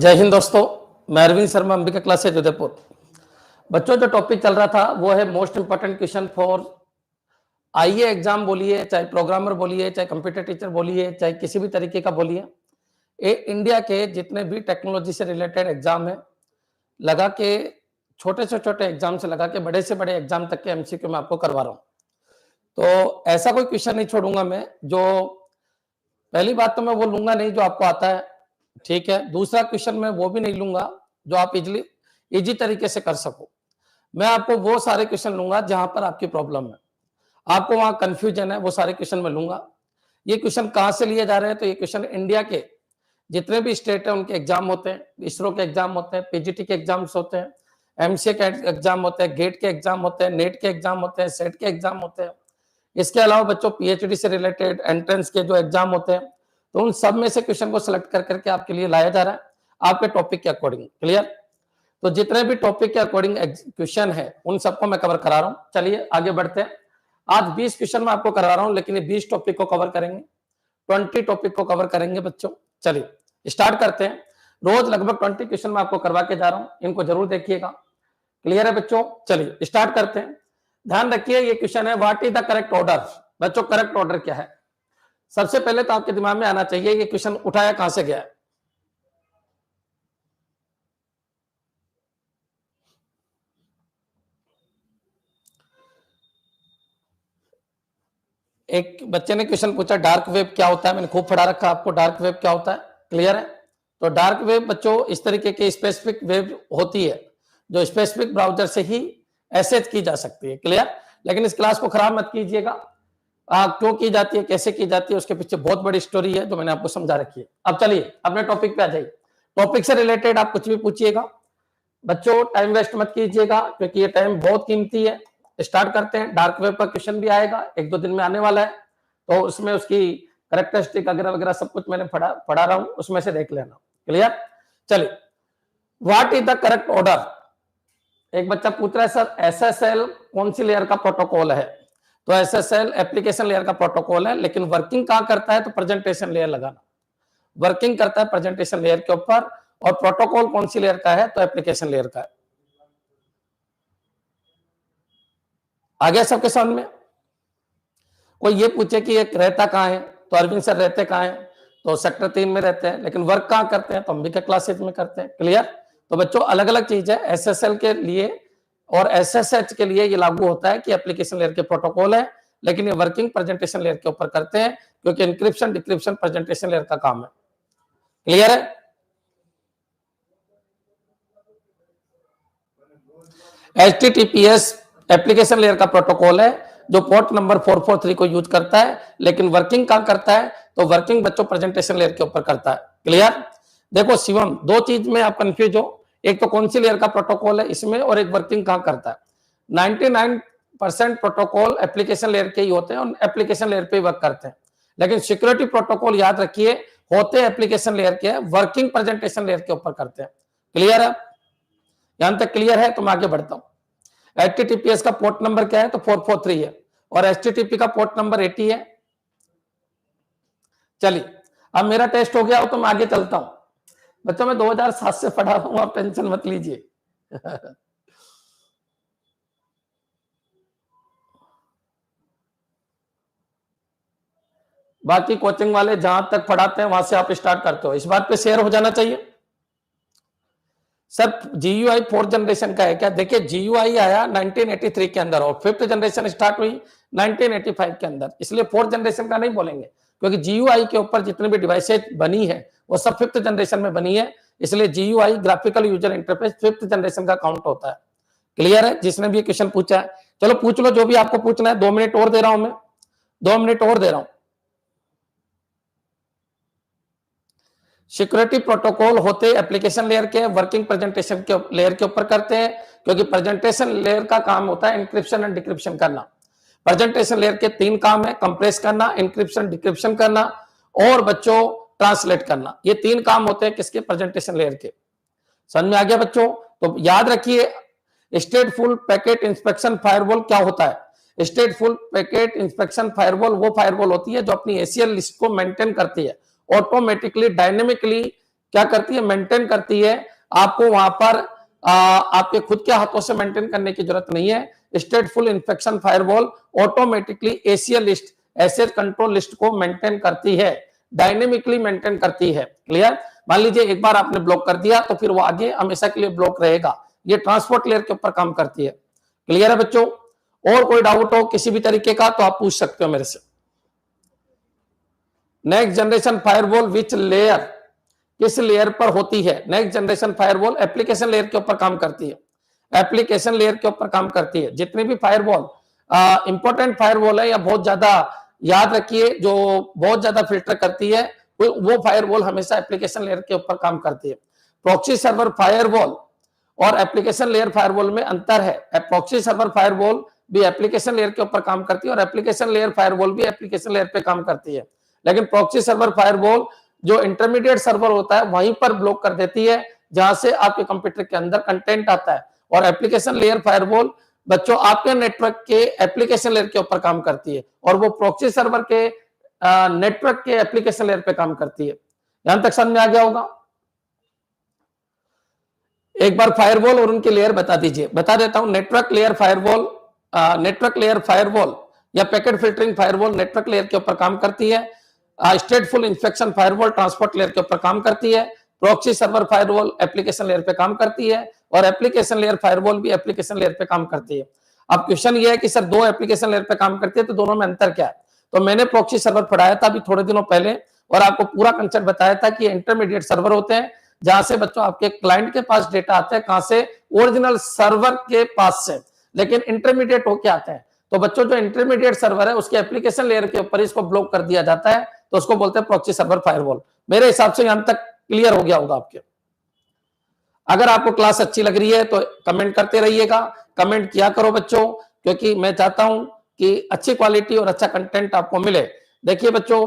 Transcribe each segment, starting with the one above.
जय हिंद दोस्तों, मैं अरविंद शर्मा, अंबिका क्लासेज उदयपुर। बच्चों, जो टॉपिक चल रहा था वो है मोस्ट इंपोर्टेंट क्वेश्चन फॉर आईए एग्जाम बोलिए, चाहे प्रोग्रामर बोलिए, चाहे कंप्यूटर टीचर बोलिए, चाहे किसी भी तरीके का बोलिए। ये इंडिया के जितने भी टेक्नोलॉजी से रिलेटेड एग्जाम है, लगा के छोटे से छोटे एग्जाम से लगा के बड़े से बड़े एग्जाम तक के एमसीक्यू मैं आपको करवा रहा हूँ। तो ऐसा कोई क्वेश्चन नहीं छोड़ूंगा मैं, जो पहली बात तो मैं वो लूंगा नहीं जो आपको आता है, ठीक है। दूसरा क्वेश्चन मैं वो भी नहीं लूंगा जो आप इजी तरीके से कर सको। मैं आपको वो सारे क्वेश्चन लूंगा जहां पर आपकी प्रॉब्लम है, आपको वहां कंफ्यूजन है, वो सारे क्वेश्चन मैं लूंगा। ये क्वेश्चन कहां से लिए जा रहे हैं? तो ये क्वेश्चन इंडिया के जितने भी स्टेट है उनके एग्जाम होते हैं, इसरो के एग्जाम होते हैं, पीजीटी के एग्जाम्स होते हैं, एमसीए के एग्जाम होते हैं, गेट के एग्जाम होते हैं, नेट के एग्जाम होते हैं, सेट के एग्जाम होते हैं। इसके अलावा बच्चों पीएचडी से रिलेटेड एंट्रेंस के जो एग्जाम होते हैं, तो उन सब में से क्वेश्चन को सिलेक्ट कर करके आपके लिए लाया जा रहा है, आपके टॉपिक के अकॉर्डिंग। क्लियर? तो जितने भी टॉपिक के अकॉर्डिंग क्वेश्चन है उन सबको मैं कवर करा रहा हूं। चलिए आगे बढ़ते हैं। आज 20 क्वेश्चन मैं आपको करा रहा हूं, लेकिन ये 20 टॉपिक को कवर करेंगे, 20 टॉपिक को कवर करेंगे बच्चों। चलिए स्टार्ट करते हैं। रोज लगभग 20 क्वेश्चन मैं आपको करवा के जा रहा हूं, इनको जरूर देखिएगा। क्लियर है बच्चों? चलिए स्टार्ट करते हैं। ध्यान रखिए, ये क्वेश्चन है what is the correct order. बच्चों, करेक्ट ऑर्डर क्या है? सबसे पहले तो आपके दिमाग में आना चाहिए ये क्वेश्चन उठाया कहां से गया है। एक बच्चे ने क्वेश्चन पूछा डार्क वेब क्या होता है। मैंने खूब पढ़ा रखा आपको डार्क वेब क्या होता है। क्लियर है? तो डार्क वेब बच्चों इस तरीके की स्पेसिफिक वेब होती है जो स्पेसिफिक ब्राउजर से ही एक्सेस की जा सकती है। क्लियर? लेकिन इस क्लास को खराब मत कीजिएगा। क्यों की जाती है, कैसे की जाती है, उसके पीछे बहुत बड़ी स्टोरी है जो मैंने आपको समझा रखी है। अब चलिए अपने टॉपिक पे आ जाइए। टॉपिक से रिलेटेड आप कुछ भी पूछिएगा बच्चों, टाइम वेस्ट मत कीजिएगा क्योंकि ये टाइम बहुत कीमती है। स्टार्ट करते हैं। डार्क वेब का क्वेश्चन भी आएगा, 1-2 दिन में आने वाला है, तो उसमें उसकी करेक्टरिस्टिक वगैरह वगैरह सब कुछ मैंने पढ़ा रहा हूं, उसमें से देख लेना। क्लियर? चलिए, what is the correct order. एक बच्चा पूछ रहा है सर एसएसएल कौन सी लेयर का प्रोटोकॉल है? तो एसएसएल एप्लीकेशन लेयर का प्रोटोकॉल है, लेकिन वर्किंग कहां करता है? तो प्रेजेंटेशन लेयर लगाना, वर्किंग करता है प्रेजेंटेशन लेयर के ऊपर। और प्रोटोकॉल कौन सी लेयर का है? तो एप्लीकेशन लेयर का है। आ गया सबके समझ में? कोई ये पूछे कि एक रहता कहां है, तो अरविंद सर रहते कहां है? तो सेक्टर 3 में रहते हैं, लेकिन वर्क कहां करते हैं? तो अंबिका क्लासेज में करते हैं। क्लियर? तो बच्चों अलग अलग चीज है। एसएसएल के लिए और एसएसएच के लिए ये लागू होता है कि एप्लीकेशन लेयर के प्रोटोकॉल है, लेकिन ये वर्किंग प्रेजेंटेशन लेयर के ऊपर करते हैं क्योंकि इंक्रिप्शन डिक्रिप्शन प्रेजेंटेशन लेयर का काम है। क्लियर है? HTTPS एप्लीकेशन लेयर का प्रोटोकॉल है जो पोर्ट नंबर 443 को यूज करता है, लेकिन वर्किंग कहां करता है? तो वर्किंग बच्चों प्रेजेंटेशन लेयर के ऊपर करता है। क्लियर? देखो शिवम, दो चीज में आप कंफ्यूज हो, एक तो कौन सी लेयर का प्रोटोकॉल है इसमें, और एक वर्किंग कहां करता है। 99% प्रोटोकॉल एप्लीकेशन लेयर के ही होते हैं और एप्लीकेशन लेयर पे वर्क करते हैं, लेकिन सिक्योरिटी प्रोटोकॉल याद रखिए होते एप्लीकेशन लेयर के, वर्किंग प्रेजेंटेशन लेयर के ऊपर करते हैं। क्लियर है? यहां तक क्लियर है? तो मैं आगे बढ़ता हूं। HTTPS का पोर्ट नंबर क्या है? तो 443 है, और HTTP का पोर्ट नंबर 80 है। चलिए, अब मेरा टेस्ट हो गया हो तो मैं आगे चलता हूं। बच्चों मैं 2007 से पढ़ा रहा हूं, आप टेंशन मत लीजिए। बाकी कोचिंग वाले जहां तक पढ़ाते हैं वहां से आप स्टार्ट करते हो, इस बात पे शेयर हो जाना चाहिए। सर GUI 4th जनरेशन का है क्या? देखिए GUI आया 1983 के अंदर और 5th जनरेशन स्टार्ट हुई 1985 के अंदर, इसलिए 4th जनरेशन का नहीं बोलेंगे क्योंकि GUI के ऊपर जितने भी डिवाइसेज बनी है वो सब 5th जनरेशन में बनी है, इसलिए GUI graphical user interface 5th generation का काउंट होता है। क्लियर है? जिसने भी क्वेश्चन पूछा है चलो पूछ लो जो भी आपको पूछना है। 2 मिनट और दे रहा हूं मैं, 2 मिनट और दे रहा हूं। सिक्योरिटी प्रोटोकॉल होते एप्लीकेशन लेयर के, वर्किंग प्रेजेंटेशन के लेयर के ऊपर करते हैं, क्योंकि प्रेजेंटेशन लेयर का काम होता है इंक्रिप्शन एंड डिक्रिप्शन करना। प्रेजेंटेशन लेयर के 3 काम है, कंप्रेस करना, इंक्रिप्शन डिक्रिप्शन करना और बच्चों ट्रांसलेट करना। ये 3 काम होते हैं किसके? प्रेजेंटेशन लेयर के। समझ में आ गया बच्चों? तो याद रखिए स्टेटफुल पैकेट इंस्पेक्शन फायरवॉल क्या होता है? स्टेटफुल पैकेट इंस्पेक्शन फायरवॉल वो फायरवॉल होती है जो अपनी ACL लिस्ट को मेंटेन करती है, ऑटोमेटिकली डायनेमिकली क्या करती है, मेंटेन करती है। आपको वहां पर आपके खुद के हाथों से मेंटेन करने की जरूरत नहीं है। Stateful inspection firewall automatically ACL list, एसेट कंट्रोल लिस्ट को मेंटेन करती है, डायनेमिकली मेंटेन करती है। क्लियर? मान लीजिए एक बार आपने ब्लॉक कर दिया तो फिर वो आगे हमेशा के लिए ब्लॉक रहेगा। ये ट्रांसपोर्ट लेयर के ऊपर काम करती है। क्लियर है बच्चों? और कोई डाउट हो किसी भी तरीके का तो आप पूछ सकते हो मेरे से। Next generation firewall which layer, किस लेयर पर होती है? Next generation firewall application layer के ऊपर काम करती है, एप्लीकेशन लेयर के ऊपर काम करती है। जितनी भी फायरवॉल इंपॉर्टेंट फायरवॉल है या बहुत ज्यादा, याद रखिए, जो बहुत ज्यादा फिल्टर करती है वो फायरवॉल हमेशा एप्लीकेशन लेयर के ऊपर काम करती है। प्रॉक्सी सर्वर फायरवॉल और एप्लीकेशन लेयर फायरवॉल में अंतर है। प्रॉक्सी सर्वर फायरवॉल भी एप्लीकेशन लेयर के ऊपर काम करती है और एप्लीकेशन लेयर फायरवॉल भी एप्लीकेशन लेयर पे काम करती है। लेकिन प्रॉक्सी सर्वर फायरवॉल जो इंटरमीडिएट सर्वर होता है वहीं पर ब्लॉक कर देती है जहां से आपके कंप्यूटर के अंदर कंटेंट आता है। और एप्लीकेशन लेयर फायरवॉल बच्चों आपके नेटवर्क के एप्लीकेशन लेयर के ऊपर काम करती है और वो प्रॉक्सी सर्वर के नेटवर्क के एप्लीकेशन लेयर पे काम करती है। यहां तक समझ में आ गया होगा? एक बार फायरवॉल और उनके लेयर बता दीजिए। बता देता हूं, network layer firewall, network layer firewall या packet filtering firewall network layer के ऊपर काम करती है। Stateful inspection firewall transport layer के ऊपर काम करती है। Proxy server firewall application layer पे काम करती है और एप्लीकेशन लेयर फायरवॉल भी एप्लीकेशन लेयर पे काम करती है। अब क्वेश्चन ये है कि सर दो एप्लीकेशन लेयर पे काम करती है तो दोनों में अंतर क्या है? तो मैंने प्रॉक्सी सर्वर पढ़ाया था अभी थोड़े दिनों पहले और आपको पूरा कंसेप्ट बताया था कि इंटरमीडिएट सर्वर होते हैं जहां से बच्चों आपके क्लाइंट के पास डेटा आता है, कहां से? ओरिजिनल सर्वर के पास से, लेकिन इंटरमीडिएट होके आते हैं। तो बच्चों जो इंटरमीडिएट सर्वर है उसके एप्लीकेशन लेयर के ऊपर इसको ब्लॉक कर दिया जाता है तो उसको बोलते हैं प्रॉक्सी सर्वर फायरवॉल। मेरे हिसाब से यहां तक क्लियर हो गया होगा आपके। अगर आपको क्लास अच्छी लग रही है तो कमेंट करते रहिएगा, कमेंट किया करो बच्चों, क्योंकि मैं चाहता हूं कि अच्छी क्वालिटी और अच्छा कंटेंट आपको मिले। देखिए बच्चों,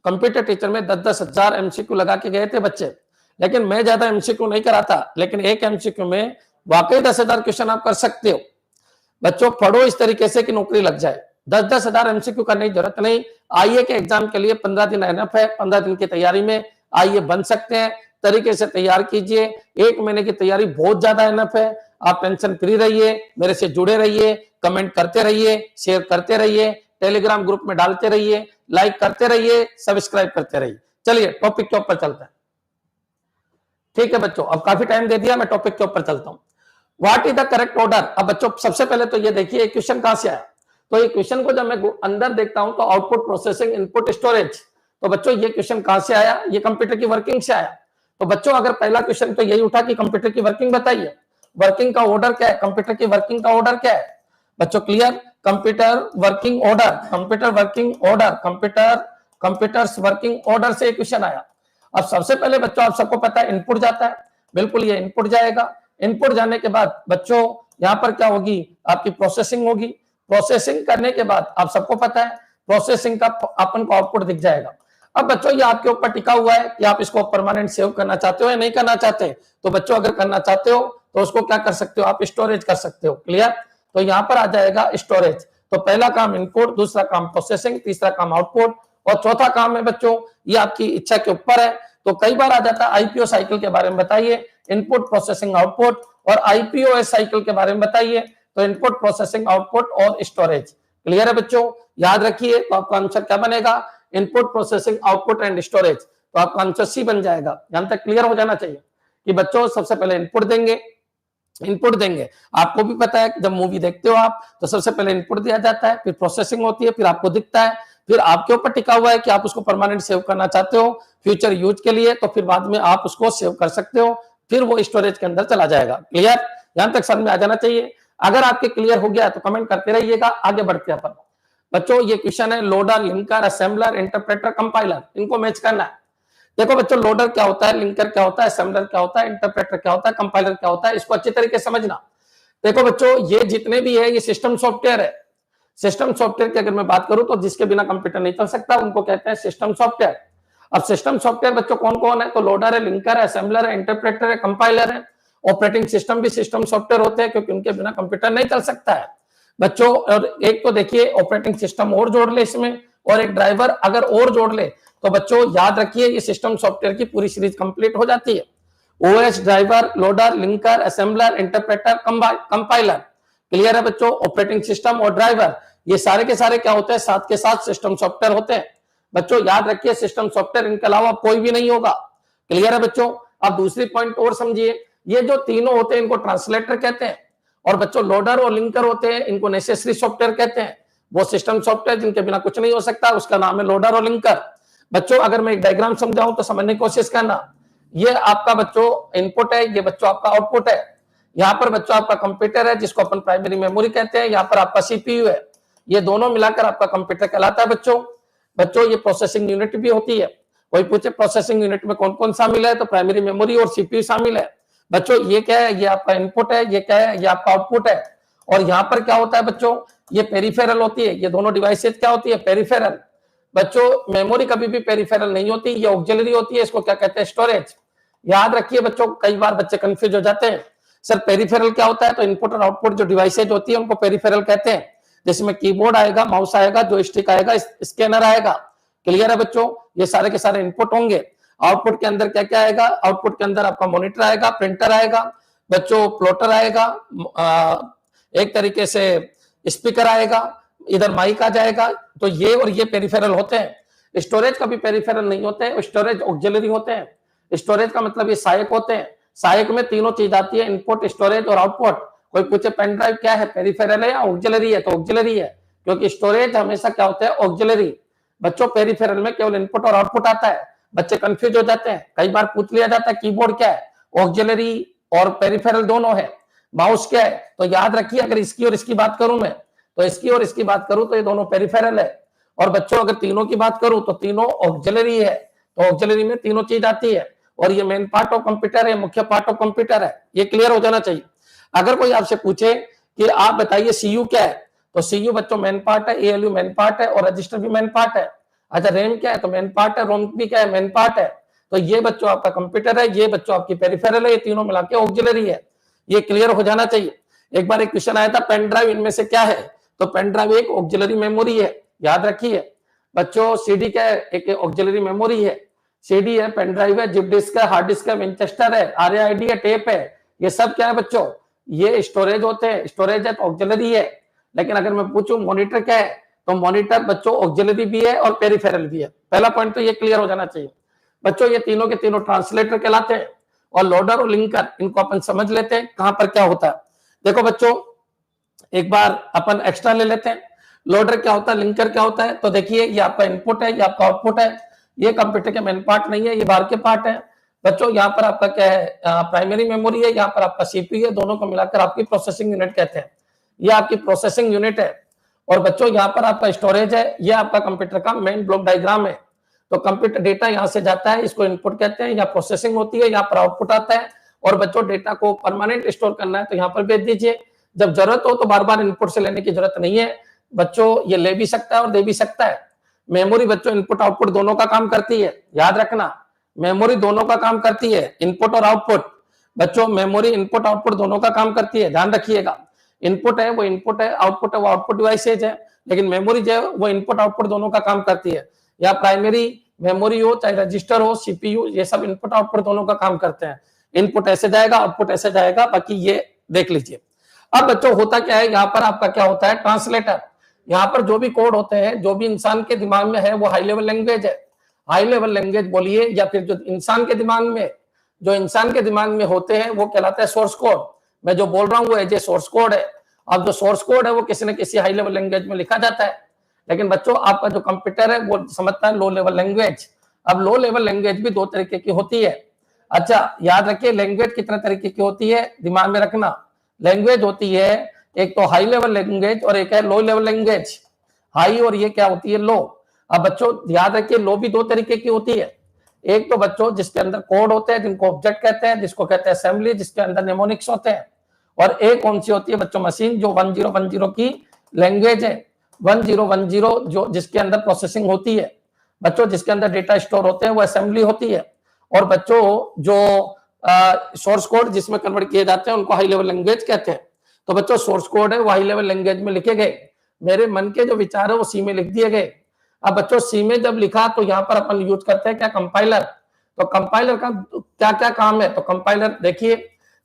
कंप्यूटर टीचर में 10-10 हजार एमसीक्यू लगा के गए थे बच्चे, लेकिन मैं ज्यादा एमसीक्यू नहीं कराता, लेकिन एक एमसीक्यू में वाकई 10,000 क्वेश्चन आप कर सकते हो। बच्चों पढ़ो इस तरीके से कि नौकरी लग जाए। 10-10 हजार एमसीक्यू करने की जरूरत नहीं। आईए के एग्जाम के लिए 15 दिन एनफ है। 15 दिन की तैयारी में आईए बन सकते हैं। तरीके से तैयार कीजिए। 1 महीने की तैयारी बहुत ज्यादा एनफ है। आप टेंशन फ्री रहिए, मेरे से जुड़े रहिए, कमेंट करते रहिए, शेयर करते रहिए, टेलीग्राम ग्रुप में डालते रहिए, लाइक करते रहिए, सब्सक्राइब करते रहिए। चलिए टॉपिक के ऊपर चलते हैं। ठीक है बच्चों, अब काफी टाइम दे दिया, मैं टॉपिक के ऊपर चलता हूं। What is the correct order? अब बच्चों सबसे पहले तो ये देखिए क्वेश्चन कहां से आया। तो ये क्वेश्चन को जब मैं अंदर देखता हूं तो आउटपुट प्रोसेसिंग इनपुट स्टोरेज। तो बच्चों ये क्वेश्चन कहां से आया? ये कंप्यूटर की वर्किंग से आया। तो बच्चों अगर पहला क्वेश्चन तो यही उठा कि कंप्यूटर की वर्किंग बताइए, वर्किंग का ऑर्डर क्या है, कंप्यूटर की वर्किंग का ऑर्डर क्या है? बच्चों clear? Computer working order, computer working order, computers working order से क्वेश्चन आया। अब सबसे पहले बच्चों आप सबको पता है इनपुट जाता है, बिल्कुल ये इनपुट जाएगा। इनपुट जाने के बाद बच्चों यहां पर क्या होगी? आपकी प्रोसेसिंग होगी। प्रोसेसिंग करने के बाद आप सबको पता है प्रोसेसिंग का अपन को आउटपुट दिख जाएगा। अब बच्चों ये आपके ऊपर टिका हुआ है कि आप इसको परमानेंट सेव करना चाहते हो या नहीं करना चाहते। तो बच्चों अगर करना चाहते हो तो उसको क्या कर सकते हो? आप स्टोरेज कर सकते हो। क्लियर? तो यहां पर आ जाएगा स्टोरेज। तो पहला काम इनपुट, दूसरा काम प्रोसेसिंग, तीसरा काम आउटपुट और चौथा काम है बच्चों ये आपकी इच्छा के ऊपर है। तो कई बार आ जाता है आईपीओ साइकिल के बारे में बताइए, इनपुट प्रोसेसिंग आउटपुट, और आईपीओएस साइकिल के बारे में बताइए। तो इनपुट प्रोसेसिंग आउटपुट और स्टोरेज। क्लियर है बच्चों? याद रखिए तो आपका आंसर क्या बनेगा? Input processing output and storage. तो आपका आंसर सी बन जाएगा। यहां तक क्लियर हो जाना चाहिए कि बच्चों सबसे पहले इनपुट देंगे। आपको भी पता है कि जब मूवी देखते हो आप तो सबसे पहले इनपुट दिया जाता है, फिर प्रोसेसिंग होती है, फिर आपको दिखता है, फिर आपके ऊपर टिका हुआ है कि आप उसको परमानेंट सेव करना चाहते हो फ्यूचर यूज के लिए, तो फिर बाद में आप उसको सेव कर सकते हो, फिर वो स्टोरेज के अंदर चला जाएगा। क्लियर? यहां तक समझ में आ जाना चाहिए। अगर आपके क्लियर हो गया तो कमेंट करते रहिएगा। आगे बढ़ते हैं अपन। बच्चों ये क्वेश्चन है loader, linker, assembler, interpreter, compiler, इनको मैच करना है। देखो बच्चों लोडर क्या होता है, लिंकर क्या होता है, असेंबलर क्या होता है, इंटरप्रेटर क्या होता है, कंपाइलर क्या होता है, इसको अच्छी तरीके से समझना। देखो बच्चों ये जितने भी है ये सिस्टम सॉफ्टवेयर है। सिस्टम सॉफ्टवेयर की अगर मैं बात करूं तो जिसके बिना कंप्यूटर नहीं चल सकता उनको कहते हैं सिस्टम सॉफ्टवेयर। अब सिस्टम सॉफ्टवेयर बच्चों कौन कौन है? तो लोडर है, लिंकर है, असेंबलर है, इंटरप्रेटर है, कंपाइलर है। ऑपरेटिंग सिस्टम भी सिस्टम सॉफ्टवेयर होते हैं क्योंकि उनके बिना कंप्यूटर नहीं चल सकता है बच्चों। और एक तो देखिए ऑपरेटिंग सिस्टम और जोड़ ले इसमें, और एक ड्राइवर अगर और जोड़ ले तो बच्चों याद रखिए ये सिस्टम सॉफ्टवेयर की पूरी सीरीज कंप्लीट हो जाती है। OS, driver, loader, linker, assembler, interpreter, compiler. Clear है बच्चों? ऑपरेटिंग सिस्टम और ड्राइवर ये सारे के सारे क्या होते हैं? साथ के साथ सिस्टम सॉफ्टवेयर होते हैं। बच्चों याद रखिए सिस्टम सॉफ्टवेयर इनके अलावा कोई भी नहीं होगा। क्लियर है बच्चों? अब दूसरी पॉइंट और समझिए, ये जो तीनों होते हैं इनको ट्रांसलेटर कहते हैं, और बच्चों लोडर और लिंकर होते हैं इनको नेसेसरी सॉफ्टवेयर कहते हैं। वो सिस्टम सॉफ्टवेयर जिनके बिना कुछ नहीं हो सकता उसका नाम है लोडर और लिंकर। बच्चों अगर मैं एक डायग्राम समझाऊं तो समझने की कोशिश करना। ये आपका बच्चों इनपुट है, ये बच्चों आपका आउटपुट है। यहाँ पर बच्चों आपका कंप्यूटर है जिसको अपन प्राइमरी मेमोरी कहते हैं, यहाँ पर आपका सीपीयू है। ये दोनों मिलाकर आपका कंप्यूटर कहलाता है बच्चों। बच्चों ये प्रोसेसिंग यूनिट भी होती है। कोई पूछे प्रोसेसिंग यूनिट में कौन कौन शामिल है, तो प्राइमरी मेमोरी और सीपीयू शामिल है। बच्चों ये क्या है? ये आपका इनपुट है, ये क्या है? ये आपका आउटपुट है। और यहाँ पर क्या होता है बच्चों? ये पेरिफेरल होती है। ये दोनों डिवाइसेज क्या होती है? पेरिफेरल। बच्चों मेमोरी कभी भी पेरिफेरल नहीं होती, ये ऑक्सिलरी होती है। इसको क्या कहते हैं? स्टोरेज। याद रखिए बच्चों, कई बार बच्चे कंफ्यूज हो जाते हैं, सर पेरिफेरल क्या होता है? तो इनपुट और आउटपुट जो डिवाइसेज होती है उनको पेरिफेरल कहते हैं, जिसमें कीबोर्ड आएगा, माउस आएगा, जॉयस्टिक आएगा, स्कैनर आएगा। क्लियर है बच्चों? ये सारे के सारे इनपुट होंगे। आउटपुट के अंदर क्या क्या आएगा? आउटपुट के अंदर आपका मॉनिटर आएगा, प्रिंटर आएगा, बच्चों प्लॉटर आएगा, एक तरीके से स्पीकर आएगा, इधर माइक आ जाएगा। तो ये और ये पेरिफेरल होते हैं। स्टोरेज का भी पेरिफेरल नहीं होते हैं, स्टोरेज ऑक्सिलरी होते हैं। स्टोरेज का मतलब ये सहायक होते हैं। सहायक में तीनों चीज आती है, इनपुट, स्टोरेज और आउटपुट। कोई पूछे पेन ड्राइव क्या है? पेरिफेरल है या ऑक्सिलरी है? तो ऑक्सिलरी है, क्योंकि स्टोरेज हमेशा क्या होता है? ऑक्सिलरी। बच्चों पेरिफेरल में केवल इनपुट और आउटपुट आता है। बच्चे कंफ्यूज हो जाते हैं, कई बार पूछ लिया जाता है कीबोर्ड क्या है? ऑक्सिलरी और पेरिफेरल दोनों है। माउस क्या है? तो याद रखिए अगर इसकी और इसकी बात करूं मैं, तो इसकी और इसकी बात करूं तो ये दोनों पेरिफेरल है। और बच्चों अगर तीनों की बात करूं तो तीनों ऑक्सिलरी है। तो ऑक्सिलरी में तीनों चीज आती है, और ये मेन पार्ट ऑफ कंप्यूटर है, मुख्य पार्ट ऑफ कंप्यूटर है। ये क्लियर हो जाना चाहिए। अगर कोई आपसे पूछे कि आप बताइए सीयू क्या है, तो सीयू बच्चों मेन पार्ट है, एएलयू मेन पार्ट है, और रजिस्टर भी मेन पार्ट है। अच्छा रैम क्या है? तो मेन पार्ट है। रोम भी क्या है? मेन पार्ट है। तो ये बच्चों आपका कंप्यूटर है, ये बच्चों आपकी पेरिफेरल है, ये तीनों मिला के ऑक्सिलरी है। ये क्लियर हो जाना चाहिए। एक बार एक क्वेश्चन आया था, पेन ड्राइव इनमें से क्या है? तो पेन ड्राइव एक ऑक्सिलरी मेमोरी है, याद रखिए बच्चों। सीडी क्या है? एक ऑक्सिलरी मेमोरी है। सीडी है, पेन ड्राइव है, जिप डिस्क है, हार्ड डिस्क है, विंचेस्टर है, आरआईडी है, टेप है। ये सब क्या है बच्चों? ये स्टोरेज होते हैं। स्टोरेज है तो ऑक्सिलरी है। लेकिन अगर मैं पूछूं मॉनिटर क्या है, तो मॉनिटर बच्चों ऑक्सिलरी भी है और पेरिफेरल भी है। पहला पॉइंट तो ये क्लियर हो जाना चाहिए। बच्चों ये तीनों के तीनों ट्रांसलेटर कहलाते हैं। और लोडर और लिंकर इनको अपन समझ लेते हैं कहां पर क्या होता है। देखो बच्चों एक बार अपन एक्स्ट्रा ले लेते हैं। लोडर क्या होता है, लिंकर क्या होता है? तो देखिए ये आपका इनपुट है, ये आपका आउटपुट है। ये कंप्यूटर के मेन पार्ट नहीं है, ये बाहर के पार्ट है। बच्चों यहाँ पर आपका क्या है? प्राइमरी मेमोरी है, यहाँ पर आपका सीपीयू है। दोनों को मिलाकर आपकी प्रोसेसिंग यूनिट कहते हैं। ये आपकी प्रोसेसिंग यूनिट है। और बच्चों यहाँ पर आपका स्टोरेज है, ये आपका कंप्यूटर का मेन ब्लॉक डायग्राम है। तो कंप्यूटर डेटा यहाँ से जाता है, इसको इनपुट कहते हैं, यहाँ प्रोसेसिंग होती है, यहाँ पर आउटपुट आता है। और बच्चों डेटा को परमानेंट स्टोर करना है तो यहाँ पर भेज दीजिए। जब जरूरत हो तो बार बार इनपुट से लेने की जरूरत नहीं है बच्चों, ये ले भी सकता है और दे भी सकता है। मेमोरी बच्चों इनपुट आउटपुट दोनों का काम करती है, याद रखना। मेमोरी दोनों का काम करती है, इनपुट और आउटपुट। बच्चों मेमोरी इनपुट आउटपुट दोनों का काम करती है, ध्यान रखिएगा। इनपुट है वो इनपुट है, आउटपुट है वो आउटपुट डिवाइसेज है। लेकिन मेमोरी जो है वो इनपुट आउटपुट दोनों का काम करती है। या प्राइमरी मेमोरी हो, चाहे रजिस्टर हो, सीपीयू, ये सब इनपुट आउटपुट दोनों का काम करते हैं। इनपुट ऐसे जाएगा, आउटपुट ऐसे जाएगा, बाकी ये देख लीजिए। अब बच्चों होता क्या है, यहाँ पर आपका क्या होता है? ट्रांसलेटर। यहाँ पर जो भी कोड होते हैं, जो भी इंसान के दिमाग में है, वो हाई लेवल लैंग्वेज है। हाई लेवल लैंग्वेज बोलिए, या फिर जो इंसान के दिमाग में होते हैं वो कहलाता है सोर्स कोड। मैं जो बोल रहा हूँ वो एज ए सोर्स कोड है। अब जो सोर्स कोड है वो किसी न किसी हाई लेवल लैंग्वेज में लिखा जाता है। लेकिन बच्चों आपका जो कंप्यूटर है वो समझता है लो लेवल लैंग्वेज। अब लो लेवल लैंग्वेज भी दो तरीके की होती है। अच्छा याद रखिए, लैंग्वेज कितने तरीके की होती है, दिमाग में रखना। लैंग्वेज होती है एक तो हाई लेवल लैंग्वेज और एक है लो लेवल लैंग्वेज। हाई और ये क्या होती है? लो। अब बच्चों याद रखिए, लो भी दो तरीके की होती है। एक तो बच्चों जिसके अंदर कोड होते हैं, जिनको ऑब्जेक्ट कहते हैं, जिसको कहते हैं असेंबली, जिसके अंदर नेमोनिक्स होते हैं। और एक कौन सी होती है बच्चों? मशीन, जो 1010 की लैंग्वेज है। 1010 जो जिसके अंदर प्रोसेसिंग होती है बच्चों, जिसके अंदर डेटा स्टोर होते हैं, वो असेंबली होती है। और बच्चों जो सोर्स कोड जिसमें कन्वर्ट किए जाते हैं उनको हाई लेवल लैंग्वेज कहते हैं। तो बच्चों सोर्स कोड है वो हाई लेवल लैंग्वेज में लिखे गए, मेरे मन के जो विचार है वो सी में लिख दिए गए। अब बच्चों सी में जब लिखा तो यहाँ पर अपन यूज करते हैं क्या, कंपाइलर। तो कंपाइलर का क्या क्या काम है, तो कंपाइलर देखिए,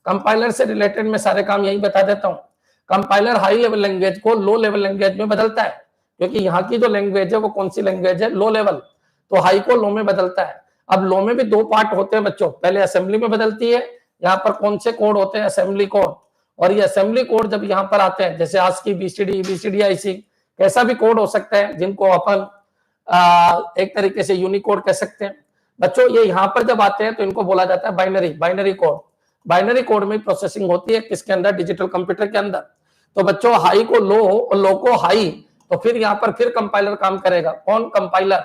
कंपाइलर से रिलेटेड मैं सारे काम यही बता देता हूँ। कंपाइलर हाई लेवल लैंग्वेज को लो लेवल लैंग्वेज में बदलता है, क्योंकि यहाँ की जो लैंग्वेज है वो कौन सी लैंग्वेज है, लो लेवल, तो हाई को लो में बदलता है। अब लो में भी दो पार्ट होते हैं बच्चों, पहले असेंबली में बदलती है, यहाँ पर कौन से कोड होते हैं, असेंबली कोड, और ये असेंबली कोड जब यहाँ पर आते हैं, जैसे आज की बीसीडी आईसी, कैसा भी कोड हो सकता है जिनको अपन एक तरीके से यूनिकोड कह सकते हैं बच्चों। ये यहाँ पर जब आते हैं तो इनको बोला जाता है बाइनरी कोड। बाइनरी कोड में प्रोसेसिंग होती है किसके अंदर, डिजिटल कंप्यूटर के अंदर। तो बच्चों हाई को लो और लो को हाई, तो फिर यहाँ पर फिर कंपाइलर काम करेगा, कौन, कंपाइलर।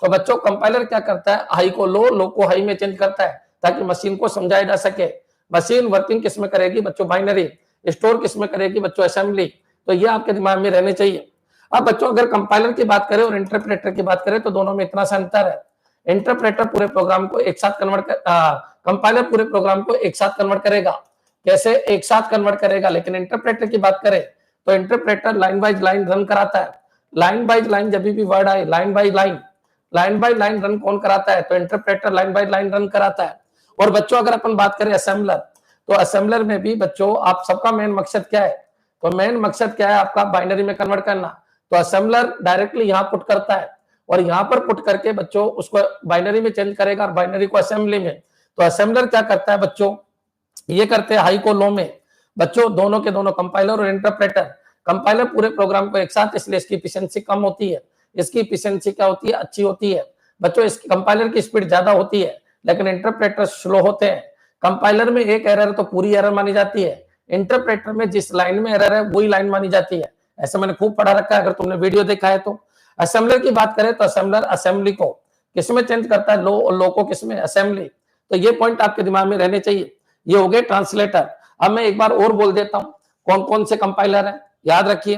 तो बच्चों कंपाइलर क्या करता है, हाई को लो को हाई में चेंज करता है, ताकि मशीन को समझाया जा सके। मशीन वर्किंग किस में करेगी बच्चों, बाइनरी, स्टोर किस में करेगी बच्चों, असेंबली। तो ये आपके दिमाग में रहने चाहिए। अब बच्चों अगर कंपाइलर की बात करें और इंटरप्रेटर की बात करें तो दोनों में इतना सा अंतर है। इंटरप्रेटर पूरे प्रोग्राम को एक साथ कन्वर्ट कर, कंपाइलर पूरे प्रोग्राम को एक साथ कन्वर्ट करेगा, कैसे, एक साथ कन्वर्ट करेगा। लेकिन इंटरप्रेटर की बात करें तो interpreter line by line run कराता है। लाइन बाय लाइन जब भी वर्ड आए, लाइन बाय लाइन रन कौन कराता है, तो interpreter line by line run कराता है। और बच्चों अगर अपन बात करें असेंबलर, तो असेंबलर में भी बच्चों आप सबका मेन मकसद क्या है, तो मेन मकसद क्या है आपका, बाइनरी में कन्वर्ट करना। तो असेंबलर डायरेक्टली यहाँ पुट करता है, और यहाँ पर पुट करके बच्चों उसको बाइनरी में चेंज करेगा और बाइनरी को असेंबली में। तो असेंबलर क्या करता है बच्चों, ये करते हैं हाई को लो में। बच्चों दोनों के दोनों, कंपाइलर और इंटरप्रेटर, कंपाइलर पूरे प्रोग्राम को एक साथ, इसलिए इसकी एफिशिएंसी कम होती है, इसकी एफिशिएंसी क्या होती है, अच्छी होती है बच्चों। इसकी कंपाइलर की स्पीड ज्यादा होती है, लेकिन इंटरप्रेटर स्लो होते हैं। कंपाइलर में एक एरर तो पूरी एरर मानी जाती है, इंटरप्रेटर में जिस लाइन में एरर है वही लाइन मानी जाती है। ऐसा मैंने खूब पढ़ा रखा है, अगर तुमने वीडियो देखा है तो। असेंबलर की बात करें तो असेंबलर असेंबली को किसमें चेंज करता है, लो, और लो को किसमें, असेंबली। तो ये पॉइंट आपके दिमाग में रहने चाहिए। ये हो गए ट्रांसलेटर। अब मैं एक बार और बोल देता हूं कौन कौन से कंपाइलर है, याद रखिए।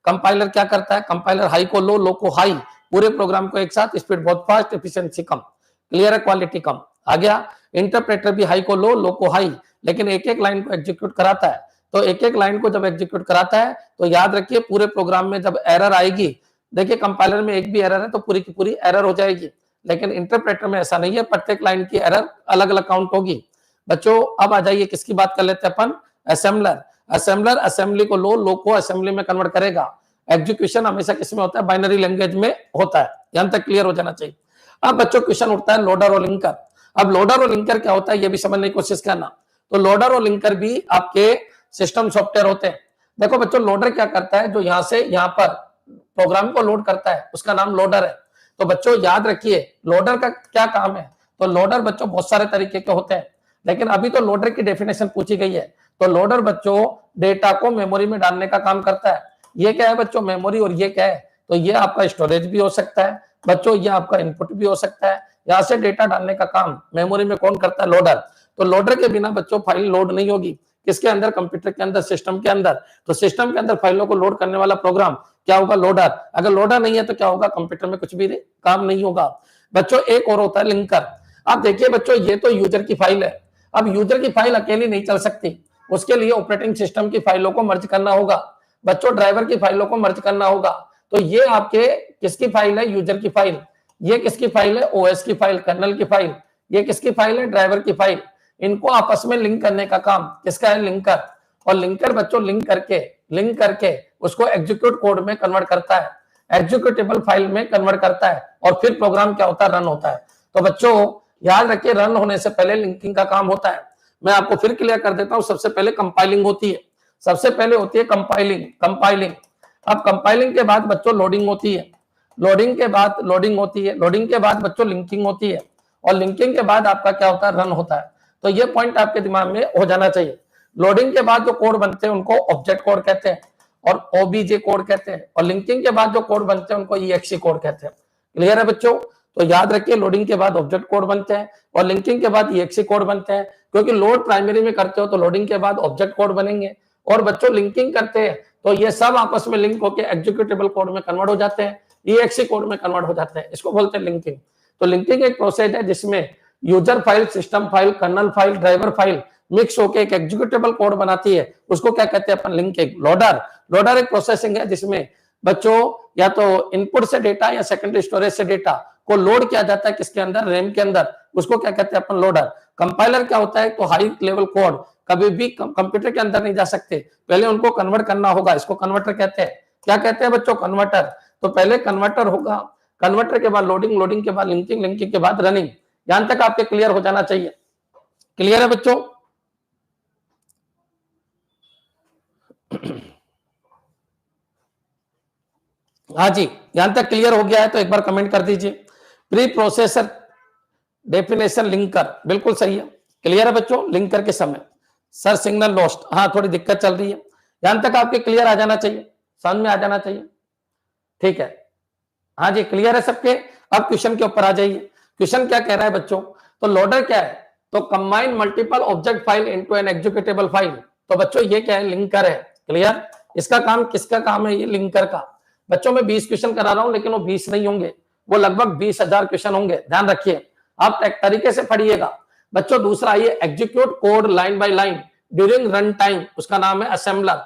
कंपाइलर क्या करता है, कंपाइलर हाई को लो को हाई, पूरे प्रोग्राम को एक साथ, स्पीड बहुत फास्ट, एफिशिएंसी कम, क्लियर है, क्वालिटी कम। आ गया। इंटरप्रेटर भी हाई को लो को हाई, लेकिन एक एक लाइन को एग्जीक्यूट कराता है। तो एक एक लाइन को जब एग्जीक्यूट कराता है तो याद रखिए पूरे प्रोग्राम में जब एरर आएगी, देखिए कंपाइलर में एक भी एरर है तो पूरी की पूरी एरर हो जाएगी, लेकिन इंटरप्रेटर में ऐसा नहीं है, प्रत्येक लाइन की एरर अलग अलग काउंट होगी बच्चों। अब आ जाइए किसकी बात कर लेते हैं अपन, असेंबलर। असेंबलर असेंबली को लो को असेंबली में कन्वर्ट करेगा। एग्जीक्यूशन हमेशा किसमें होता है, बाइनरी लैंग्वेज में होता है, यहां तक क्लियर हो जाना चाहिए। अब बच्चों क्वेश्चन उठता है लोडर और लिंकर। अब लोडर और लिंकर क्या होता है ये भी समझने की कोशिश करना। तो लोडर और लिंकर भी आपके सिस्टम सॉफ्टवेयर होते हैं। देखो बच्चों लोडर क्या करता है, जो यहाँ से यहाँ पर प्रोग्राम को लोड करता है उसका नाम लोडर है। तो बच्चों याद रखिए लोडर का क्या काम है। तो लोडर बच्चों बहुत सारे तरीके के होते हैं, लेकिन अभी तो लोडर की डेफिनेशन पूछी गई है। तो लोडर बच्चों डेटा को मेमोरी में डालने का काम करता है। ये क्या है बच्चों, मेमोरी, और ये क्या है, तो ये आपका स्टोरेज भी हो सकता है बच्चों, ये आपका इनपुट भी हो सकता है। यहाँ से डेटा डालने का काम मेमोरी में कौन करता है, लोडर। तो लोडर के बिना बच्चों फाइल लोड नहीं होगी, किसके अंदर, कंप्यूटर के अंदर, सिस्टम के अंदर। तो सिस्टम के अंदर फाइलों को लोड करने वाला प्रोग्राम क्या होगा, लोडर। अगर लोडर नहीं है तो क्या होगा, कंप्यूटर में कुछ भी काम नहीं होगा बच्चों। एक और होता है लिंकर। अब देखिए बच्चों ये तो यूजर की फाइल है। अब यूजर की फाइल अकेली नहीं चल सकती, उसके लिए ऑपरेटिंग सिस्टम की फाइलों को मर्ज करना होगा बच्चों, ड्राइवर की फाइलों को मर्ज करना होगा। तो ये आपके किसकी फाइल है, यूजर की फाइल। ये किसकी फाइल है, ओएस की फाइल, कर्नल की फाइल। ये किसकी फाइल है, ड्राइवर की फाइल। इनको आपस में लिंक करने का काम किसका है, लिंकर। और लिंकर बच्चों लिंक करके उसको एग्जीक्यूट कोड में कन्वर्ट करता है, एग्जीक्यूटेबल फाइल में कन्वर्ट करता है, और फिर प्रोग्राम क्या होता है, रन होता है। तो बच्चों याद रखिए रन होने से पहले लिंकिंग का काम होता है। मैं आपको फिर क्लियर कर देता हूं। सबसे पहले कंपाइलिंग होती है, सबसे पहले होती है कंपाइलिंग। अब कंपाइलिंग के बाद बच्चों लोडिंग होती है, लोडिंग के बाद बच्चों लिंकिंग होती है, और लिंकिंग के बाद आपका क्या होता है, रन होता है। तो ये पॉइंट आपके दिमाग में हो जाना चाहिए। लोडिंग के बाद जो कोड बनते हैं उनको ऑब्जेक्ट कोड कहते हैं और ओबीजे कोड कहते हैं, और लिंकिंग के बाद जो कोड बनते हैं उनको ईएक्सी कोड कहते हैं। क्लियर है बच्चों। तो याद रखिए लोडिंग के बाद ऑब्जेक्ट कोड बनते हैं और लिंकिंग के बाद ईएक्सी कोड बनते हैं, क्योंकि लोड प्राइमरी में करते हो तो लोडिंग के बाद ऑब्जेक्ट कोड बनेंगे, और बच्चों लिंकिंग करते हैं तो ये सब आपस में लिंक होकर एग्जीक्यूटेबल कोड में कन्वर्ट हो जाते हैं, ईएक्सी कोड में कन्वर्ट हो जाते हैं। इसको बोलते हैं लिंकिंग। तो लिंकिंग एक प्रोसेस है जिसमें user file, system file, kernel file, driver file mix होकर एक एग्जीक्यूटेबल कोड बनाती है, उसको क्या कहते हैं अपन, लिंकिंग। लोडर एक प्रोसेसिंग है जिसमें बच्चों या तो इनपुट से डेटा या सेकेंडरी स्टोरेज से डेटा को लोड किया जाता है किसके अंदर, रैम के अंदर, उसको क्या कहते हैं अपन, लोडर। कंपाइलर क्या होता है, तो हाई लेवल कोड कभी भी कंप्यूटर के अंदर नहीं जा सकते, पहले उनको कन्वर्ट करना होगा, इसको कन्वर्टर कहते हैं। क्या कहते हैं बच्चों, कन्वर्टर। तो पहले कन्वर्टर होगा, कन्वर्टर के बाद लोडिंग, लोडिंग के बाद लिंकिंग, लिंकिंग के बाद रनिंग। यहां तक आपके क्लियर हो जाना चाहिए। क्लियर है बच्चों? हाँ जी, यहां तक क्लियर हो गया है तो एक बार कमेंट कर दीजिए। प्री प्रोसेसर डेफिनेशन लिंकर, बिल्कुल सही है। क्लियर है बच्चों? लिंकर के समय सर सिग्नल लॉस्ट, हाँ थोड़ी दिक्कत चल रही है। यहां तक आपके क्लियर आ जाना चाहिए, समझ में आ जाना चाहिए। ठीक है, हाँ जी क्लियर है सबके। अब क्वेश्चन के ऊपर आ जाइए। क्वेश्चन क्या कह रहा है बच्चों, तो लोडर क्या है, तो combine multiple object file into an executable file. तो बच्चों ये क्या है, लिंकर है। क्लियर? इसका काम किसका काम है, ये लिंकर का। बच्चों मैं 20 क्वेश्चन करा रहा हूं, लेकिन वो 20 नहीं होंगे, वो लगभग 20,000 क्वेश्चन होंगे, ध्यान रखिए। आप एक तरीके से पढ़िएगा बच्चों। दूसरा आइए, execute code line by line during run time, उसका नाम है assembler,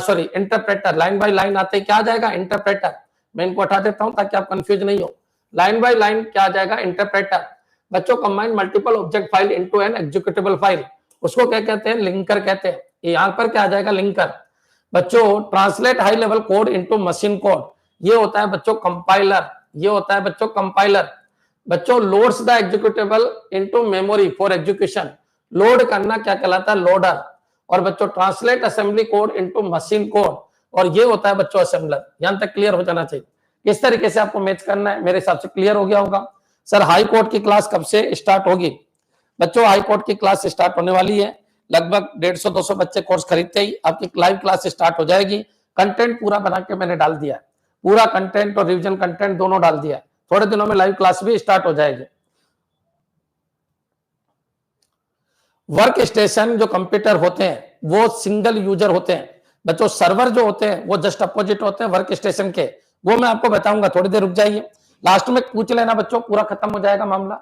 sorry interpreter. Line by line आते क्या आ जाएगा, इंटरप्रेटर। मैं इनको हटा देता हूं ताकि आप कंफ्यूज नहीं हो। लाइन बाय लाइन क्या आ जाएगा, इंटरप्रेटर। बच्चों combine multiple object file into an executable file, उसको क्या कहते हैं, लिंकर कहते हैं। यहां पर क्या आ जाएगा, लिंकर। बच्चों translate high level code into machine code, ये होता है बच्चों कंपाइलर, ये होता है बच्चों कंपाइलर। बच्चों loads the executable into memory for execution, load करना क्या कहलाता है, लोडर। और बच्चों translate assembly code into machine code, और ये होता है बच्चों असेंबलर। यहां तक क्लियर हो जाना चाहिए। किस तरीके से आपको मैच करना है, मेरे हिसाब से क्लियर हो गया होगा। सर हाई कोर्ट की क्लास कब से स्टार्ट होगी? बच्चों हाई कोर्ट की क्लास स्टार्ट होने वाली है, लगभग 150-200 बच्चे कोर्स खरीदते ही आपकी लाइव क्लास स्टार्ट हो जाएगी। कंटेंट पूरा बना के मैंने डाल दिया है, पूरा कंटेंट और रिवीजन कंटेंट दोनों डाल दिया है। थोड़े दिनों में लाइव क्लास भी स्टार्ट हो जाएगी। वर्क स्टेशन जो कंप्यूटर होते हैं वो सिंगल यूजर होते हैं बच्चों। सर्वर जो होते हैं वो जस्ट अपोजिट होते हैं वर्क स्टेशन के, वो मैं आपको बताऊंगा, थोड़ी देर रुक जाइए। लास्ट में पूछ लेना बच्चों, पूरा खत्म हो जाएगा मामला।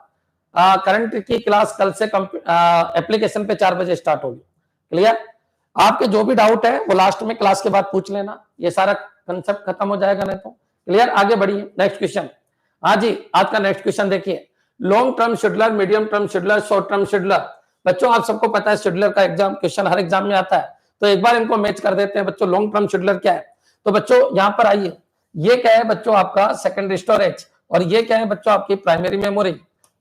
करंट की क्लास कल से एप्लीकेशन पे 4 बजे स्टार्ट होगी। क्लियर? आपके जो भी डाउट है वो लास्ट में क्लास के बाद पूछ लेना, ये सारा कंसेप्ट खत्म हो जाएगा नहीं तो। क्लियर? आगे बढ़िए, नेक्स्ट क्वेश्चन। हाँ जी, आज का नेक्स्ट क्वेश्चन देखिए, long term scheduler, medium term scheduler, short term scheduler. बच्चों आप सबको पता है शेड्यूलर का एग्जाम क्वेश्चन हर एग्जाम में आता है, तो एक बार इनको मैच कर देते हैं बच्चों। लॉन्ग टर्म शेड्यूलर क्या है, तो बच्चों यहां पर आइए, ये क्या है बच्चों आपका सेकेंडरी स्टोरेज, और ये क्या है बच्चों आपकी प्राइमरी मेमोरी,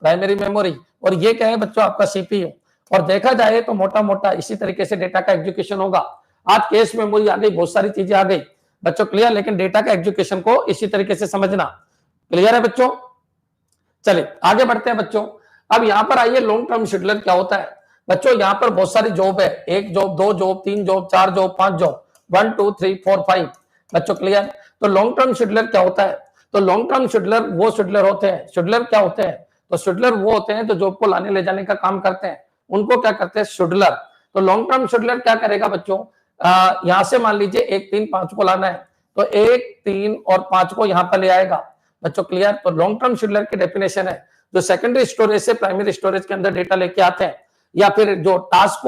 प्राइमरी मेमोरी, और ये क्या है बच्चों आपका सीपीयू। और देखा जाए तो मोटा मोटा इसी तरीके से डेटा का एग्जीक्यूशन होगा। आज केस मेमोरी आ गई, बहुत सारी चीजें आ गई बच्चों। क्लियर? लेकिन डेटा का एग्जीक्यूशन को इसी तरीके से समझना। क्लियर है बच्चों? चलिए आगे बढ़ते हैं बच्चों। अब यहां पर आइए, लॉन्ग टर्म शेड्यूलर क्या होता है बच्चों। यहां पर बहुत सारी जॉब है, 1 job, 2 job, 3 job, 4 job, 5 job, 1 2 3 4 5 बच्चों। क्लियर? तो लॉन्ग टर्म शेड्यूलर क्या होता है, तो लॉन्ग टर्म शेड्यूलर वो शेड्यूलर होते हैं, शेड्यूलर क्या होते हैं, तो शेड्यूलर वो होते हैं जो जॉब को लाने ले जाने का काम करते हैं, उनको क्या करते हैं, शेड्यूलर। तो लॉन्ग टर्म शेड्यूलर क्या करेगा बच्चों, यहां से मान लीजिए 1 3 5 को लाना है, तो 1 3 और 5 को यहां पर ले आएगा बच्चों। क्लियर? तो लॉन्ग टर्म शेड्यूलर की डेफिनेशन है जो सेकेंडरी स्टोरेज से प्राइमरी स्टोरेज के अंदर डेटा लेके आते हैं, या फिर जो टास्क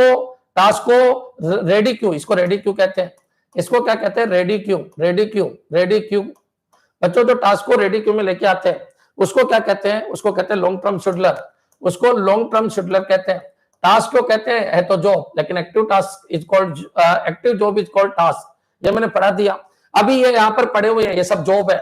को रेडी क्यू, इसको रेडी क्यू कहते हैं, इसको क्या कहते हैं, ready queue, ready queue, ready Q. बच्चों जो टास्क को रेडी क्यू में लेके आते हैं उसको क्या कहते हैं, उसको कहते हैं लॉन्ग टर्म शेड्यूलर, उसको लॉन्ग टर्म शेड्यूलर कहते हैं। टास्क को कहते हैं है तो जॉब, लेकिन active task is called, active job is called task, ये मैंने पढ़ा दिया। अभी ये यहाँ पर पढ़े हुए हैं, ये सब जॉब है।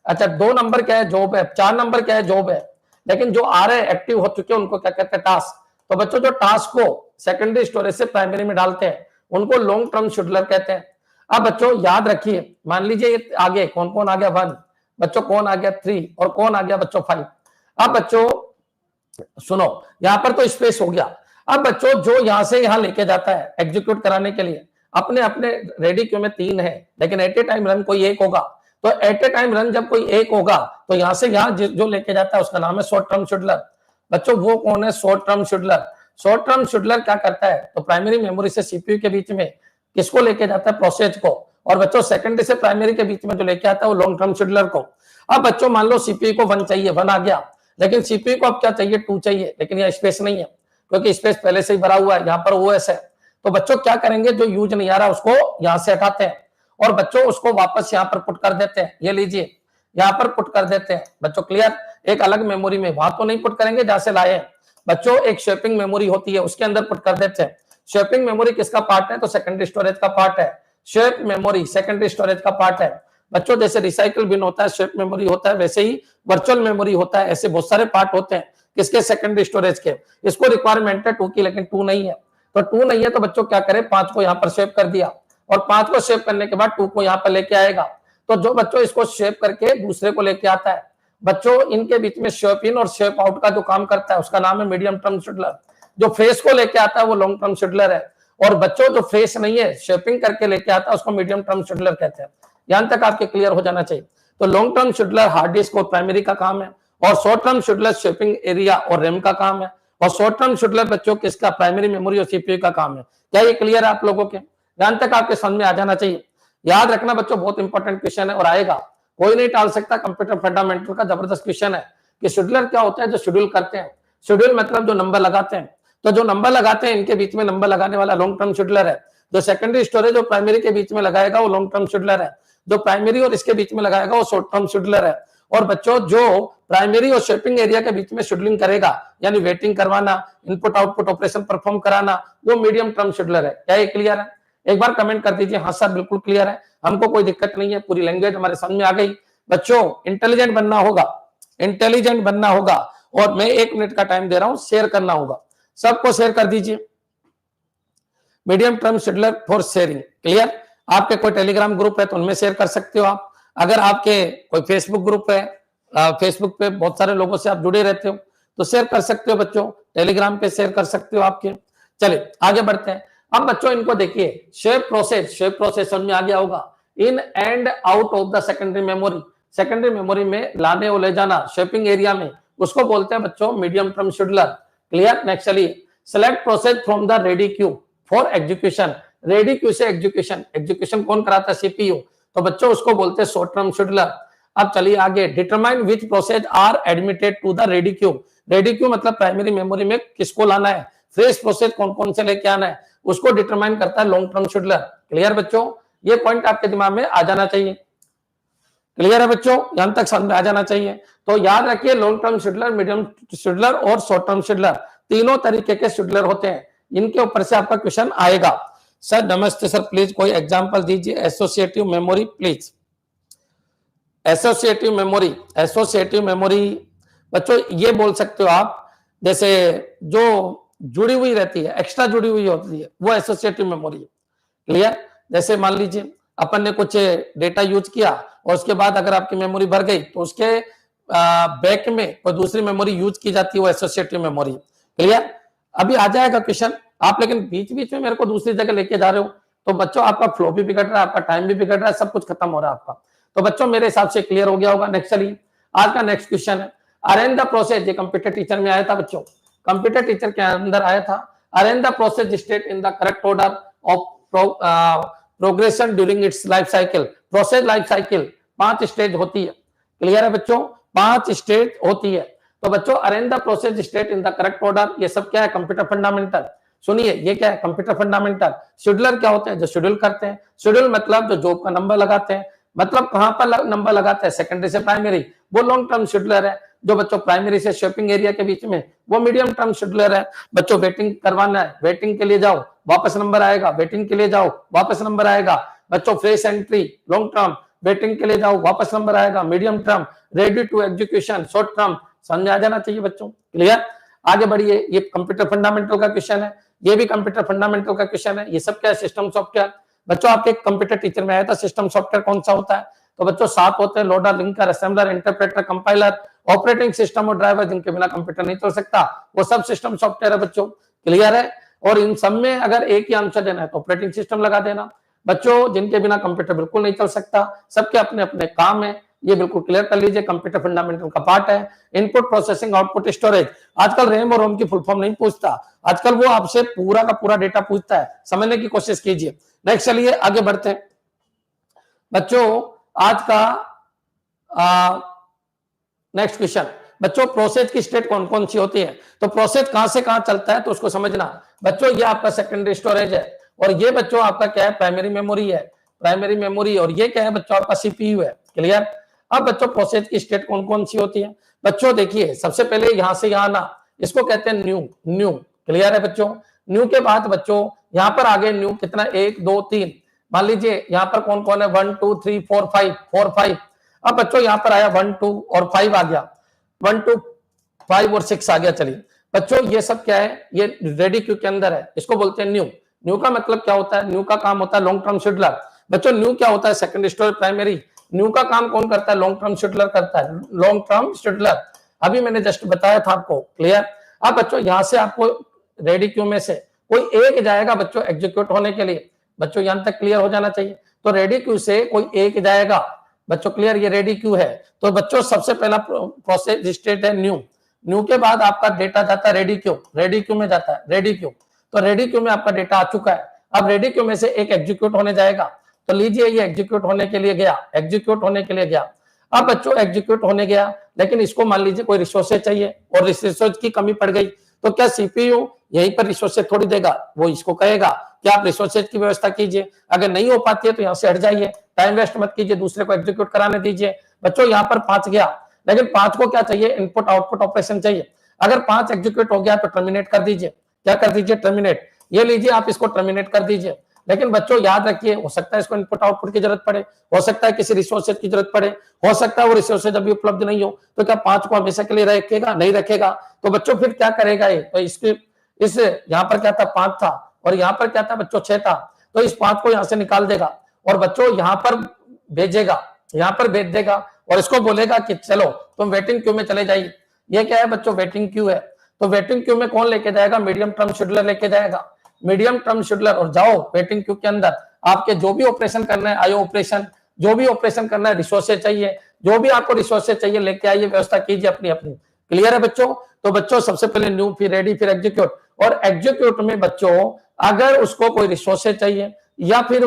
अच्छा 2 नंबर क्या है, जॉब है, 4 नंबर क्या है, जॉब है, लेकिन जो आ रहे हैं एक्टिव हो चुके हैं उनको क्या कहते हैं, टास्क। तो बच्चों जो टास्क को सेकेंडरी स्टोरेज से प्राइमरी में डालते हैं उनको लॉन्ग टर्म शेड्यूलर कहते हैं। अब बच्चों याद रखिए, मान लीजिए ये आगे कौन कौन आ गया, 1 बच्चों, कौन आ गया 3, और कौन आ गया बच्चों 5। अब बच्चों सुनो, यहां पर तो स्पेस हो गया। अब बच्चों जो यहां से यहां लेके जाता है एग्जीक्यूट कराने के लिए, अपने अपने रेडी क्यू में 3 है, लेकिन एट ए टाइम रन कोई एक होगा। तो एट ए टाइम रन जब कोई एक होगा तो यहां से यहां जो लेके जाता है उसका नाम है शॉर्ट टर्म शेड्यूलर। बच्चों वो कौन है, short term scheduler. Short term scheduler क्या करता है, तो प्राइमरी मेमोरी से सीपीयू के बीच में किसको लेके जाता है, प्रोसेस को, और बच्चों सेकेंडरी से प्राइमरी के बीच में जो लेके आता है वो लॉन्ग टर्म शेड्यूलर को। अब बच्चों मान लो सीपीयू को 1 चाहिए, 1 आ गया, लेकिन सीपीयू को अब क्या चाहिए, 2 चाहिए, लेकिन यहाँ स्पेस नहीं है क्योंकि स्पेस पहले से ही भरा हुआ है, यहाँ पर ओएस है। तो बच्चों क्या करेंगे, जो यूज नहीं आ रहा उसको यहां से हटाते हैं, और बच्चों उसको वापस यहाँ पर पुट कर देते हैं। ये लीजिए यहाँ पर पुट कर देते हैं बच्चों, क्लियर। एक अलग मेमोरी में, वहां तो नहीं पुट करेंगे जहां से लाए हैं बच्चों, एक शेपिंग मेमोरी होती है उसके अंदर पुट कर देते हैं। शेपिंग मेमोरी किसका पार्ट है? तो सेकेंडरी स्टोरेज का पार्ट है। शेप मेमोरी सेकेंडरी स्टोरेज का पार्ट है बच्चों। जैसे रिसाइकल बिन होता है, शेप मेमोरी होता है, वैसे ही वर्चुअल मेमोरी होता है। ऐसे बहुत सारे पार्ट होते हैं किसके? सेकेंडरी स्टोरेज के। इसको रिक्वायरमेंट है 2 की, लेकिन 2 नहीं है। तो 2 नहीं है तो बच्चों क्या करें, 5 को यहाँ पर शेप कर दिया और 5 को शेप करने के बाद 2 को यहाँ पर लेके आएगा। तो जो बच्चों इसको शेप करके दूसरे को लेके आता है बच्चों, इनके बीच में शेप इन और शेप आउट का जो काम करता है उसका नाम है मीडियम टर्म शेड्यूलर। जो फेस को लेके आता है वो लॉन्ग टर्म शेड्यूलर है, और बच्चों जो फेस नहीं है शेपिंग करके लेके आता है उसको मीडियम टर्म शेड्यूलर कहते हैं। यहां तक आपके क्लियर हो जाना चाहिए। तो long term scheduler hard disk और प्राइमरी का काम है, और short term scheduler shaping area और रैम का काम है, और शॉर्ट टर्म शेड्यूलर बच्चों किसका? प्राइमरी मेमोरी और सीपीयू का काम है। क्या ये क्लियर है आप लोगों के? यहां तक आपके समझ में आ जाना चाहिए। याद रखना बच्चों, बहुत इंपॉर्टेंट क्वेश्चन है और आएगा, कोई नहीं टाल सकता। कंप्यूटर फंडामेंटल का जबरदस्त क्वेश्चन है कि शेड्यूलर क्या होता है? जो शेड्यूल करते हैं। शेड्यूल मतलब जो नंबर लगाते हैं। तो जो नंबर लगाते हैं इनके बीच में नंबर लगाने वाला लॉन्ग टर्म शेड्यूलर है। जो सेकेंडरी स्टोरेज और प्राइमरी के बीच में लगाएगा वो लॉन्ग टर्म शेड्यूलर है। जो प्राइमरी और इसके बीच में लगाएगा वो शॉर्ट टर्म शेड्यूलर है। और बच्चों जो प्राइमरी और शेपिंग एरिया के बीच में शेड्यूलिंग करेगा, यानी वेटिंग करवाना, इनपुट आउटपुट ऑपरेशन परफॉर्म कराना, वो मीडियम टर्म शेड्यूलर है। क्या ये क्लियर है? एक बार कमेंट कर दीजिए हाँ सर बिल्कुल क्लियर है, हमको कोई दिक्कत नहीं है, पूरी लैंग्वेज हमारे समझ में आ गई। बच्चों इंटेलिजेंट बनना होगा, इंटेलिजेंट बनना होगा, और मैं 1 मिनट का टाइम दे रहा हूं, शेयर करना होगा। सबको शेयर कर दीजिए। Medium term scheduler for sharing, clear. आपके कोई टेलीग्राम ग्रुप है तो उनमें शेयर कर सकते हो आप। अगर आपके कोई फेसबुक ग्रुप है, फेसबुक पे बहुत सारे लोगों से आप जुड़े रहते हो तो शेयर कर सकते हो बच्चों। टेलीग्राम पे शेयर कर सकते हो आपके। चलिए आगे बढ़ते हैं। अब बच्चों इनको देखिए, शेप प्रोसेस समझ में आ गया होगा। In and out of the secondary memory, secondary memory में लाने और ले जाना शेपिंग एरिया में, उसको बोलते हैं बच्चों medium term scheduler, clear. Next चलिए, select process from the ready queue for execution. Ready queue से एग्जीक्यूशन, एग्जीक्यूशन कौन कराता है? सीपीयू। तो बच्चों उसको बोलते हैं शॉर्ट टर्म शेड्यूलर। अब चलिए आगे, determine which process are admitted to the ready queue. Ready queue मतलब प्राइमरी मेमोरी में किसको लाना है, फ्रेश प्रोसेस कौन कौन से लेके आना है, उसको डिटरमाइन करता है लॉन्ग टर्म शेड्यूलर। क्लियर बच्चों, ये पॉइंट आपके दिमाग में आ जाना चाहिए। क्लियर है बच्चों, यहां तक समझ में आ जाना चाहिए। तो याद रखिए, long term scheduler, medium scheduler और शॉर्ट टर्म शेड्यूलर, तीनों तरीके के शेड्यूलर होते हैं। इनके ऊपर से आपका क्वेश्चन आएगा। सर नमस्ते सर, प्लीज कोई एग्जांपल दीजिए associative memory please. Associative memory, associative memory बच्चों ये बोल सकते हो आप, जैसे जो जुड़ी हुई रहती है, एक्स्ट्रा जुड़ी हुई होती है, वो एसोसिएटिव मेमोरी है। क्लियर। जैसे मान लीजिए अपन ने कुछ डेटा यूज किया और उसके बाद अगर आपकी मेमोरी भर गई तो उसके बैक में कोई दूसरी मेमोरी यूज की जाती है, वो एसोसिएटिव मेमोरी। क्लियर। अभी आ जाएगा क्वेश्चन, आप लेकिन बीच बीच में मेरे को दूसरी जगह लेके जा रहे हो तो बच्चों आपका फ्लो भी बिगड़ रहा है, आपका टाइम भी बिगड़ रहा है, सब कुछ खत्म हो रहा है आपका। तो बच्चों मेरे हिसाब से क्लियर हो गया होगा। नेक्स्ट चलिए, आज का नेक्स्ट क्वेश्चन है अरेंज द प्रोसेस। ये कंप्यूटर टीचर में आया था बच्चों, कंप्यूटर टीचर के अंदर आया था। Arrange the process state in the correct order of progression during its life cycle. Process life cycle 5 stage होती है। क्लियर है बच्चों, 5 स्टेज होती है। तो बच्चों arrange the process state in the correct order, ये सब क्या है? Computer fundamental. सुनिए ये क्या है? Computer fundamental. शेड्यूलर क्या होते हैं? जो शेड्यूल करते हैं। शेड्यूल मतलब जो जॉब का नंबर लगाते हैं, मतलब कहां पर नंबर लगाते हैं? सेकेंडरी से प्राइमरी, वो लॉन्ग टर्म शेड्यूलर है। जो बच्चों प्राइमरी से शेपिंग एरिया के बीच में, वो मीडियम टर्म शेड्यूलर है। बच्चों वेटिंग करवाना है, वेटिंग के लिए जाओ वापस नंबर आएगा, वेटिंग के लिए जाओ वापस नंबर आएगा। बच्चों fresh entry long term, waiting के लिए जाओ वापस नंबर आएगा, medium term. Ready to execution short term. समझ आ जाना चाहिए बच्चों। क्लियर। आगे बढ़िए, ये कंप्यूटर फंडामेंटल का क्वेश्चन है, ये भी कंप्यूटर फंडामेंटल का क्वेश्चन है। ये सब क्या है? System software. बच्चों आपके कंप्यूटर टीचर में आया था, सिस्टम सॉफ्टवेयर कौन सा होता है? तो बच्चों 7 होते हैं, loader, linker, assembler, interpreter, compiler, operating system और ड्राइवर, जिनके बिना कंप्यूटर नहीं चल सकता, वो सब सिस्टम सॉफ्टवेयर है बच्चों। क्लियर है। और इन सब में अगर एक ही आंसर देना है तो ऑपरेटिंग सिस्टम लगा देना। बच्चों जिनके बिना कंप्यूटर बिल्कुल नहीं चल सकता, सबके अपने अपने काम है, ये बिल्कुल क्लियर कर लीजिए। कंप्यूटर फंडामेंटल का पार्ट है। Input processing, output storage. आजकल रैम और रोम की फुल फॉर्म नहीं पूछता, आजकल वो आपसे पूरा का पूरा डेटा पूछता है, समझने की कोशिश कीजिए। नेक्स्ट चलिए आगे बढ़ते हैं बच्चों। आज का नेक्स्ट क्वेश्चन, बच्चों प्रोसेस की स्टेट कौन कौन सी होती है? तो प्रोसेस कहां से कहां चलता है तो उसको समझना। बच्चों ये आपका सेकेंडरी स्टोरेज है, और ये बच्चों आपका क्या है? प्राइमरी मेमोरी है। प्राइमरी मेमोरी, और ये क्या है बच्चों आपका सीपीयू है। क्लियर। अब बच्चों प्रोसेस की स्टेट कौन कौन सी होती है बच्चों, देखिए सबसे पहले यहां से यहां ना, इसको कहते हैं न्यू। न्यू क्लियर है बच्चों। न्यू के बाद बच्चों यहां पर आगे न्यू कितना, 1 2 3, मान लीजिए यहां पर कौन कौन है, 1 2 3 4 5, 4 5। अब बच्चों यहां पर आया 1 2 और 5 आ गया, 1 2 5 और 6 आ गया। चलिए बच्चों ये सब क्या है, ये रेडी क्यू के अंदर है, इसको बोलते हैं न्यू। न्यू का मतलब क्या होता है, न्यू का काम होता है लॉन्ग टर्म शेड्यूलर। बच्चों न्यू क्या होता है, सेकंड स्टोरेज प्राइमरी। न्यू का काम कौन करता है, लॉन्ग टर्म शेड्यूलर करता है, लॉन्ग टर्म शेड्यूलर। अभी मैंने जस्ट बताया था आपको। क्लियर। अब बच्चों यहां से आपको रेडी क्यू में से कोई एक जाएगा बच्चों एग्जीक्यूट होने के लिए। बच्चों यहां तक क्लियर हो जाना चाहिए। तो रेडी क्यू से कोई एक जाएगा बच्चों। क्लियर। ये रेडी क्यू है। तो बच्चों सबसे पहला प्रोसेस स्टेट है न्यू। न्यू के बाद आपका डेटा जाता है रेडी क्यू, रेडी क्यू में जाता है रेडी क्यू। तो रेडी क्यू में आपका डेटा आ चुका है। अब रेडी क्यू में से एक एग्जीक्यूट होने जाएगा। तो लीजिए ये एग्जीक्यूट होने के लिए गया, एग्जीक्यूट होने के लिए गया। अब बच्चों एग्जीक्यूट होने गया, लेकिन इसको मान लीजिए कोई रिसोर्सेज चाहिए और रिसोर्सेज की कमी पड़ गई, तो क्या सीपीयू यहीं पर रिसोर्सेज थोड़ी देगा, वो इसको कहेगा कि आप रिसोर्सेज की व्यवस्था कीजिए। अगर नहीं हो पाती है तो यहाँ से हट जाइए, टाइम वेस्ट मत कीजिए, दूसरे को एग्जीक्यूट कराने दीजिए। बच्चों यहाँ पर 5 गया, लेकिन 5 को क्या चाहिए, इनपुट आउटपुट ऑपरेशन चाहिए। अगर 5 एग्जीक्यूट हो गया तो टर्मिनेट कर दीजिए। क्या कर दीजिए, टर्मिनेट। ये लीजिए आप इसको टर्मिनेट कर दीजिए। लेकिन बच्चों याद रखिए, हो सकता है इसको इनपुट आउटपुट की जरूरत पड़े, हो सकता है किसी रिसोर्सेज की जरूरत पड़े, हो सकता है वो रिसोर्सेज अभी उपलब्ध नहीं हो। तो क्या 5 को हमेशा के लिए रखेगा, नहीं रखेगा। तो बच्चों फिर क्या करेगा ये, तो इसके इस यहाँ पर क्या था 5 था और यहाँ पर क्या था बच्चों 6 था। तो इस 5 को यहाँ से निकाल देगा और बच्चों यहाँ पर भेजेगा, यहाँ पर भेज देगा और इसको बोलेगा कि चलो तुम वेटिंग क्यू में चले जाइए। ये क्या है बच्चों, वेटिंग क्यू है। तो वेटिंग क्यू में कौन लेके जाएगा, मीडियम टर्म शेड्यूलर लेके जाएगा, मीडियम टर्म शेड्यूलर। और जाओ वेटिंग क्यू के अंदर आपके जो भी ऑपरेशन करना है, आईओ ऑपरेशन, जो भी ऑपरेशन करना है, रिसोर्सेज चाहिए, जो भी आपको रिसोर्सेज चाहिए लेके आइए, व्यवस्था कीजिए अपनी अपनी। क्लियर है बच्चों। तो बच्चों सबसे पहले न्यू, फिर रेडी, फिर एग्जीक्यूट। और एग्जीक्यूट में बच्चों अगर उसको कोई रिसोर्सेज चाहिए या फिर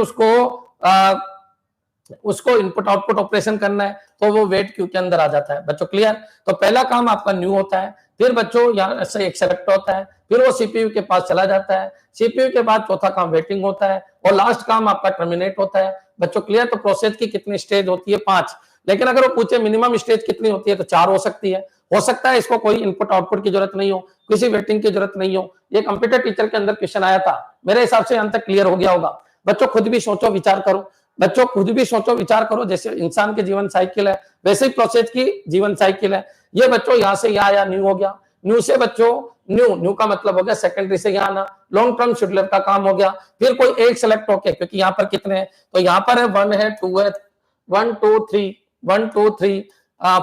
उसको इनपुट आउटपुट ऑपरेशन करना है तो वो वेट क्यू के अंदर आ जाता है बच्चों। क्लियर। तो पहला काम आपका न्यू होता है, फिर बच्चों यहाँ से एक सेलेक्ट होता है, फिर वो सीपीयू के पास चला जाता है, सीपीयू के बाद चौथा काम वेटिंग होता है और लास्ट काम आपका टर्मिनेट होता है बच्चों। क्लियर। तो प्रोसेस की कितनी स्टेज होती है, 5। लेकिन अगर वो पूछे मिनिमम स्टेज कितनी होती है तो 4 हो सकती है। हो सकता है इसको कोई इनपुट आउटपुट की जरूरत नहीं हो, किसी वेटिंग की जरूरत नहीं हो। ये कंप्यूटर टीचर के अंदर क्वेश्चन आया था, मेरे हिसाब से यहां तक क्लियर हो गया होगा। बच्चों खुद भी सोचो विचार करो, बच्चों खुद भी सोचो विचार करो। जैसे इंसान की जीवन साइकिल है वैसे ही प्रोसेस की जीवन साइकिल है। ये बच्चों यहाँ से यहाँ आया, न्यू हो गया। न्यू से बच्चों न्यू का मतलब हो गया सेकेंडरी से यहाँ आना, लॉन्ग टर्म शेड्यूलर का काम हो गया। फिर कोई एक सेलेक्ट होके, क्योंकि यहाँ पर कितने हैं तो यहाँ पर है 1 है 2 है 1 2 3 1 2 3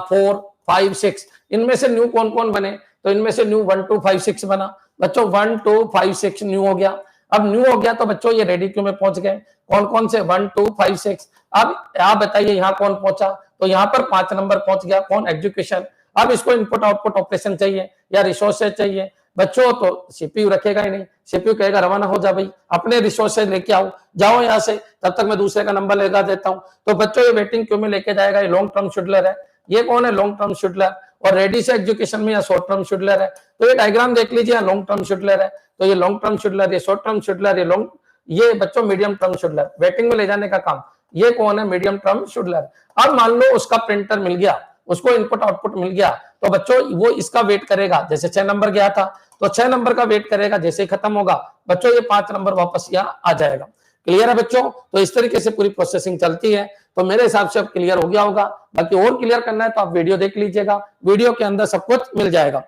4 5 6। इनमें से न्यू कौन कौन बने, तो इनमें से न्यू 1 2 5 6 बना बच्चों। 1 2 5 6 न्यू हो गया। अब न्यू हो गया तो बच्चों ये रेडी क्यू में पहुंच गए। कौन कौन से, 1 2 5 6। अब आप बताइए यहाँ कौन पहुंचा, तो यहाँ पर 5 नंबर पहुंच गया, कौन, एग्जीक्यूशन। अब इसको इनपुट आउटपुट ऑपरेशन चाहिए या रिसोर्सेज चाहिए बच्चों, तो सीपीयू रखेगा ही नहीं, सीपीयू कहेगा रवाना हो जा भाई, अपने रिसोर्सेज लेके आओ, जाओ यहाँ से, तब तक मैं दूसरे का नंबर लगा देता हूँ। तो बच्चों ये वेटिंग क्यू में लेके जाएगा, ये लॉन्ग टर्म शेड्यूलर है। ये कौन है, लॉन्ग टर्म शेड्यूलर। और रेडी से एग्जीक्यूशन में या शॉर्ट टर्म शेड्यूलर है। तो ये डायग्राम देख लीजिए, लॉन्ग टर्म शेड्यूलर है तो ये लॉन्ग टर्म शेड्यूलर, ये शॉर्ट टर्म शेड्यूलर, ये बच्चों मीडियम टर्म शेड्यूलर, वेटिंग में ले जाने का काम। ये कौन है, मीडियम टर्म शेड्यूलर। अब मान लो उसका प्रिंटर मिल गया, उसको इनपुट आउटपुट मिल गया, तो बच्चों वो इसका वेट करेगा। जैसे 6 नंबर गया था तो 6 नंबर का वेट करेगा, जैसे ही खत्म होगा बच्चों ये 5 नंबर वापस यहाँ आ जाएगा। क्लियर है बच्चों। तो इस तरीके से पूरी प्रोसेसिंग चलती है। तो मेरे हिसाब से अब क्लियर हो गया होगा। बाकी और क्लियर करना है तो आप वीडियो देख लीजिएगा, वीडियो के अंदर सब कुछ मिल जाएगा।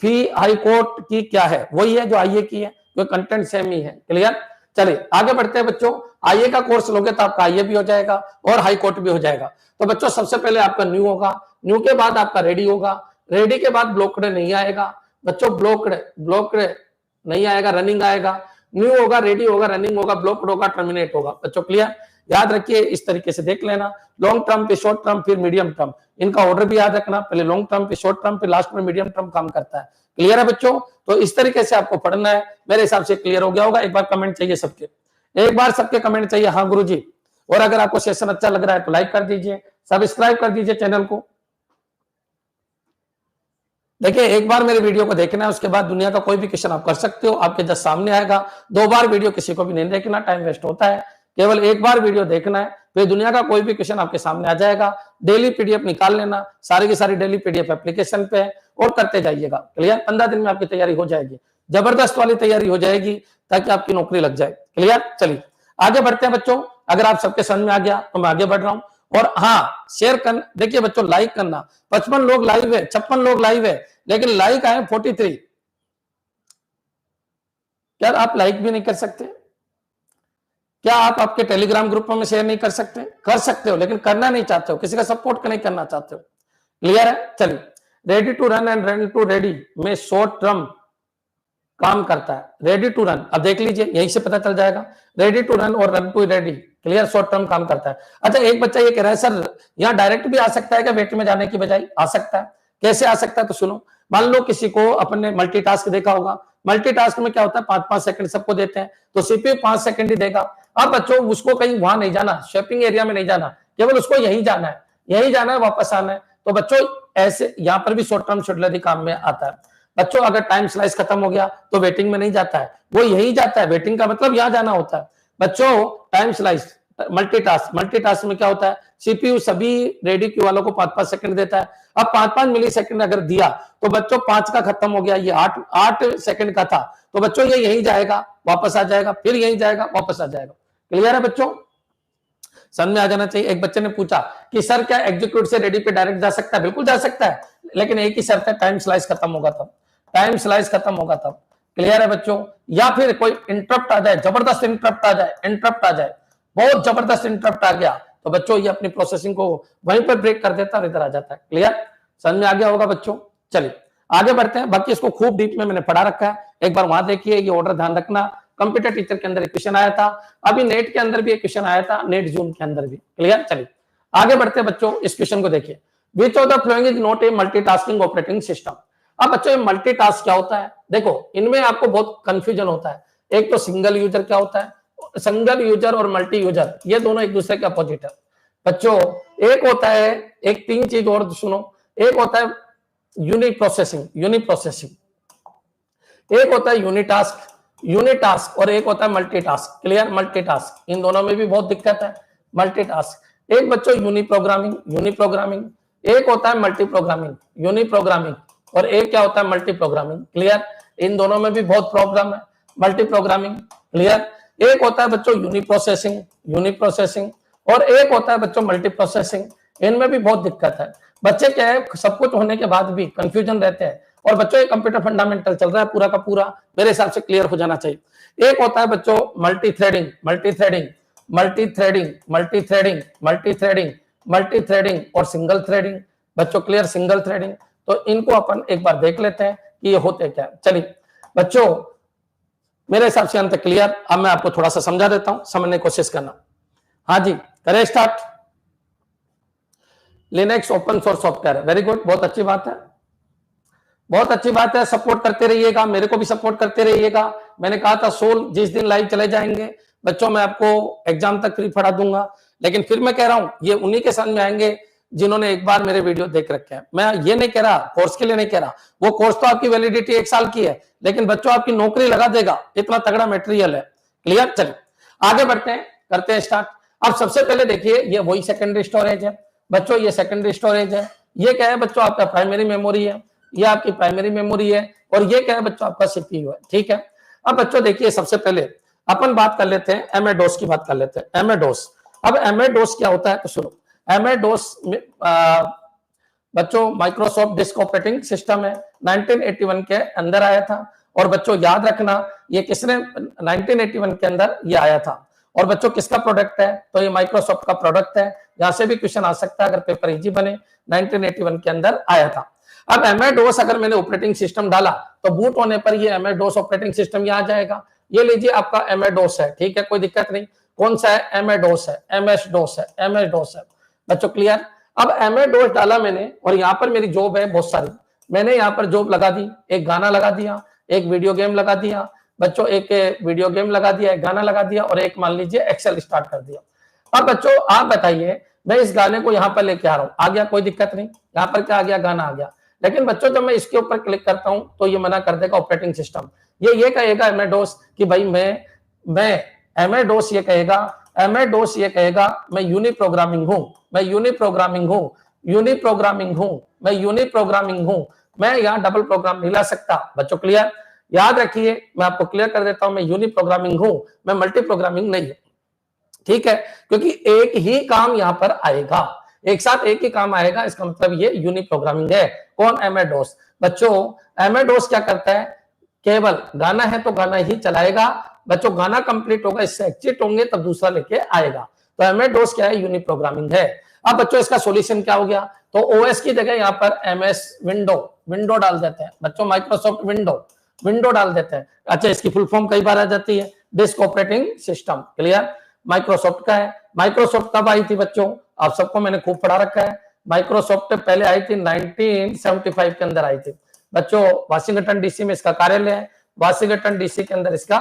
फी हाई कोर्ट की क्या है, वही है जो आईए की है, जो कंटेंट सेम ही है। क्लियर। चलिए आगे बढ़ते हैं बच्चों। आईए का कोर्स लोगे तो आपका आईए भी हो जाएगा और हाई कोर्ट भी हो जाएगा। तो बच्चों सबसे पहले आपका न्यू होगा, न्यू के बाद आपका रेडी होगा, रेडी के बाद ब्लॉकड नहीं आएगा बच्चों, ब्लॉकड नहीं आएगा, रनिंग आएगा। न्यू होगा, रेडी होगा, रनिंग होगा, ब्लॉकड होगा, टर्मिनेट होगा बच्चों। क्लियर। याद रखिए, इस तरीके से देख लेना, लॉन्ग टर्म पे शॉर्ट टर्म फिर मीडियम टर्म, इनका ऑर्डर भी याद रखना, पहले लॉन्ग टर्म पे शॉर्ट टर्म फिर लास्ट में मीडियम टर्म काम करता है। क्लियर है बच्चों। तो इस तरीके से आपको पढ़ना है, मेरे हिसाब से क्लियर हो गया होगा। एक बार कमेंट चाहिए सबके, एक बार सबके कमेंट चाहिए, हाँ गुरुजी। और अगर आपको सेशन अच्छा लग रहा है तो लाइक कर दीजिए, सब्सक्राइब कर दीजिए चैनल को। देखिए एक बार मेरे वीडियो को देखना है, उसके बाद दुनिया का कोई भी क्वेश्चन आप कर सकते हो, आपके जस्ट सामने आएगा। 2 बार वीडियो किसी को भी नहीं देखना, टाइम वेस्ट होता है। केवल एक बार वीडियो देखना है, फिर दुनिया का कोई भी क्वेश्चन आपके सामने आ जाएगा। डेली पीडीएफ निकाल लेना, सारी की सारी डेली पीडीएफ एप्लीकेशन पे है और करते जाइएगा। क्लियर? 15 दिन में आपकी तैयारी हो जाएगी, जबरदस्त वाली तैयारी हो जाएगी ताकि आपकी नौकरी लग जाए। क्लियर? चलिए आगे बढ़ते हैं बच्चों। अगर आप सबके समझ में आ गया तो मैं आगे बढ़ रहा हूं। और हाँ, शेयर करना, देखिए बच्चों लाइक करना। 55 लोग लाइव है, 56 लोग लाइव है, लेकिन लाइक आए 43। क्या आप लाइक भी नहीं कर सकते? क्या आप आपके टेलीग्राम ग्रुपों में शेयर नहीं कर सकते? कर सकते हो, लेकिन करना नहीं चाहते हो, किसी का सपोर्ट नहीं करना चाहते हो। क्लियर है? चलिए, ready to run and run to ready में शॉर्ट टर्म काम करता है। रेडी टू रन, अब देख लीजिए, यहीं से पता चल जाएगा। रेडी टू रन और run to ready, clear, short term काम करता है। अच्छा, एक बच्चा ये कह रहा है सर यहाँ डायरेक्ट भी आ सकता है क्या वेट में जाने की बजाय? आ सकता है। कैसे आ सकता है तो सुनो। मान लो किसी को अपने मल्टीटास्क देखा होगा, मल्टीटास्क में क्या होता है 5-5 सेकंड सबको देते हैं, तो सीपीयू 5 सेकंड ही देगा। अब बच्चों उसको कहीं वहां नहीं जाना, शॉपिंग एरिया में नहीं जाना, केवल उसको यही जाना है, यही जाना है, वापस आना है। तो बच्चों ऐसे यहाँ पर भी शॉर्ट टर्म शेड्यूलर काम में आता है। बच्चों अगर टाइम स्लाइस खत्म हो गया तो वेटिंग में नहीं जाता है, वो यही जाता है। वेटिंग का मतलब यहाँ जाना होता है। बच्चों टाइम स्लाइस मल्टीटास्क में क्या होता है, सीपीयू सभी रेडी क्यू वालों को 5-5 सेकंड देता है। अब 5-5 मिली सेकंड अगर दिया तो बच्चों 5 का खत्म हो गया, ये 8 सेकंड का था, तो बच्चों ये यही जाएगा, वापस आ जाएगा, फिर यही जाएगा, वापस आ जाएगा। क्लियर है बच्चों? समझ में आ जाना चाहिए। एक बच्चे ने पूछा कि सर क्या एग्जीक्यूट से रेडी पे डायरेक्ट जा सकता है? बिल्कुल जा सकता है, लेकिन एक ही शर्त है, टाइम स्लाइस खत्म होगा तब। टाइम स्लाइस खत्म होगा तब। क्लियर है बच्चों? या फिर कोई इंटरप्ट आ जाए, जबरदस्त इंटरप्ट आ जाए, बहुत जबरदस्त इंटरप्ट आ गया, तो बच्चों ये अपनी प्रोसेसिंग को वहीं पर ब्रेक कर देता है और इधर आ जाता है। क्लियर? समझ में आ गया होगा बच्चों? चलिए आगे बढ़ते हैं। बाकी इसको खूब डीप में मैंने पढ़ा रखा है, एक बार वहां देखिए, ये ऑर्डर ध्यान रखना। कंप्यूटर टीचर के अंदर एक क्वेश्चन आया था, अभी नेट के अंदर भी एक क्वेश्चन आया था, नेट जून के अंदर भी। क्लियर? चलिए आगे बढ़ते हैं बच्चों। इस क्वेश्चन को देखिए, विच of the following is not A multitasking operating system. अब बच्चों ये मल्टीटास्क क्या होता है? देखो इनमें आपको बहुत कंफ्यूजन होता है। एक तो सिंगल यूजर क्या होता है, सिंगल यूजर और मल्टी यूजर, ये दोनों एक दूसरे के अपोजिट है बच्चों। एक होता है, एक 3 चीज और सुनो, एक होता है यूनिप्रोसेसिंग, एक होता है यूनिटास्क और एक होता है मल्टीटास्क। क्लियर? मल्टीटास्क, इन दोनों में भी बहुत दिक्कत है। मल्टीटास्क, एक बच्चों यूनिप्रोग्रामिंग, एक होता है यूनिप्रोग्रामिंग और एक क्या होता है मल्टी प्रोग्रामिंग। क्लियर? इन दोनों में भी बहुत प्रॉब्लम है। Multi programming, clear? एक होता है बच्चों यूनिप्रोसेसिंग और एक होता है बच्चों मल्टी प्रोसेसिंग। इनमें भी बहुत दिक्कत है। बच्चे क्या है, सब कुछ होने के बाद भी कंफ्यूजन रहते हैं। और बच्चों ये कंप्यूटर फंडामेंटल चल रहा है पूरा का पूरा, मेरे हिसाब से क्लियर हो जाना चाहिए। एक होता है बच्चों मल्टी थ्रेडिंग और सिंगल थ्रेडिंग। बच्चों क्लियर? सिंगल थ्रेडिंग, तो इनको अपन एक बार देख लेते हैं कि ये होते क्या। चलिए बच्चों मेरे हिसाब से अंत क्लियर। अब मैं आपको थोड़ा सा समझा देता हूं, समझने की कोशिश करना। हाँ जी, करें start. Linux open source software, very good, बहुत अच्छी बात है, बहुत अच्छी बात है। सपोर्ट करते रहिएगा, मेरे को भी सपोर्ट करते रहिएगा। मैंने कहा था 16 जिस दिन लाइव चले जाएंगे बच्चों मैं आपको एग्जाम तक फ्री पढ़ा दूंगा, लेकिन फिर मैं कह रहा हूं ये उन्हीं के साथ में आएंगे जिन्होंने एक बार मेरे वीडियो देख रखे हैं। मैं ये नहीं कह रहा, कोर्स के लिए नहीं कह रहा, वो कोर्स तो आपकी वैलिडिटी 1 साल की है, लेकिन बच्चों आपकी नौकरी लगा देगा, इतना तगड़ा मटेरियल है। क्लियर? चलिए आगे बढ़ते हैं, करते हैं स्टार्ट। अब सबसे पहले देखिए, ये वही सेकेंडरी स्टोरेज है बच्चों, ये सेकेंडरी स्टोरेज है। ये क्या है बच्चों, आपका प्राइमरी मेमोरी है, ये आपकी प्राइमरी मेमोरी है, और ये क्या है बच्चों, आपका सीपीयू है। ठीक है? अब बच्चों देखिए, सबसे पहले अपन बात कर लेते हैं एमए डोस की, बात कर लेते हैं एमए डोस। अब एमए डोस क्या होता है तो सुनो, एमए डोस बच्चों माइक्रोसॉफ्ट डिस्क ऑपरेटिंग सिस्टम है, 1981 के अंदर आया था। और बच्चों याद रखना, ये किसने 1981 के अंदर ये आया था, और बच्चों किसका प्रोडक्ट है तो ये माइक्रोसॉफ्ट का प्रोडक्ट है। यहां से भी क्वेश्चन आ सकता है अगर पेपर इजी बने, 1981 के अंदर आया था। अब एमए डोस अगर मैंने ऑपरेटिंग सिस्टम डाला तो बूट होने पर ये एमए डोस ऑपरेटिंग सिस्टम यहाँ आ जाएगा। ये लीजिए आपका एमए डोस है, ठीक है, कोई दिक्कत नहीं। कौन सा है? एमए डोस है, एमएस डोस है, एमएस डोस है बच्चों। क्लियर? अब एमए डोस डाला मैंने, और यहाँ पर मेरी जॉब है बहुत सारी, मैंने यहाँ पर जॉब लगा दी, एक गाना लगा दिया, एक वीडियो गेम लगा दिया बच्चों, एक वीडियो गेम लगा दिया, एक गाना लगा दिया, और एक मान लीजिए एक्सेल स्टार्ट कर दिया। अब बच्चों आप बताइए, मैं इस गाने को यहाँ पर लेके आ रहा हूँ, आ गया, कोई दिक्कत नहीं, यहाँ पर क्या आ गया, गाना आ गया। लेकिन बच्चों जब मैं इसके ऊपर क्लिक करता हूं तो ये मना कर देगा ऑपरेटिंग सिस्टम। ये कहेगा एमए डोस कि भाई मैं एमए डोस ये कहेगा एमए डोस ये कहेगा मैं यूनि प्रोग्रामिंग हूं, मैं यूनि प्रोग्रामिंग हूं, यूनि प्रोग्रामिंग हूं, मैं यूनि प्रोग्रामिंग हूं, मैं यहां डबल प्रोग्राम नहीं ला सकता। बच्चों क्लियर? याद रखिए, मैं आपको क्लियर कर देता हूं, मैं यूनि प्रोग्रामिंग हूं, मैं मल्टी प्रोग्रामिंग नहीं हूं। ठीक है, क्योंकि एक ही काम यहां पर आएगा, एक साथ एक ही काम आएगा, इसका मतलब ये यूनि प्रोग्रामिंग है। कौन? एमए डोस। बच्चों एमए डोस क्या करता है? केवल गाना है तो गाना ही चलाएगा। बच्चों गाना कंप्लीट होगा, इससे एग्जिट होंगे तब दूसरा लेके आएगा। तो एमए डोस क्या है? यूनि प्रोग्रामिंग है। अब बच्चों इसका सॉल्यूशन क्या हो गया? तो ओएस की जगह यहां पर एमएस विंडो, विंडो डाल देते हैं बच्चों, माइक्रोसॉफ्ट विंडो, विंडो डाल देते हैं। अच्छा, इसकी फुल फॉर्म कई बार आ जाती है, disk operating system. Clear? Microsoft का है। माइक्रोसॉफ्ट कब आई थी बच्चों? आप सबको मैंने खूब पढ़ा रखा है। माइक्रोसॉफ्ट पहले आई थी 1975 के अंदर आई थी बच्चों। वाशिंगटन डीसी में इसका कार्यालय है, वाशिंगटन डीसी के अंदर इसका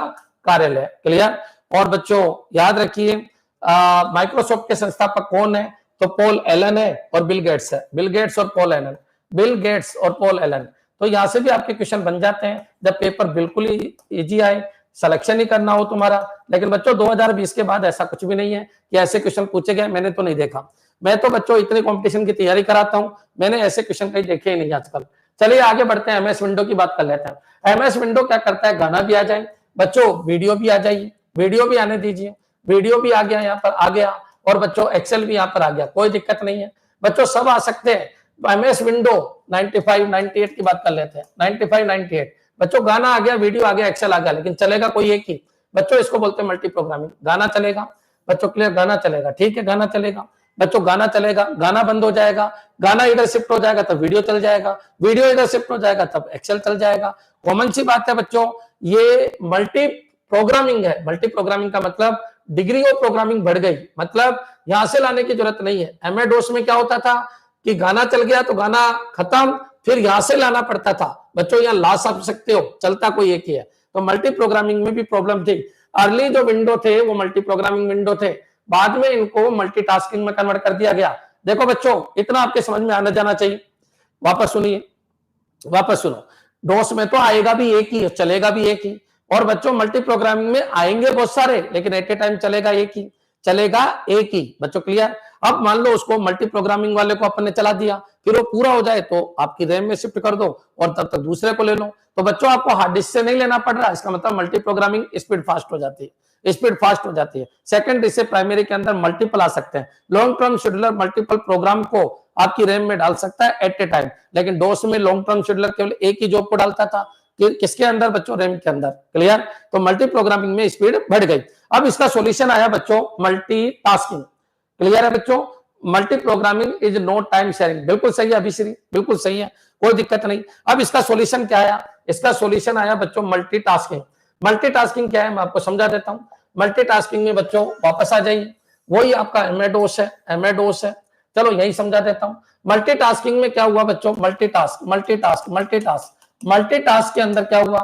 कार्यालय है। क्लियर? और बच्चों याद रखिए, माइक्रोसॉफ्ट के संस्थापक कौन है? तो पॉल एलन है और बिल गेट्स है। बिल गेट्स और पॉल एलन, बिल गेट्स और पॉल एलन। तो यहां से भी आपके क्वेश्चन बन जाते हैं जब पेपर बिल्कुल ही इजी आए, सिलेक्शन ही करना हो तुम्हारा। लेकिन बच्चों 2020 के बाद ऐसा कुछ भी नहीं है कि ऐसे क्वेश्चन पूछे गए, मैंने तो नहीं देखा। मैं तो बच्चों इतने कंपटीशन की तैयारी कराता हूं, मैंने ऐसे क्वेश्चन कहीं देखे ही नहीं आजकल। चलिए आगे बढ़ते हैं, एमएस विंडो की बात कर लेते हैं। एमएस विंडो क्या करता है? गाना भी आ जाए बच्चों, वीडियो भी आ जाइए, वीडियो भी आने दीजिए, वीडियो भी आ गया, यहाँ पर आ गया, और बच्चों एक्सेल भी यहाँ पर आ गया, कोई दिक्कत नहीं है बच्चों, सब आ सकते हैं। एमएस विंडो 95 98 की बात कर लेते हैं, 95 98 बच्चों, गाना आ गया, वीडियो आ गया, एक्सेल आ गया, लेकिन चलेगा कोई एक ही बच्चों, इसको बोलते हैं मल्टी प्रोग्रामिंग। गाना चलेगा बच्चों, क्लियर? गाना चलेगा, ठीक है, गाना चलेगा बच्चों, गाना चलेगा, गाना बंद हो जाएगा, गाना इधर शिफ्ट हो जाएगा तब वीडियो चल जाएगा, वीडियो इधर शिफ्ट हो जाएगा तब एक्सेल चल जाएगा। कॉमन सी बात है बच्चों, ये मल्टी प्रोग्रामिंग है। मल्टी प्रोग्रामिंग का मतलब डिग्री ऑफ प्रोग्रामिंग बढ़ गई, मतलब यहां से लाने की जरूरत नहीं है। एमए डोस में क्या होता था कि गाना चल गया तो गाना खत्म, फिर यहां से लाना पड़ता था बच्चों, यहां ला सकते हो, चलता कोई एक ही है। तो मल्टी प्रोग्रामिंग में भी प्रॉब्लम थी। अर्ली जो विंडो थे वो मल्टी प्रोग्रामिंग विंडो थे, बाद में इनको मल्टीटास्किंग में कन्वर्ट कर दिया गया। देखो बच्चों, इतना आपके समझ में आना जाना चाहिए। वापस सुनिए, वापस सुनो, डोस में तो आएगा भी एक ही, चलेगा भी एक ही, और बच्चों मल्टी प्रोग्रामिंग में आएंगे बहुत सारे, लेकिन एट ए टाइम चलेगा एक ही, चलेगा एक ही बच्चों, क्लियर? अब मान लो उसको मल्टी प्रोग्रामिंग वाले को अपन ने चला दिया, फिर वो पूरा हो जाए तो आपकी रैम में शिफ्ट कर दो और तब तक दूसरे को ले लो। तो बच्चों आपको हार्ड डिस्क से नहीं लेना पड़ रहा, इसका मतलब मल्टी प्रोग्रामिंग स्पीड फास्ट हो जाती है, स्पीड फास्ट हो जाती है। सेकेंडरी से प्राइमरी के अंदर मल्टीपल आ सकते हैं। Long term scheduler multiple program को आपकी रैम में डाल सकता है एट ए टाइम, लेकिन डोस में लॉन्ग टर्म शेड्यूलर केवल एक ही जॉब को डालता था, किसके अंदर बच्चों? रैम के अंदर। क्लियर? तो मल्टी प्रोग्रामिंग में स्पीड बढ़ गई। अब इसका सॉल्यूशन आया बच्चों मल्टीटास्किंग। क्लियर है बच्चों? Multi programming is no time sharing. बिल्कुल सही है अभिश्री, बिल्कुल सही है, कोई दिक्कत नहीं। अब इसका सॉल्यूशन क्या आया? इसका सॉल्यूशन आया बच्चों मल्टीटास्किंग। मल्टीटास्किंग क्या है मैं आपको समझा देता हूं। मल्टीटास्किंग में बच्चों वापस आ जाइए, वही आपका एमए डोस है, एमए डोस है। चलो यही समझा देता हूं। मल्टीटास्किंग में क्या हुआ बच्चों? मल्टीटास्क मल्टीटास्क मल्टीटास्क मल्टीटास्क के अंदर क्या हुआ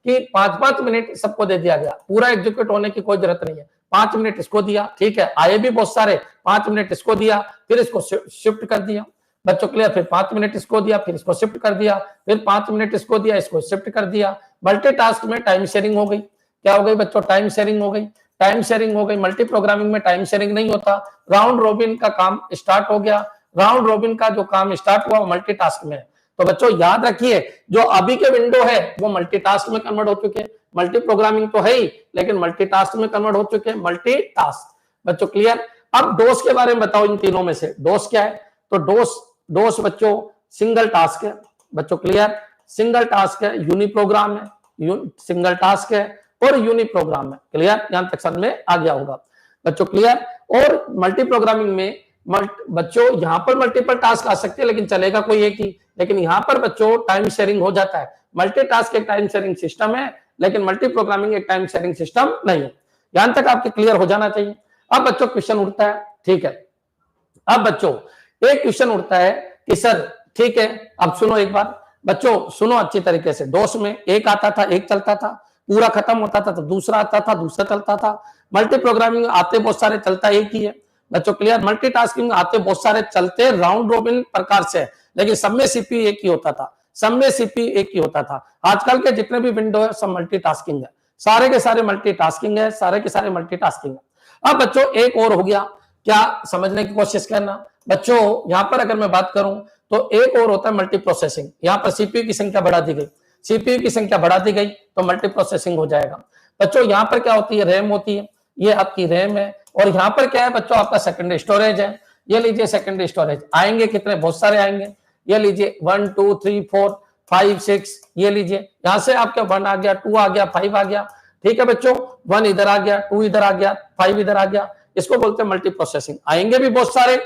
कि 5-5 मिनट सबको दे दिया गया, पूरा एग्जीक्यूट होने की कोई जरूरत नहीं है। 5 मिनट इसको दिया, ठीक है, आए भी बहुत सारे, 5 मिनट इसको दिया, फिर इसको शिफ्ट कर दिया बच्चों, क्लियर? फिर 5 मिनट इसको दिया, फिर इसको शिफ्ट कर दिया, फिर 5 मिनट इसको दिया, इसको शिफ्ट कर दिया। मल्टीटास्क में टाइम शेयरिंग हो गई। क्या हो गई बच्चों? टाइम शेयरिंग हो गई, टाइम शेयरिंग हो गई। मल्टी प्रोग्रामिंग में टाइम शेयरिंग नहीं होता, राउंड रोबिन का काम स्टार्ट हो गया। राउंड रोबिन का जो काम स्टार्ट हुआ वो मल्टीटास्क में है। तो बच्चों याद रखिए, जो अभी के विंडो है वो मल्टीटास्क में कन्वर्ट हो चुके हैं। मल्टी प्रोग्रामिंग तो है ही, लेकिन मल्टीटास्क में कन्वर्ट हो चुके हैं, मल्टीटास्क बच्चों, क्लियर? अब डोस के बारे में बताओ, इन तीनों में से डोस क्या है? तो डोस बच्चों सिंगल टास्क है बच्चों, क्लियर? सिंगल टास्क है, यूनि प्रोग्राम है, सिंगल टास्क है और यूनि प्रोग्राम है। क्लियर? यहां तक समझ में आ गया होगा बच्चों, क्लियर? और मल्टी प्रोग्रामिंग में बच्चों यहां पर मल्टीपल टास्क आ सकते हैं, लेकिन चलेगा कोई एक ही। लेकिन यहां पर बच्चों टाइम शेयरिंग हो जाता है। मल्टीटास्क एक टाइम शेयरिंग सिस्टम है, लेकिन मल्टी प्रोग्रामिंग एक टाइम शेयरिंग सिस्टम नहीं है। यहां तक आपके क्लियर हो जाना चाहिए। अब बच्चों क्वेश्चन उठता है, ठीक है, अब बच्चों एक क्वेश्चन उठता है कि सर ठीक है, अब सुनो एक बार बच्चों, सुनो अच्छी तरीके से। डोस में एक आता था, एक चलता था, पूरा खत्म होता था तो दूसरा आता था, दूसरा चलता था। मल्टी प्रोग्रामिंग आते बहुत सारे, चलता एक ही है बच्चों, क्लियर? मल्टीटास्किंग आते बहुत सारे, चलते राउंड रोबिन प्रकार से, लेकिन सब में सीपीयू एक ही होता था, सब में सीपीयू एक ही होता था। आजकल के जितने भी विंडो है सब मल्टीटास्किंग है, सारे के सारे मल्टीटास्किंग है, सारे के सारे मल्टीटास्किंग है। अब बच्चों एक और हो गया, क्या समझने की कोशिश करना बच्चों। यहां पर अगर मैं बात करूं तो एक और होता है मल्टी प्रोसेसिंग। यहां पर सीपीयू की संख्या बढ़ा दी गई, सीपीयू की संख्या बढ़ा दी गई तो मल्टी प्रोसेसिंग हो जाएगा। बच्चों यहां पर क्या होती है, रैम होती है, ये आपकी रैम है, और यहां पर क्या है बच्चों, आपका सेकेंडरी स्टोरेज है। ये लीजिए सेकेंडरी स्टोरेज, आएंगे कितने, बहुत सारे आएंगे। ये लीजिए 1 2 3 4 5 6, ये लीजिए यहां से आपका 1 आ गया, 2 आ गया, 5 आ गया। ठीक है बच्चों, 1 इधर आ गया, 2 इधर आ गया, 5 इधर आ गया। इसको बोलते हैं मल्टी प्रोसेसिंग। आएंगे भी बहुत सारे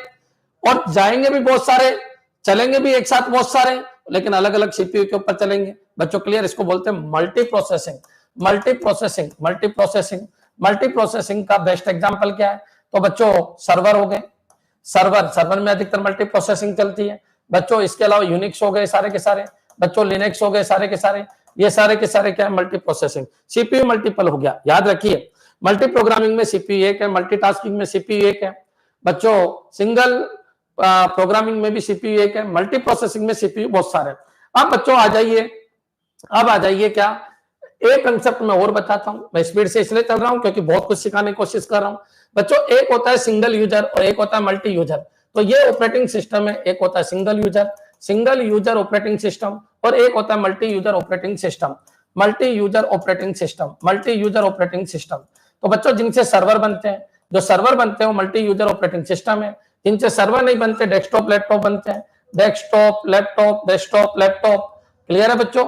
और जाएंगे भी बहुत सारे, चलेंगे भी एक साथ बहुत सारे, लेकिन अलग अलग सीपीयू के ऊपर चलेंगे बच्चों। क्लियर, इसको बोलते हैं multi processing. Multi processing, multi processing, multi processing का बेस्ट एग्जांपल क्या है, तो बच्चों सर्वर हो गए। सर्वर, सर्वर में अधिकतर मल्टी प्रोसेसिंग चलती है बच्चों। इसके अलावा यूनिक्स हो गए सारे के सारे बच्चों, लिनक्स हो गए सारे के सारे, ये सारे के सारे क्या है, मल्टी प्रोसेसिंग। सीपीयू मल्टीपल हो गया, याद रखिए। मल्टी प्रोग्रामिंग में सीपीयू एक है, मल्टीटास्किंग में सीपीयू एक है बच्चों, सिंगल प्रोग्रामिंग में भी सीपीयू एक है, मल्टी प्रोसेसिंग में सीपीयू बहुत सारे। अब बच्चों आ जाइए, अब आ जाइए क्या, एक कंसेप्ट मैं और बताता हूं। मैं स्पीड से इसलिए चल रहा हूं क्योंकि बहुत कुछ सिखाने की कोशिश कर रहा हूं बच्चों। एक होता है सिंगल यूजर और एक होता है मल्टी यूजर। तो ये ऑपरेटिंग सिस्टम है, एक होता है सिंगल यूजर ऑपरेटिंग सिस्टम, और एक होता है multi user operating system. Multi user operating system, multi user operating system. तो बच्चों जिनसे सर्वर बनते हैं, जो सर्वर बनते हैं वो मल्टी यूजर ऑपरेटिंग सिस्टम है। जिनसे सर्वर नहीं बनते, डेस्कटॉप लैपटॉप बनते हैं, desktop laptop, desktop laptop. Clear है बच्चों,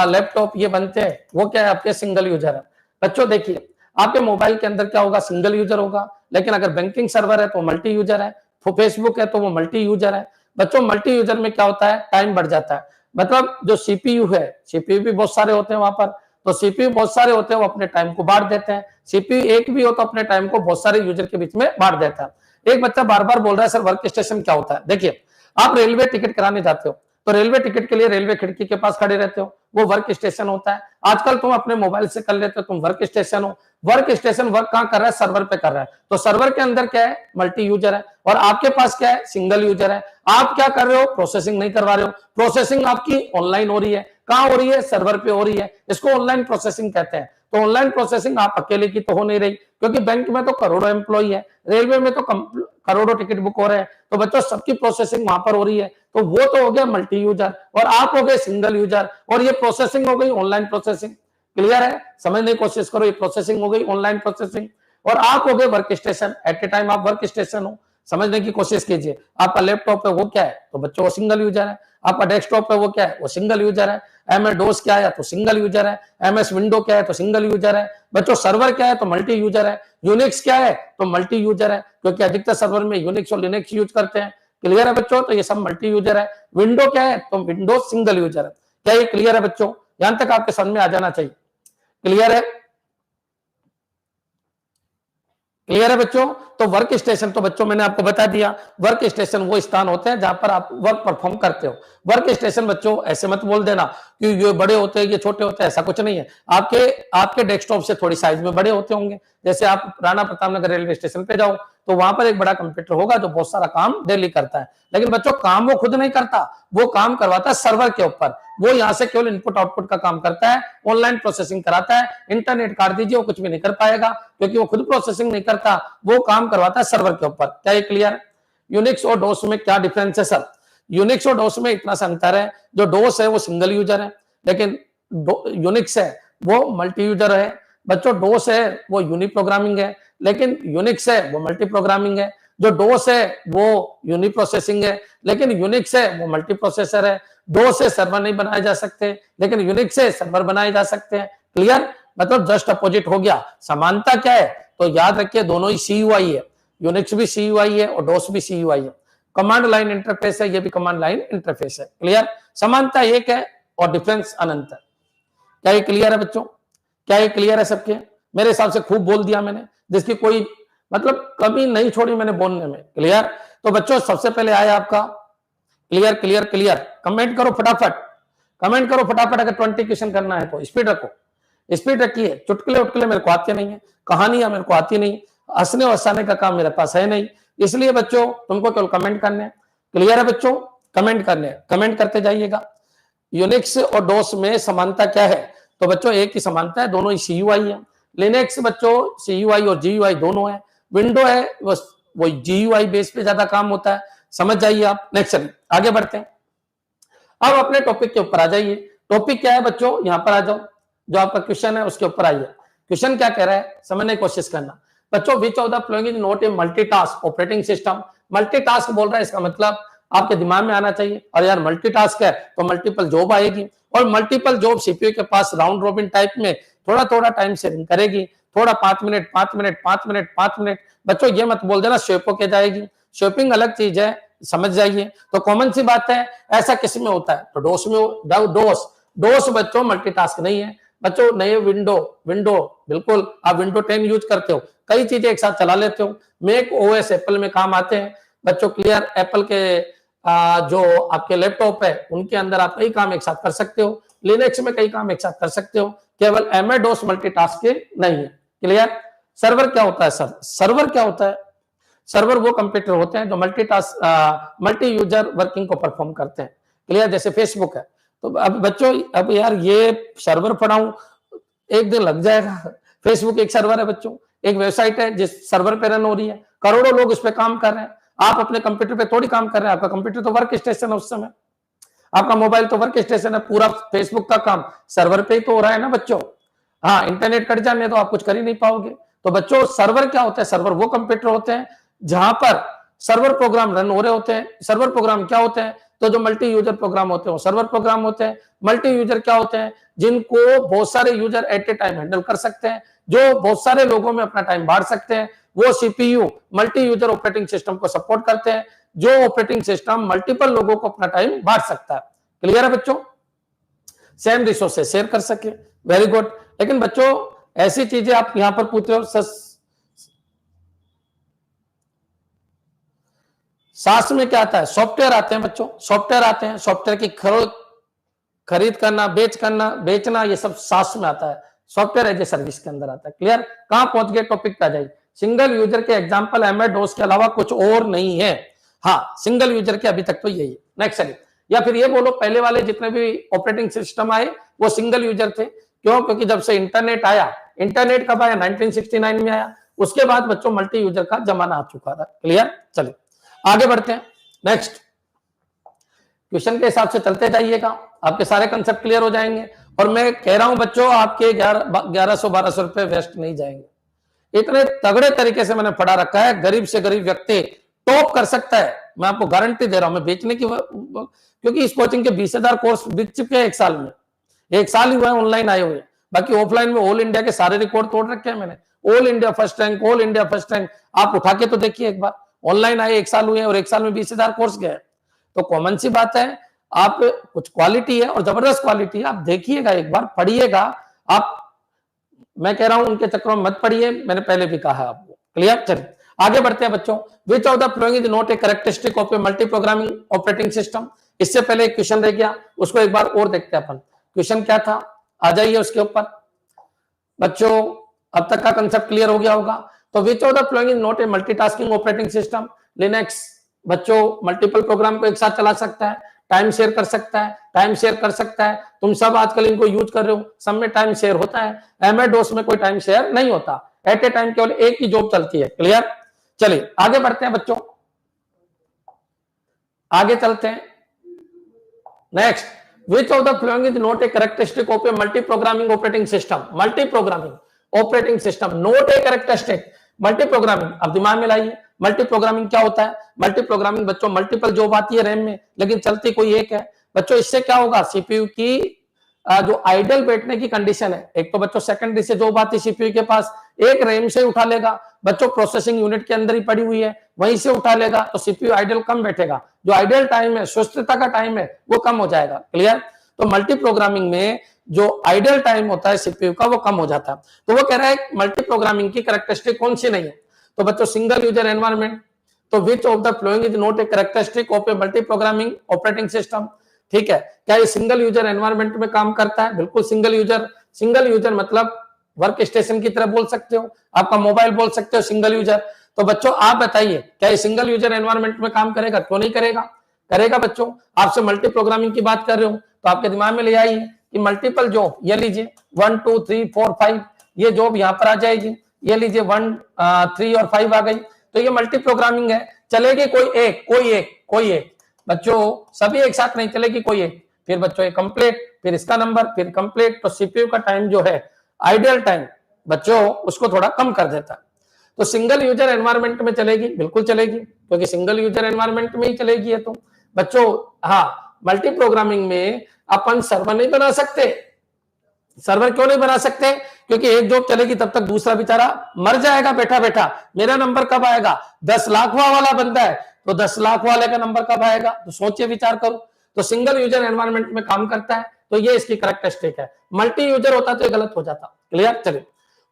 लैपटॉप ये बनते हैं, वो क्या है, आपके सिंगल यूजर है बच्चों। देखिए आपके मोबाइल के अंदर क्या होगा, सिंगल यूजर होगा, लेकिन अगर बैंकिंग सर्वर है तो मल्टी यूजर है, फेसबुक है तो वो मल्टी यूजर है बच्चों। मल्टी यूजर में क्या होता है, टाइम बढ़ जाता है। मतलब जो सीपीयू है, सीपीयू भी बहुत सारे होते हैं वहां पर, तो सीपीयू बहुत सारे होते हैं, वो अपने टाइम को बांट देते हैं। सीपीयू एक भी हो तो अपने टाइम को बहुत सारे यूजर के बीच में बांट देता है। एक बच्चा बार बार बोल रहा है सर वर्क स्टेशन क्या होता है। देखिए आप रेलवे टिकट कराने जाते हो तो रेलवे टिकट के लिए रेलवे खिड़की के पास खड़े रहते हो, वो वर्क स्टेशन होता है। आजकल तुम अपने मोबाइल से कर लेते हो, तुम वर्क स्टेशन हो। वर्क स्टेशन वर्क कहां कर रहा है, सर्वर पे कर रहा है। तो सर्वर के अंदर क्या है, मल्टी यूजर है, और आपके पास क्या है, सिंगल यूजर है। आप क्या कर रहे हो, प्रोसेसिंग नहीं करवा रहे हो। प्रोसेसिंग आपकी ऑनलाइन हो रही है, कहां हो रही है, सर्वर पे हो रही है। इसको ऑनलाइन प्रोसेसिंग कहते हैं। तो ऑनलाइन प्रोसेसिंग आप अकेले की तो हो नहीं रही, क्योंकि बैंक में तो करोड़ों एम्प्लॉई है, रेलवे में तो करोड़ों टिकट बुक हो रहे हैं, तो बच्चों सबकी प्रोसेसिंग वहां पर हो रही है। तो वो तो हो गया मल्टी यूजर, और आप हो गए सिंगल यूजर, और ये प्रोसेसिंग हो गई ऑनलाइन प्रोसेसिंग। क्लियर है, समझने की कोशिश करो, ये प्रोसेसिंग हो गई ऑनलाइन प्रोसेसिंग। और आप हो गए work station, at a time आप वर्क स्टेशन हो। समझने की कोशिश कीजिए, आपका लैपटॉप है वो क्या है, तो बच्चों वो सिंगल यूजर है। आपका डेस्कटॉप है वो क्या है, वो सिंगल यूजर है। एमएस डोस क्या है तो सिंगल यूजर है। एमएस विंडो क्या है तो सिंगल यूजर है बच्चों। सर्वर क्या है तो मल्टी यूजर है। यूनिक्स क्या है तो मल्टी यूजर है, क्योंकि अधिकतर सर्वर में यूनिक्स और लिनक्स यूज करते हैं। क्लियर है बच्चों, तो ये सब मल्टी यूजर है। विंडो क्या है तो विंडोज सिंगल यूजर है। क्या ये क्लियर है बच्चों, यहां तक आपके समझ में आ जाना चाहिए। क्लियर है, क्लियर है बच्चों। तो वर्क स्टेशन तो बच्चों मैंने आपको बता दिया, वर्क स्टेशन वो स्थान होते हैं जहां पर आप वर्क परफॉर्म करते हो। वर्क स्टेशन बच्चों ऐसे मत बोल देना कि ये बड़े होते हैं ये छोटे होते हैं, ऐसा कुछ नहीं है। आपके आपके डेस्कटॉप से थोड़ी साइज में बड़े होते होंगे। जैसे आप राणा प्रताप नगर रेलवे स्टेशन पे जाओ तो वहां पर एक बड़ा कंप्यूटर होगा जो बहुत सारा काम डेली करता है, लेकिन बच्चों काम वो खुद नहीं करता, वो काम करवाता है सर्वर के ऊपर। वो यहाँ से केवल इनपुट आउटपुट का काम करता है, ऑनलाइन प्रोसेसिंग कराता है। इंटरनेट काट दीजिए, वो कुछ भी नहीं कर पाएगा, क्योंकि वो खुद प्रोसेसिंग नहीं करता, वो काम करवाता है सर्वर के ऊपर। क्या ये क्लियर? यूनिक्स और डोस में क्या डिफरेंस है सर? यूनिक्स और डोस में इतना सा अंतर है, जो डोस है वो सिंगल यूजर है, लेकिन यूनिक्स है वो मल्टी यूजर है बच्चों। डोस है वो यूनि प्रोग्रामिंग है, लेकिन यूनिक्स है वो मल्टी प्रोग्रामिंग है। जो डोस है वो यूनि प्रोसेसिंग है, लेकिन यूनिक्स है वो मल्टी प्रोसेसर है। डोस से सर्वर नहीं बनाए जा सकते, लेकिन यूनिक्स से सर्वर बनाए जा सकते हैं। क्लियर, मतलब जस्ट अपोजिट हो गया। समानता क्या है तो याद रखिए, दोनों ही सीयूआई है। यूनिक्स भी सीयूआई है और डोस भी सीयूआई है। कमांड लाइन इंटरफेस है, ये भी कमांड लाइन इंटरफेस है। क्लियर, समानता एक है और डिफरेंस अनंत है। क्या ये क्लियर है बच्चों? क्या ये क्लियर है सबके? मेरे हिसाब से खूब बोल दिया मैंने, जिसकी कोई मतलब कमी नहीं छोड़ी मैंने बोलने में। क्लियर, तो बच्चों सबसे पहले आया आपका क्लियर क्लियर क्लियर। कमेंट करो फटाफट, कमेंट करो फटाफट। अगर 20 क्वेश्चन करना है तो स्पीड रखो, स्पीड रखिए। चुटकुले उटकुले मेरे को आते नहीं है, कहानियां मेरे को आती नहीं, हंसने हंसाने का काम मेरे पास है नहीं। इसलिए बच्चों तुमको केवल कमेंट करने हैं। क्लियर है बच्चों, कमेंट करने, कमेंट करते जाइएगा। यूनिक्स और डोस में समानता क्या है तो बच्चों एक ही समानता है, दोनों ही सीयूआई है। लिनक्स बच्चों सीयूआई और जीयूआई दोनों है। विंडो है वो GUI बेस पे ज्यादा काम होता है, समझ जाइए आप। नेक्स्ट चलिए आगे बढ़ते हैं। अब अपने टॉपिक के ऊपर आ जाइए। टॉपिक क्या है बच्चों, यहां पर आ जाओ, जो आपका क्वेश्चन है उसके ऊपर आइए। क्वेश्चन क्या कह रहा है समझने की कोशिश करना बच्चों। विच of the following is not A multitask operating system. Multitask बोल रहा है, इसका मतलब आपके दिमाग में आना चाहिए, और यार मल्टीटास्क है तो मल्टीपल जॉब आएगी, और मल्टीपल जॉब सीपीयू के पास राउंड रॉबिन टाइप में थोड़ा थोड़ा टाइम शेयरिंग करेगी, थोड़ा 5 मिनट 5 मिनट 5 मिनट 5 मिनट। बच्चों ये मत बोल देना स्वेपो के जाएगी, स्वेपिंग अलग चीज है, समझ जाइए। तो कॉमन सी बात है, ऐसा किस में होता है तो डोस में। डोस बच्चों मल्टीटास्क नहीं है बच्चों। नए विंडो बिल्कुल आप विंडो 10 यूज करते हो, कई चीजें एक साथ चला लेते हो। मैक ओएस एप्पल में काम आते हैं बच्चों, क्लियर। एप्पल के जो आपके लैपटॉप है उनके अंदर आप कई काम एक साथ कर सकते हो, लिनक्स में कई काम एक साथ कर सकते हो, केवल MS-DOS मल्टीटास्क नहीं है, क्लियर। सर्वर क्या होता है सर? सर्वर क्या होता है? सर्वर वो कंप्यूटर होते हैं जो मल्टी यूजर वर्किंग को परफॉर्म करते हैं, क्लियर। जैसे फेसबुक है, तो अब बच्चों अब यार ये सर्वर पढ़ाऊं एक दिन लग जाएगा। फेसबुक एक सर्वर है बच्चों, एक वेबसाइट है जिस सर्वर पे रन हो रही है, करोड़ों लोग उस पर काम कर रहे हैं। आप अपने कंप्यूटर पे थोड़ी काम कर रहे हैं, आपका कंप्यूटर तो वर्क स्टेशन है उस समय, आपका मोबाइल तो वर्क स्टेशन है, पूरा फेसबुक का काम सर्वर पे ही तो हो रहा है ना बच्चों। हाँ, इंटरनेट कट जाने तो आप कुछ कर ही नहीं पाओगे। तो बच्चों सर्वर क्या होता है? सर्वर वो कंप्यूटर होते हैं जहां पर सर्वर प्रोग्राम रन हो रहे होते हैं। सर्वर प्रोग्राम क्या होते हैं? तो जो मल्टी यूजर प्रोग्राम होते हैं सर्वर प्रोग्राम होते हैं। मल्टी यूजर क्या होते हैं? जिनको बहुत सारे user eight a time handle कर सकते हैं, जो बहुत सारे लोगों में अपना टाइम बांट सकते हैं। वो CPU multi user operating system को सपोर्ट करते हैं, जो ऑपरेटिंग सिस्टम मल्टीपल लोगों को अपना टाइम बांट सकता है, क्लियर है बच्चों। सेम रिसोर्सेज शेयर कर सके, वेरी गुड। लेकिन बच्चों ऐसी चीजें आप यहां पर पूछ रहे हो, सास में क्या आता है? सॉफ्टवेयर आते हैं बच्चों, सॉफ्टवेयर आते हैं। सॉफ्टवेयर की खरीद करना, बेचना, ये सब सास में आता है, सॉफ्टवेयर एज ए सर्विस के अंदर आता है, क्लियर। कहां पहुंच गए टॉपिक पे आ जाइए। सिंगल यूजर के एग्जांपल MS-DOS के अलावा कुछ और नहीं है। हाँ, सिंगल यूजर के अभी तक तो यही है। नेक्स्ट चलिए, या फिर ये बोलो पहले वाले जितने भी ऑपरेटिंग सिस्टम आए वो सिंगल यूजर थे। क्यों? क्योंकि जब से इंटरनेट आया, इंटरनेट कब आया? 1969 में आया। उसके बाद बच्चों मल्टी यूजर का जमाना आ चुका था, क्लियर। चलिए आगे बढ़ते हैं। नेक्स्ट क्वेश्चन के हिसाब से चलते जाइएगा, आपके सारे कंसेप्ट क्लियर हो जाएंगे। और मैं कह रहा हूं बच्चों आपके 1100-1200 रुपए वेस्ट नहीं जाएंगे। इतने तगड़े तरीके से मैंने पढ़ा रखा है, गरीब से गरीब व्यक्ति टॉप कर सकता है, मैं आपको गारंटी दे रहा हूं। मैं बेचने की, क्योंकि इस कोचिंग के 20,000 कोर्स बिक चुके हैं एक साल में, एक साल ही हुआ है ऑनलाइन आए हुए। बाकी ऑफलाइन में ऑल इंडिया के सारे रिकॉर्ड तोड़ रखे हैं मैंने। All India first rank, all India first rank, आप उठा के तो देखिए एक बार। ऑनलाइन आए एक साल हुए और एक साल में 20,000 कोर्स गए। तो कॉमन सी बात है, आप कुछ क्वालिटी है और जबरदस्त क्वालिटी है, आप देखिएगा एक बार, पढ़िएगा आप। मैं कह रहा हूं उनके चक्रों में मत पढ़िए, मैंने पहले भी कहा आपको, क्लियर। चलिए आगे बढ़ते हैं बच्चों। विच of the following is not a characteristic of a multi programming operating system. इससे पहले एक क्वेश्चन रह गया, उसको एक बार और देखते हैं अपन। क्वेश्चन क्या था, आ जाइए उसके ऊपर बच्चों। अब तक का कंसेप्ट क्लियर हो गया होगा। तो which of the following is not A multitasking operating system. Linux बच्चों मल्टीपल प्रोग्राम को एक साथ चला सकता है, टाइम शेयर कर सकता है, टाइम शेयर कर सकता है। तुम सब आजकल इनको यूज कर रहे हो, सब में टाइम शेयर होता है। MS-DOS में कोई टाइम शेयर नहीं होता, एट ए टाइम केवल एक ही जॉब चलती है, क्लियर। चलिए आगे बढ़ते हैं बच्चों, आगे चलते हैं। Next, which of the following is not a characteristic of a multi-programming operating system? Multi-programming operating system not a characteristic. Multi-programming अब दिमाग में लाइए, मल्टी-प्रोग्रामिंग क्या होता है? मल्टी-प्रोग्रामिंग बच्चों मल्टीपल जॉब आती है रैम में, लेकिन चलती कोई एक है बच्चों। इससे क्या होगा? सीपीयू की जो आइडल बैठने की कंडीशन है, एक तो बच्चों सेकेंडरी से जॉब आती है सीपीयू के पास, एक रैम से उठा लेगा बच्चों, प्रोसेसिंग यूनिट के अंदर ही पड़ी हुई है, वहीं से उठा लेगा, तो सीपीयू आइडल कम बैठेगा, जो आइडल टाइम है, सुस्तता का टाइम है, वो कम हो जाएगा, क्लियर। तो मल्टी प्रोग्रामिंग में जो आइडल टाइम होता है सीपीयू का, वो कम हो जाता है। तो वो कह रहा है मल्टी प्रोग्रामिंग की कैरेक्टरिस्टिक कौन सी नहीं है? तो बच्चों सिंगल यूजर एनवायरनमेंट। तो which of the following is not a characteristic of a multi programming operating system. ठीक है, क्या ये सिंगल यूजर एनवायरनमेंट में काम करता है? बिल्कुल सिंगल यूजर। सिंगल यूजर मतलब वर्क स्टेशन की तरह बोल सकते हो, आपका मोबाइल बोल सकते हो सिंगल यूजर। तो बच्चों आप बताइए क्या ये सिंगल यूजर एनवायरनमेंट में काम करेगा? क्यों नहीं करेगा? करेगा बच्चों। आपसे मल्टी प्रोग्रामिंग की बात कर रहे हो तो आपके दिमाग में ले आइए कि मल्टीपल जॉब, ये लीजिए 1 2 3 4 5, ये जॉब यहाँ पर आ जाएगी, ये लीजिए 1, 3 और 5 आ गई, तो ये मल्टी प्रोग्रामिंग है। चलेगी कोई एक बच्चों, सभी एक साथ नहीं चलेगी, कोई एक। फिर बच्चों ये कंप्लीट, फिर इसका नंबर, फिर कंप्लीट। तो सीपीयू का टाइम जो है आइडियल टाइम बच्चों उसको थोड़ा कम कर देता है। तो सिंगल यूजर एनवायरनमेंट में चलेगी, बिल्कुल चलेगी, क्योंकि सिंगल यूजर एनवायरनमेंट में ही चलेगी है। तो बच्चों हाँ, मल्टी प्रोग्रामिंग में अपन सर्वर नहीं बना सकते। सर्वर क्यों नहीं बना सकते? क्योंकि एक जॉब चलेगी तब तक दूसरा बेचारा मर जाएगा बैठा बैठा। मेरा नंबर कब आएगा? 10 लाख वाला बंदा है, तो 10 लाख वाले का नंबर कब आएगा? तो सोचिए, विचार करो। तो सिंगल यूजर एनवायरनमेंट में काम करता है, तो ये इसकी करेक्टरिस्टिक है। मल्टी यूजर होता तो गलत हो जाता। क्लियर? चलिए,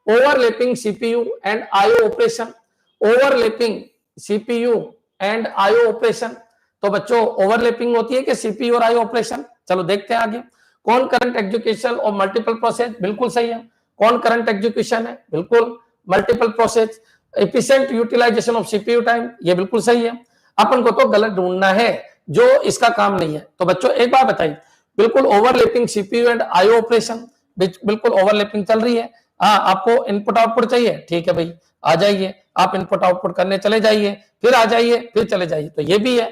overlapping CPU and IO operation. Overlapping CPU and IO operation, तो बच्चों ओवरलैपिंग होती है कि सीपीयू और आईओ ऑपरेशन? चलो देखते हैं आगे। कौन करंट एग्जीक्यूशन और मल्टीपल प्रोसेस, बिल्कुल सही है। कौन करंट एग्जीक्यूशन है? बिल्कुल। Multiple process, efficient utilization of CPU time, ये बिल्कुल सही है। अपन को तो गलत ढूंढना है जो इसका काम नहीं है। तो बच्चों एक बात बताइए, बिल्कुल overlapping CPU and IO operation, बिल्कुल ओवरलैपिंग चल रही है। हाँ, आपको इनपुट आउटपुट चाहिए, ठीक है भाई, आ जाइए, आप इनपुट आउटपुट करने चले जाइए, फिर आ जाइए, फिर चले जाइए। तो ये भी है।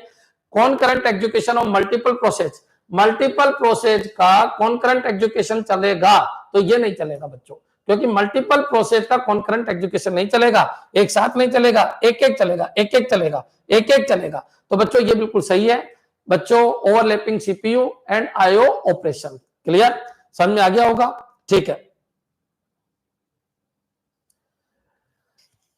कौन current execution of multiple process, multiple process का कॉन्करेंट एग्जीक्यूशन चलेगा? तो ये नहीं चलेगा बच्चों, क्योंकि मल्टीपल प्रोसेस का कॉन्करेंट एग्जीक्यूशन नहीं चलेगा, एक साथ नहीं चलेगा, एक एक चलेगा, एक एक चलेगा, एक एक चलेगा। तो बच्चों ये बिल्कुल सही है बच्चों, overlapping CPU and IO operation. Clear? समझ में आ गया होगा? ठीक है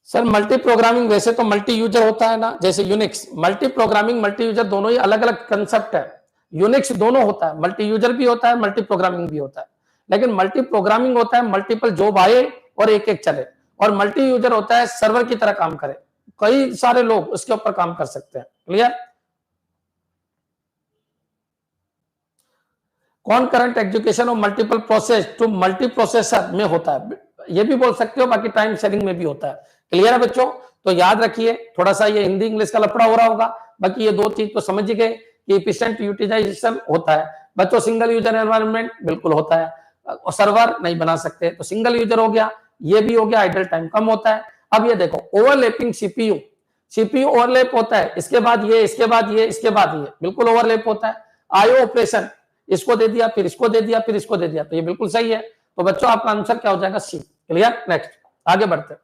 सर। मल्टी प्रोग्रामिंग वैसे तो मल्टी यूजर होता है ना, जैसे Unix. Multi programming multi user दोनों ही अलग अलग कंसेप्ट है। यूनिक्स दोनों होता है, मल्टी यूजर भी होता है, मल्टी प्रोग्रामिंग भी होता है। लेकिन मल्टी प्रोग्रामिंग होता है मल्टीपल जॉब आए और एक एक चले, और मल्टी यूजर होता है सर्वर की तरह काम करे, कई सारे लोग उसके ऊपर काम कर सकते हैं। क्लियर? कौन current execution of multiple process to multi processor में होता है, ये भी बोल सकते हो, बाकी टाइम शेयरिंग में भी होता है। क्लियर है बच्चों? तो याद रखिए, थोड़ा सा ये हिंदी इंग्लिश का लफड़ा हो रहा होगा, बाकी ये दो चीज तो समझ गए कि एफिशिएंट यूटिलाइजेशन होता है बच्चों। सिंगल यूजर एनवायरनमेंट बिल्कुल होता है, और सर्वर नहीं बना सकते, तो सिंगल यूजर हो गया, ये भी हो गया, आइडल टाइम कम होता है। अब ये देखो, ओवरलैपिंग सीपीयू, सीपीयू ओवरलैप होता है, इसके बाद ये, इसके बाद ये, इसके बाद ये, बिल्कुल ओवरलैप होता है। आईओ ऑपरेशन, इसको दे दिया, फिर इसको दे दिया, फिर इसको दे दिया, तो ये बिल्कुल सही है। तो बच्चों आपका आंसर क्या हो जाएगा? सी। क्लियर? नेक्स्ट आगे बढ़ते हैं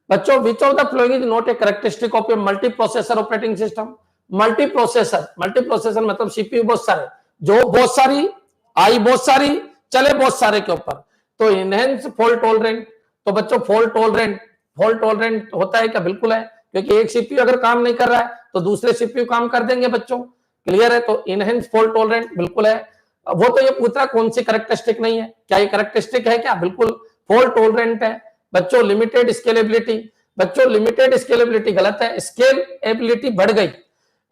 बच्चों। विच of the following is not a characteristic of a multi processor operating system? Multi processor मतलब सीपीयू बहुत सारे, जो बहुत सारी, आई बहुत सारी, चले बहुत सारे के ऊपर, तो इनहेंस फॉल्ट टॉलरेंट। तो बच्चों फॉल्ट टॉलरेंट होता है क्या? बिल्कुल है, क्योंकि एक सीपीयू अगर काम नहीं कर रहा है तो दूसरे सीपीयू काम कर देंगे बच्चों। क्लियर है? तो इनहेंस फॉल्ट टॉलरेंट बिल्कुल है। वो तो ये पूछ रहा कौन सी कैरेक्टरिस्टिक नहीं है, क्या ये कैरेक्टरिस्टिक है क्या? बिल्कुल फॉल्ट टॉलरेंट है बच्चों। लिमिटेड स्केलेबिलिटी, बच्चों लिमिटेड स्केलेबिलिटी गलत है, स्केलेबिलिटी बढ़ गई।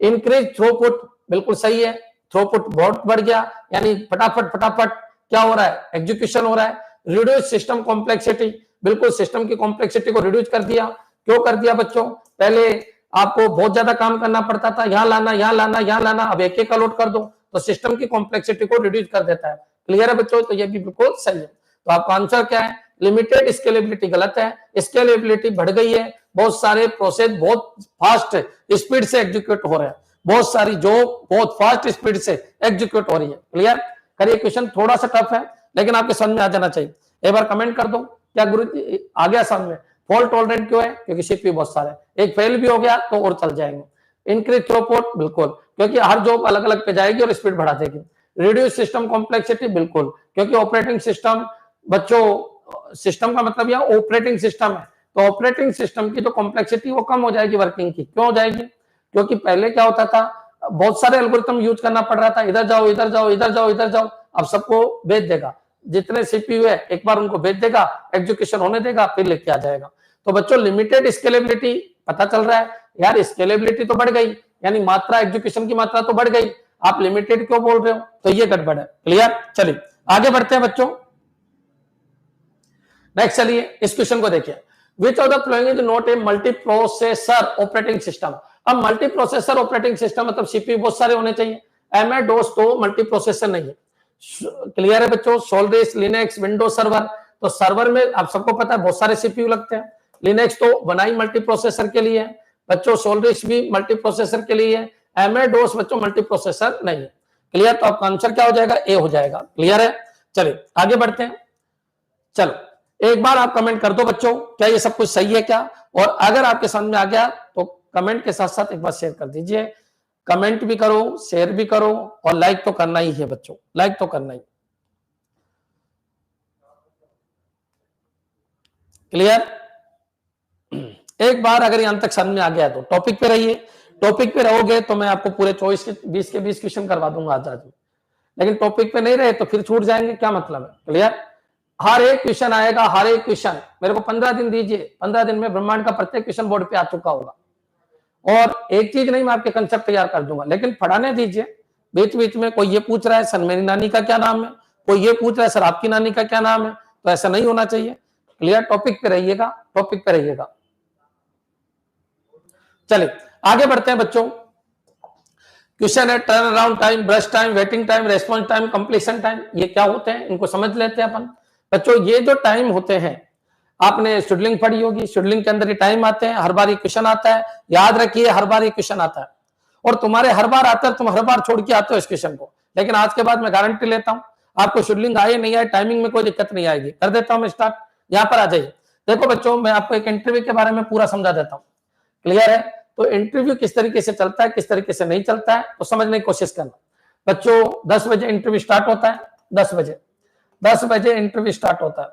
इंक्रीज थ्रूपुट, बिल्कुल सही है, थ्रूपुट बहुत बढ़ गया, यानी फटाफट फटाफट क्या हो रहा है? एग्जीक्यूशन हो रहा है। रिड्यूस सिस्टम कॉम्प्लेक्सिटी, बिल्कुल सिस्टम की कॉम्प्लेक्सिटी को रिड्यूस कर दिया। क्यों कर दिया बच्चों? पहले आपको बहुत ज्यादा काम करना पड़ता था, यहां लाना, यहां लाना, यहां लाना, अब एक एक का लोड कर दो, तो सिस्टम की कॉम्प्लेक्सिटी को रिड्यूस कर देता है। क्लियर है बच्चों? तो ये भी बिल्कुल सही है। तो आपका आंसर क्या है? लिमिटेड स्केलेबिलिटी गलत है, स्केलेबिलिटी बढ़ गई है। बहुत सारे प्रोसेस बहुत फास्ट स्पीड से एग्जीक्यूट हो रहे हैं, बहुत सारी जॉब बहुत फास्ट स्पीड से एग्जीक्यूट हो रही है। क्लियर? करिए, क्वेश्चन थोड़ा सा टफ है, लेकिन आपके समझ में आ जाना चाहिए। एक बार कमेंट कर दो, क्या गुरु जी आ गया समझ में? फॉल्ट टॉलरेंट क्यों है? क्योंकि सीपीयू बहुत सारे, एक फेल भी हो गया तो और चल जाएंगे। इंक्रीज थ्रूपुट, बिल्कुल, क्योंकि हर जॉब अलग अलग पे जाएगी और स्पीड बढ़ा देगी। रिड्यूस सिस्टम कॉम्प्लेक्सिटी, बिल्कुल, क्योंकि ऑपरेटिंग सिस्टम, बच्चों सिस्टम का मतलब यह ऑपरेटिंग सिस्टम है, तो ऑपरेटिंग सिस्टम की जो कॉम्प्लेक्सिटी वो कम हो जाएगी वर्किंग की। क्यों हो जाएगी? क्योंकि पहले क्या होता था, बहुत सारे एल्गोरिथम यूज करना पड़ रहा था, इधर जाओ, इधर जाओ, इधर जाओ, इधर जाओ। अब सबको भेज देगा, जितने सीपीयू है एक बार उनको भेज देगा, एग्जीक्यूशन होने देगा, फिर लेके आ जाएगा। तो बच्चों लिमिटेड स्केलेबिलिटी पता चल रहा है यार, स्केलेबिलिटी तो बढ़ गई, यानी मात्रा, एग्जीक्यूशन की मात्रा तो बढ़ गई, आप लिमिटेड क्यों बोल रहे हो? तो ये गड़बड़ है। क्लियर? चलिए आगे बढ़ते हैं बच्चों। नेक्स्ट चलिए इस क्वेश्चन को देखिए। विच of the following is not a multi processor operating system? अब मल्टी प्रोसेसर ऑपरेटिंग सिस्टम मतलब सीपीयू बहुत सारे होने चाहिए, एमए डोस तो मल्टी प्रोसेसर नहीं है। क्लियर है बच्चों? सोलरिस, लिनक्स, विंडोज सर्वर, तो सर्वर में आप सबको पता है बहुत सारे सीपीयू लगते हैं। लिनक्स तो बनाई मल्टी प्रोसेसर के लिए है बच्चों, सोलरिस भी मल्टी प्रोसेसर के लिए है, MS-DOS बच्चों मल्टी प्रोसेसर नहीं है। क्लियर? तो आपका आंसर क्या हो जाएगा? ए हो जाएगा। क्लियर है? चलिए आगे बढ़ते हैं। चलो एक बार आप कमेंट कर दो बच्चों, क्या ये सब कुछ सही है क्या? और अगर आपके समझ में आ गया तो कमेंट के साथ साथ एक बार शेयर कर दीजिए। कमेंट भी करो, शेयर भी करो और लाइक तो करना ही है बच्चों, लाइक तो करना ही। क्लियर? एक बार अगर यहां तक समझ में आ गया तो टॉपिक पे रहिए। टॉपिक पे रहोगे तो मैं आपको पूरे 24 के 20 क्वेश्चन करवा दूंगा आज। लेकिन टॉपिक पे नहीं रहे तो फिर छूट जाएंगे, क्या मतलब है? क्लियर? हर एक क्वेश्चन आएगा, हर एक क्वेश्चन मेरे को 15 दिन दीजिए, 15 दिन में ब्रह्मांड का प्रत्येक क्वेश्चन बोर्ड पे आ चुका होगा। और एक चीज नहीं, मैं आपके कंसेप्ट तैयार कर दूंगा, लेकिन पढ़ाने दीजिए। बीच बीच में कोई ये पूछ रहा है सर मेरी नानी का क्या नाम है, कोई ये पूछ रहा है सर आपकी नानी का क्या नाम है, तो ऐसा नहीं होना चाहिए। क्लियर? टॉपिक पे रहिएगा, टॉपिक पे रहिएगा। चलिए आगे बढ़ते हैं बच्चों। क्वेश्चन है turn around time, brush time, waiting time, response time, completion time, ये क्या होते हैं इनको समझ लेते हैं अपन। बच्चों ये जो टाइम होते हैं, आपने शेड्यूलिंग पढ़ी होगी, शेड्यूलिंग के अंदर ये टाइम आते हैं, हर बार ये क्वेश्चन आता है, याद रखिए हर बार ये क्वेश्चन आता है। और तुम्हारे हर बार आता है, तुम हर बार छोड़ के आते हो इस क्वेश्चन को, लेकिन आज के बाद मैं गारंटी लेता हूं आपको शेड्यूलिंग आए नहीं आए, टाइमिंग में कोई दिक्कत नहीं आएगी। कर देता हूं मैं स्टार्ट, यहां पर आ जाइए। देखो बच्चों मैं आपको एक इंटरव्यू के बारे में पूरा समझा देता हूं। क्लियर है? तो इंटरव्यू किस तरीके से चलता है, किस तरीके से नहीं चलता है, तो समझने की कोशिश करना। बच्चों 10 बजे इंटरव्यू स्टार्ट होता है, 10 बजे इंटरव्यू स्टार्ट होता है।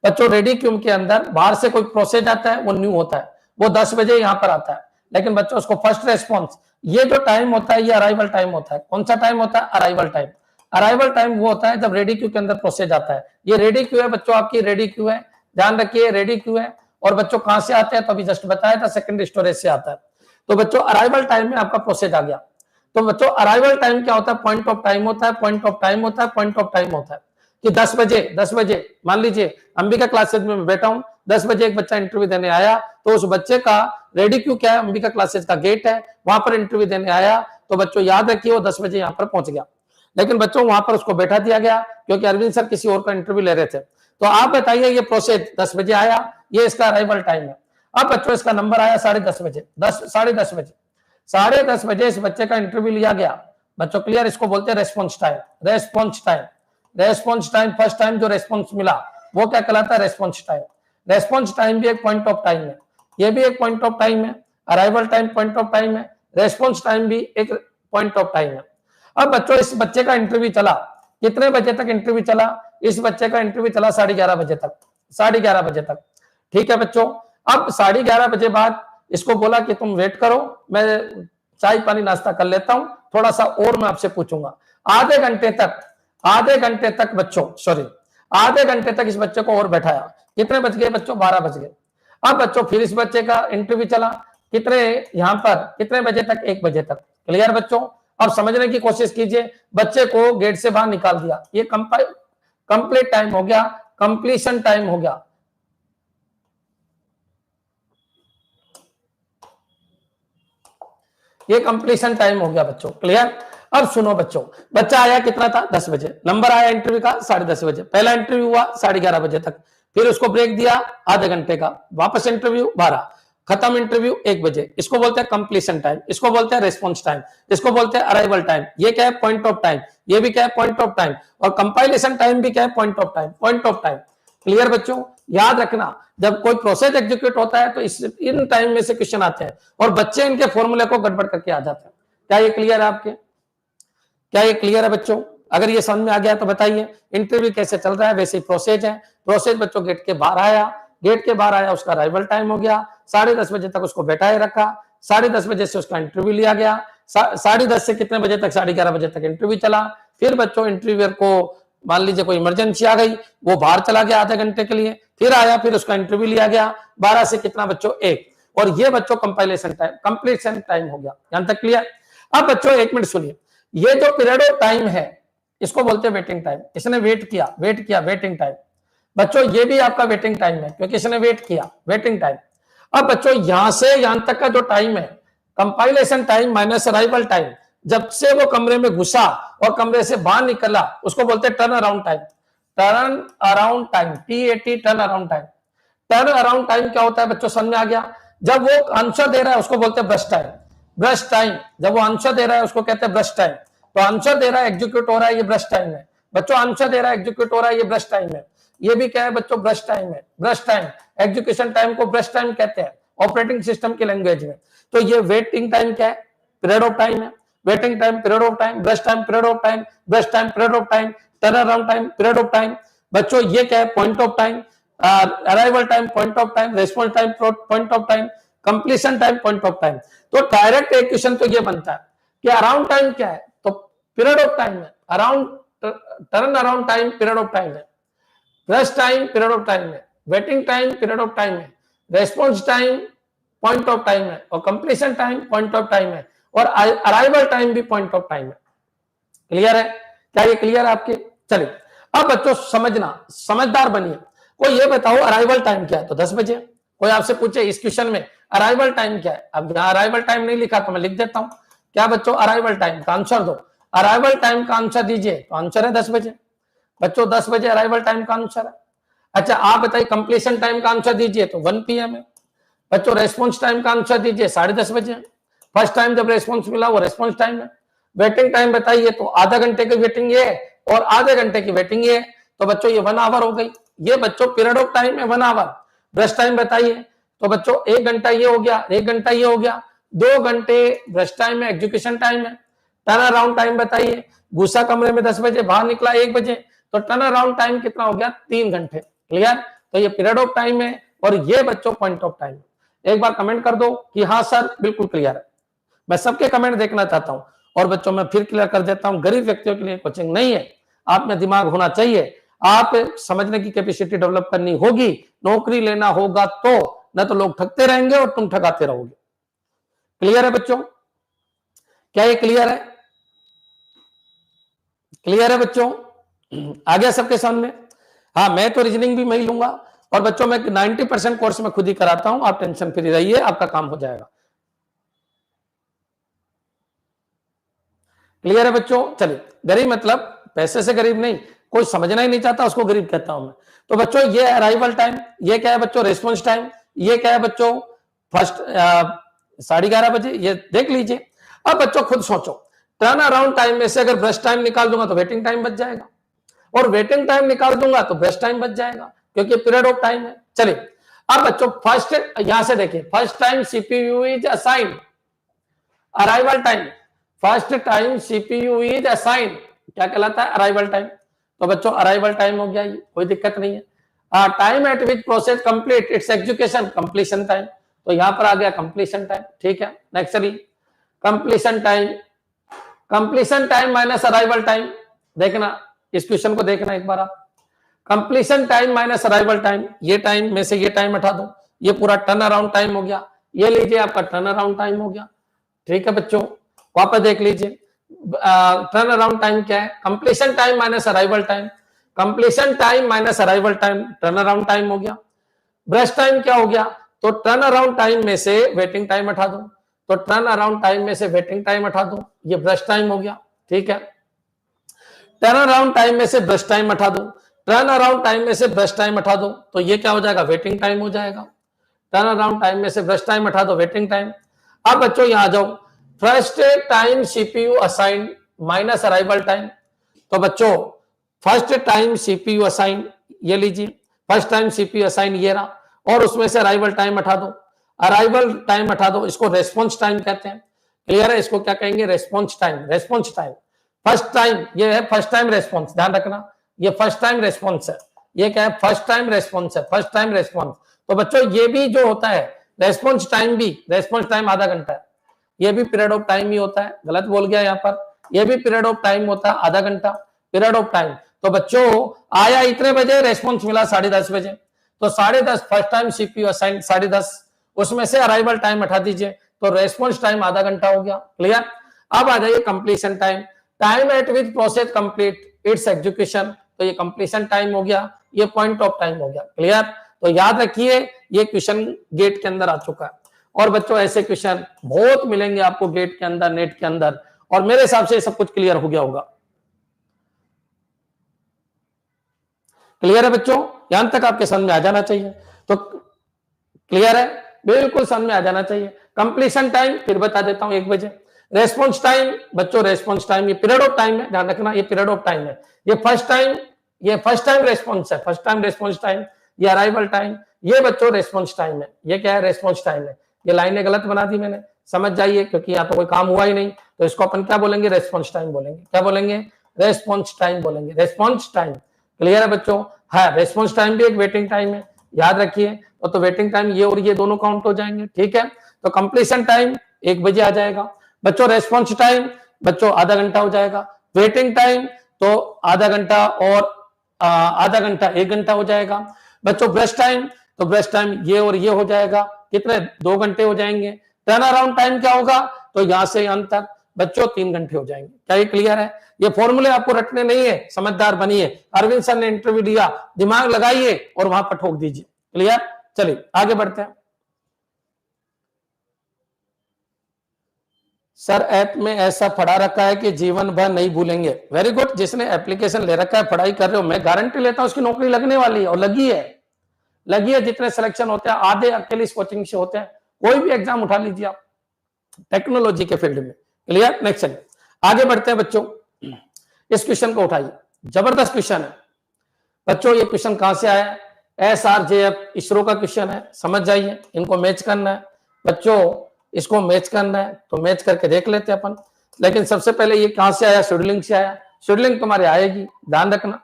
बच्चों रेडी क्यूम के अंदर बाहर से कोई प्रोसेस आता है, वो न्यू होता है, वो 10 बजे यहाँ पर आता है। लेकिन बच्चों उसको फर्स्ट रेस्पॉन्स, ये जो टाइम होता है ये अराइवल टाइम होता है। कौन सा टाइम होता है? Arrival time. अराइवल टाइम वो होता है जब रेडी क्यू के अंदर प्रोसेस आता है। ये रेडी क्यू है बच्चों, आपकी रेडी क्यू है, ध्यान रखिए रेडी क्यू है। और बच्चों कहां से आते हैं? तो अभी जस्ट बताया था, सेकेंडरी स्टोरेज से आता है। तो बच्चों अराइवल टाइम में आपका प्रोसेस आ गया। तो बच्चों अराइवल टाइम क्या होता है? पॉइंट ऑफ टाइम होता है, पॉइंट ऑफ टाइम होता है, पॉइंट ऑफ टाइम होता है कि 10 बजे मान लीजिए अंबिका क्लासेज में मैं बैठा हूं, 10 बजे एक बच्चा इंटरव्यू देने आया, तो उस बच्चे का रेडी क्यू क्या है? अंबिका क्लासेज का गेट है, वहां पर इंटरव्यू देने आया। तो बच्चों याद रखिए वो 10 बजे यहाँ पर पहुंच गया, लेकिन बच्चों वहां पर उसको बैठा दिया गया क्योंकि अरविंद सर किसी और का इंटरव्यू ले रहे थे। तो आप बताइए ये प्रोसेस 10 बजे आया, ये इसका अराइवल टाइम है। अब बच्चों इसका नंबर आया 10:30 बजे, 10:30 बजे, 10:30 बजे इस बच्चे का इंटरव्यू लिया गया। बच्चों क्लियर? इसको बोलते हैं response time. Response time, response time, first time जो रेस्पॉन्स मिला वो क्या कहलाता है? Response time. रेस्पॉन्स टाइम भी एक पॉइंट ऑफ टाइम है, ये भी एक पॉइंट ऑफ टाइम है। Arrival time point of time है, रेस्पॉन्स टाइम भी एक पॉइंट ऑफ टाइम है। अब बच्चों इस बच्चे का इंटरव्यू चला, कितने बजे तक इंटरव्यू चला? इस बच्चे का इंटरव्यू चला 11:30 बजे तक, 11:30 बजे तक। ठीक है बच्चों, अब 11:30 बजे बाद इसको बोला कि तुम वेट करो, मैं चाय पानी नाश्ता कर लेता हूं, थोड़ा सा और मैं आपसे पूछूंगा। आधे घंटे तक बच्चों आधे घंटे तक इस बच्चे को और बैठाया। कितने बज गए बच्चों? 12 बज गए। अब बच्चों फिर इस बच्चे का इंटरव्यू चला, कितने यहां पर कितने बजे तक? 1 बजे तक। क्लियर बच्चों? अब समझने की कोशिश कीजिए, बच्चे को गेट से बाहर निकाल दिया, ये कंप्लीट टाइम हो गया, कंप्लीशन टाइम हो गया। ये कंप्लीशन टाइम हो गया बच्चों। क्लियर? अब सुनो बच्चों, बच्चा आया कितना था? 10 बजे, नंबर आया इंटरव्यू का 10:30 बजे, पहला इंटरव्यू हुआ 11:30 बजे तक, फिर उसको ब्रेक दिया आधे घंटे का, वापस इंटरव्यू 12, खत्म इंटरव्यू 1 बजे। इसको बोलते हैं कंप्लीशन टाइम, इसको बोलते हैं रेस्पॉन्स टाइम, इसको बोलते हैं अराइवल टाइम। ये क्या है? Point of time. ये भी क्या है? Point of time. और कंपाइलेशन टाइम भी क्या है? Point of time, point of time. Clear बच्चों? याद रखना, जब कोई प्रोसेस एग्जीक्यूट होता है तो इन टाइम में से क्वेश्चन आते हैं और बच्चे इनके फॉर्मूले को गड़बड़ करके आ जाते हैं। क्या ये क्लियर है आपके? क्या ये क्लियर है बच्चों? अगर ये समझ में आ गया तो बताइए। इंटरव्यू कैसे चल रहा है वैसे ही प्रोसेस है। प्रोसेस बच्चों गेट के बाहर आया, उसका अराइवल टाइम हो गया, 10:30 बजे तक उसको बैठाए रखा, 10:30 बजे से उसका इंटरव्यू लिया गया, 10:30 से कितने बजे तक? 11:30 बजे तक इंटरव्यू चला। फिर बच्चों इंटरव्यूअर को मान लीजिए कोई इमरजेंसी आ गई, वो बाहर चला गया आधे घंटे के लिए, फिर आया, फिर उसका इंटरव्यू लिया गया, 12 से कितना बच्चों? 1। और ये बच्चों कंपाइलेशन टाइम, कंप्लीशन टाइम हो गया। यहां तक क्लियर? अब बच्चों 1 मिनट सुनिए, ये जो पीरियड ऑफ टाइम है इसको बोलते हैं वेटिंग टाइम। इसने वेट किया, वेटिंग टाइम। बच्चों ये भी आपका वेटिंग टाइम है क्योंकि इसने वेट किया, वेटिंग टाइम। अब बच्चों यहां से यहां तक का जो टाइम है, compilation time minus arrival time, जब से वो कमरे में घुसा और कमरे से बाहर निकला, उसको बोलते हैं turn around time. Turn around time, TAT turn around time. Turn around time क्या होता है बच्चों, समझ में आ गया? जब वो आंसर दे रहा है उसको बोलते हैं ब्रश टाइम। ब्रश टाइम, जब वो आंसर दे रहा है उसको कहते हैं ब्रश टाइम। तो आंसर दे रहा है, एग्जीक्यूट हो रहा है, ये ब्रश टाइम है बच्चों। आंसर दे रहा है, एग्जीक्यूट हो रहा है, ये ब्रश टाइम है। ये भी क्या है बच्चों, ब्रश टाइम है। ब्रश टाइम, एग्जीक्यूशन टाइम को ब्रश टाइम कहते हैं ऑपरेटिंग सिस्टम की लैंग्वेज में। तो ये वेटिंग टाइम क्या है, पीरियड ऑफ टाइम है। Waiting time period of time, brush time period of time, brush time period of time, turn around time period of time. बच्चों ये क्या है, point of time, arrival time point of time, response time point of time, completion time point of time. तो direct एक question तो ये बनता है कि अराउंड टाइम क्या है, तो पीरियड ऑफ टाइम है। Around, turn around time period of time है, burst time period of time है, waiting time period of time है, response time point of time है, और completion time point of time है, और अराइवल टाइम भी point of time है। Clear है? क्या ये क्लियर है आपके? चलिए अब बच्चों समझना, समझदार बनिए। कोई ये बताओ अराइवल टाइम क्या है, तो 10 बजे। कोई आपसे पूछे इस क्वेश्चन में अराइवल टाइम क्या है, अब यहाँ अराइवल टाइम नहीं लिखा तो मैं लिख देता हूं। क्या बच्चों, अराइवल टाइम का आंसर दो। अराइवल टाइम का आंसर दीजिए, तो आंसर है 10 बजे बच्चों। 10 बजे अराइवल टाइम का आंसर है। अच्छा आप बताइए कंप्लीशन टाइम का आंसर दीजिए, तो 1 PM है बच्चों। रेस्पॉन्स टाइम का आंसर दीजिए, 10:30 बजे। फर्स्ट टाइम जब रेस्पॉन्स मिला वो रेस्पॉन्स टाइम है। वेटिंग टाइम बताइए, तो आधा घंटे की वेटिंग ये और आधे घंटे की वेटिंग ये, तो बच्चों ये 1 आवर हो गई। ये बच्चों पीरियड ऑफ टाइम है 1 आवर। ब्रश टाइम बताइए, तो बच्चों 1 घंटा ये हो गया, 1 घंटा ये हो गया, 2 घंटे ब्रश टाइम है, एग्जीक्यूशन टाइम है। टर्न अराउंड टाइम बताइए, घुसा कमरे में 10 बजे, बाहर निकला 1 बजे, तो टर्न अराउंड टाइम कितना हो गया, 3 घंटे। क्लियर? तो ये पीरियड ऑफ टाइम है और ये बच्चों पॉइंट ऑफ टाइम। एक बार कमेंट कर दो कि हाँ सर बिल्कुल क्लियर है। मैं सबके कमेंट देखना चाहता हूं। और बच्चों मैं फिर क्लियर कर देता हूं, गरीब व्यक्तियों के लिए कोचिंग नहीं है। आप में दिमाग होना चाहिए, आप समझने की कैपेसिटी डेवलप करनी होगी। नौकरी लेना होगा तो, न तो लोग ठगते रहेंगे और तुम ठगाते रहोगे। क्लियर है बच्चों? क्या ये क्लियर है? क्लियर है बच्चों? आ गया सबके सामने? हाँ मैं तो रीजनिंग भी मैं ही लूंगा, और बच्चों मैं 90% कोर्स में खुद ही कराता हूं। आप टेंशन फ्री रहिए, आपका काम हो जाएगा। क्लियर है बच्चों? चलिए, गरीब मतलब पैसे से गरीब नहीं, कोई समझना ही नहीं चाहता उसको गरीब कहता हूं मैं। तो बच्चों ये अराइवल टाइम, ये क्या है बच्चों, रेस्पॉन्स टाइम, ये क्या है बच्चों, फर्स्ट 11:30 बजे, ये देख लीजिए। अब बच्चों खुद सोचो, टर्न अराउंड टाइम में से अगर ब्रश टाइम निकाल दूंगा तो वेटिंग टाइम बच जाएगा, और वेटिंग टाइम निकाल दूंगा तो ब्रश टाइम बच जाएगा, क्योंकि पीरियड ऑफ टाइम है। चलिए अब बच्चों फर्स्ट, यहां से देखिए, first time CPU is assigned, arrival time, first time CPU is assign, क्या कहलाता है, अराइवल टाइम। तो बच्चों अराइवल टाइम हो गया, ये कोई दिक्कत नहीं है। Time eight which process complete it's execution, completion time, तो यहां पर आ गया कंप्लीशन टाइम। ठीक है, नेक्स्ट चलिए, completion time, completion time minus arrival time. देखना इस क्वेश्चन को, देखना एक बार आप, completion time minus arrival time, ये टाइम में से ये टाइम हटा दो, ये पूरा टर्न अराउंड टाइम हो गया। ये लीजिए आपका टर्न अराउंड टाइम हो गया। ठीक है बच्चों, वापस देख लीजिए, टर्न अराउंड टाइम क्या है, completion time minus arrival time, completion time minus arrival time, turn around time हो गया। ब्रश टाइम क्या हो गया, तो टर्न अराउंड टाइम में से वेटिंग टाइम हटा दो, तो टर्न अराउंड टाइम में से वेटिंग टाइम हटा दो, ये ब्रश टाइम हो गया। ठीक है, टर्न अराउंड टाइम में से ब्रश टाइम हटा दो, टर्न अराउंड टाइम में से ब्रश टाइम हटा दो, तो ये क्या हो जाएगा, वेटिंग टाइम हो जाएगा। टर्न अराउंड टाइम में से ब्रश टाइम हटा दो, वेटिंग टाइम। अब बच्चों यहां आ जाओ, first time CPU assign minus arrival time, तो बच्चों फर्स्ट टाइम सीपीयू असाइन, ये लीजिए, फर्स्ट टाइम सीपीयू असाइन ये रहा, और उसमें से अराइवल टाइम हटा दो, अराइवल टाइम हटा दो, इसको रेस्पॉन्स टाइम कहते हैं। क्लियर है? इसको क्या कहेंगे, response time. Response time first time, ये है फर्स्ट टाइम रेस्पॉन्स, ध्यान रखना, ये फर्स्ट टाइम रेस्पॉन्स है। ये क्या है, फर्स्ट टाइम रेस्पॉन्स है, फर्स्ट टाइम रेस्पॉन्स। तो बच्चों ये भी जो होता है रेस्पॉन्स टाइम, भी रेस्पॉन्स टाइम आधा घंटा है, ये भी पीरियड ऑफ टाइम ही होता है। गलत बोल गया यहाँ पर, ये भी पीरियड ऑफ टाइम होता है, आधा घंटा पीरियड ऑफ टाइम। तो बच्चों आया इतने बजे, रेस्पॉन्स मिला 10:30 बजे, तो 10:30 फर्स्ट टाइम सीपीयू असाइन 10:30, उसमें से अराइवल टाइम हटा दीजिए, तो रेस्पॉन्स टाइम आधा घंटा हो गया। क्लियर? अब आ जाइए completion time, time eight which process complete it's execution, तो ये कंप्लीशन टाइम हो गया, ये पॉइंट ऑफ टाइम हो गया। क्लियर? तो याद रखिए ये क्वेश्चन गेट के अंदर आ चुका है, और बच्चों ऐसे क्वेश्चन बहुत मिलेंगे आपको गेट के अंदर, नेट के अंदर, और मेरे हिसाब से सब कुछ क्लियर हो गया होगा। क्लियर है बच्चों? यहां तक आपके समझ में आ जाना चाहिए। तो क्लियर है, बिल्कुल समझ में आ जाना चाहिए। कंप्लीशन टाइम फिर बता देता हूं 1 बजे। रेस्पॉन्स टाइम बच्चों, रेस्पॉन्स टाइम ये पीरियड ऑफ टाइम है, ध्यान रखना, ये पीरियड ऑफ टाइम है। ये फर्स्ट टाइम रेस्पॉन्स है, फर्स्ट टाइम रेस्पॉन्स टाइम। ये अराइवल टाइम, ये बच्चों रेस्पॉन्स टाइम है। ये क्या है? रेस्पॉन्स टाइम है। ये लाइनें गलत बना दी मैंने, समझ जाइए, क्योंकि यहाँ तो कोई काम हुआ ही नहीं, तो इसको अपन क्या बोलेंगे? रेस्पॉन्स टाइम बोलेंगे। क्या बोलेंगे? रेस्पॉन्स टाइम बोलेंगे, रेस्पॉन्स टाइम। क्लियर है बच्चों? हाँ, रेस्पॉन्स टाइम भी एक वेटिंग टाइम है, याद रखिए। तो वेटिंग टाइम ये और ये दोनों काउंट हो जाएंगे, ठीक है। तो कंप्लीशन टाइम 1 बजे आ जाएगा बच्चों। रेस्पॉन्स टाइम बच्चों आधा घंटा हो जाएगा। वेटिंग टाइम तो आधा घंटा और आधा घंटा 1 घंटा हो जाएगा बच्चों। ब्रश टाइम तो ब्रश टाइम ये और ये हो जाएगा, कितने? 2 घंटे हो जाएंगे। टर्न अराउंड टाइम क्या होगा? तो यहां से यहां तक बच्चों 3 घंटे हो जाएंगे। क्या ये क्लियर है? ये फॉर्मूले आपको रटने नहीं है, समझदार बनिए। अरविंद सर ने इंटरव्यू दिया, दिमाग लगाइए और वहां पर ठोक दीजिए। क्लियर? चलिए आगे बढ़ते हैं। सर ऐप में ऐसा पढ़ा रखा है कि जीवन भर नहीं भूलेंगे। वेरी गुड, जिसने एप्लीकेशन ले रखा है, पढ़ाई कर रहे हो, मैं गारंटी लेता हूं उसकी नौकरी लगने वाली है, और लगी है, लगी है। जितने सिलेक्शन होते हैं आधे अकेले इस कोचिंग से होते हैं। कोई भी एग्जाम उठा लीजिए आप टेक्नोलॉजी के फील्ड में। क्लियर? नेक्स्ट चलिए आगे बढ़ते हैं बच्चों। इस क्वेश्चन को उठाइए, जबरदस्त क्वेश्चन है बच्चों। ये क्वेश्चन कहां से आया है? SRJF इसरो का क्वेश्चन है, समझ जाइए। इनको मैच करना है बच्चों, इसको मैच करना है, तो मैच करके देख लेते हैं अपन। लेकिन सबसे पहले ये कहां से आया? शेड्यूलिंग से आया। शेड्यूलिंग तुम्हारे आएगी, ध्यान रखना।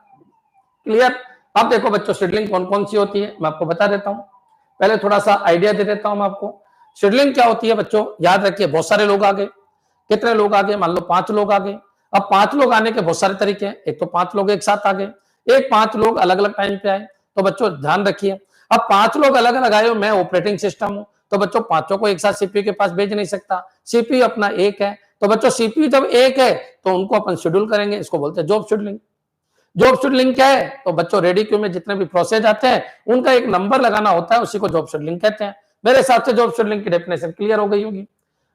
क्लियर? अब देखो बच्चों, शेड्यूलिंग कौन कौन सी होती है मैं आपको बता देता हूं। पहले थोड़ा सा आइडिया दे देता हूं मैं आपको। शेड्यूलिंग क्या होती है बच्चों, याद रखिए। बहुत सारे लोग आ गए, कितने लोग आ गए? मान लो 5 लोग आ गए। अब 5 लोग आने के बहुत सारे तरीके हैं। एक तो 5 लोग एक साथ आ गए, एक 5 लोग अलग अलग टाइम पे आए। तो बच्चों ध्यान रखिए, अब 5 लोग अलग अलग आए, मैं ऑपरेटिंग सिस्टम हूं, तो बच्चों पांचों को एक साथ सीपीयू के पास भेज नहीं सकता। सीपीयू अपना एक है, तो बच्चों सीपीयू जब एक है तो उनको अपन शेड्यूल करेंगे, इसको बोलते हैं जॉब शेड्यूलिंग। जॉब शेड्यूलिंग क्या है? तो बच्चों रेडी क्यू में जितने भी प्रोसेस आते हैं उनका एक नंबर लगाना होता है, उसी को जॉब शेड्यूलिंग कहते हैं। मेरे हिसाब से जॉब शेड्यूलिंग की डेफिनेशन क्लियर हो गई होगी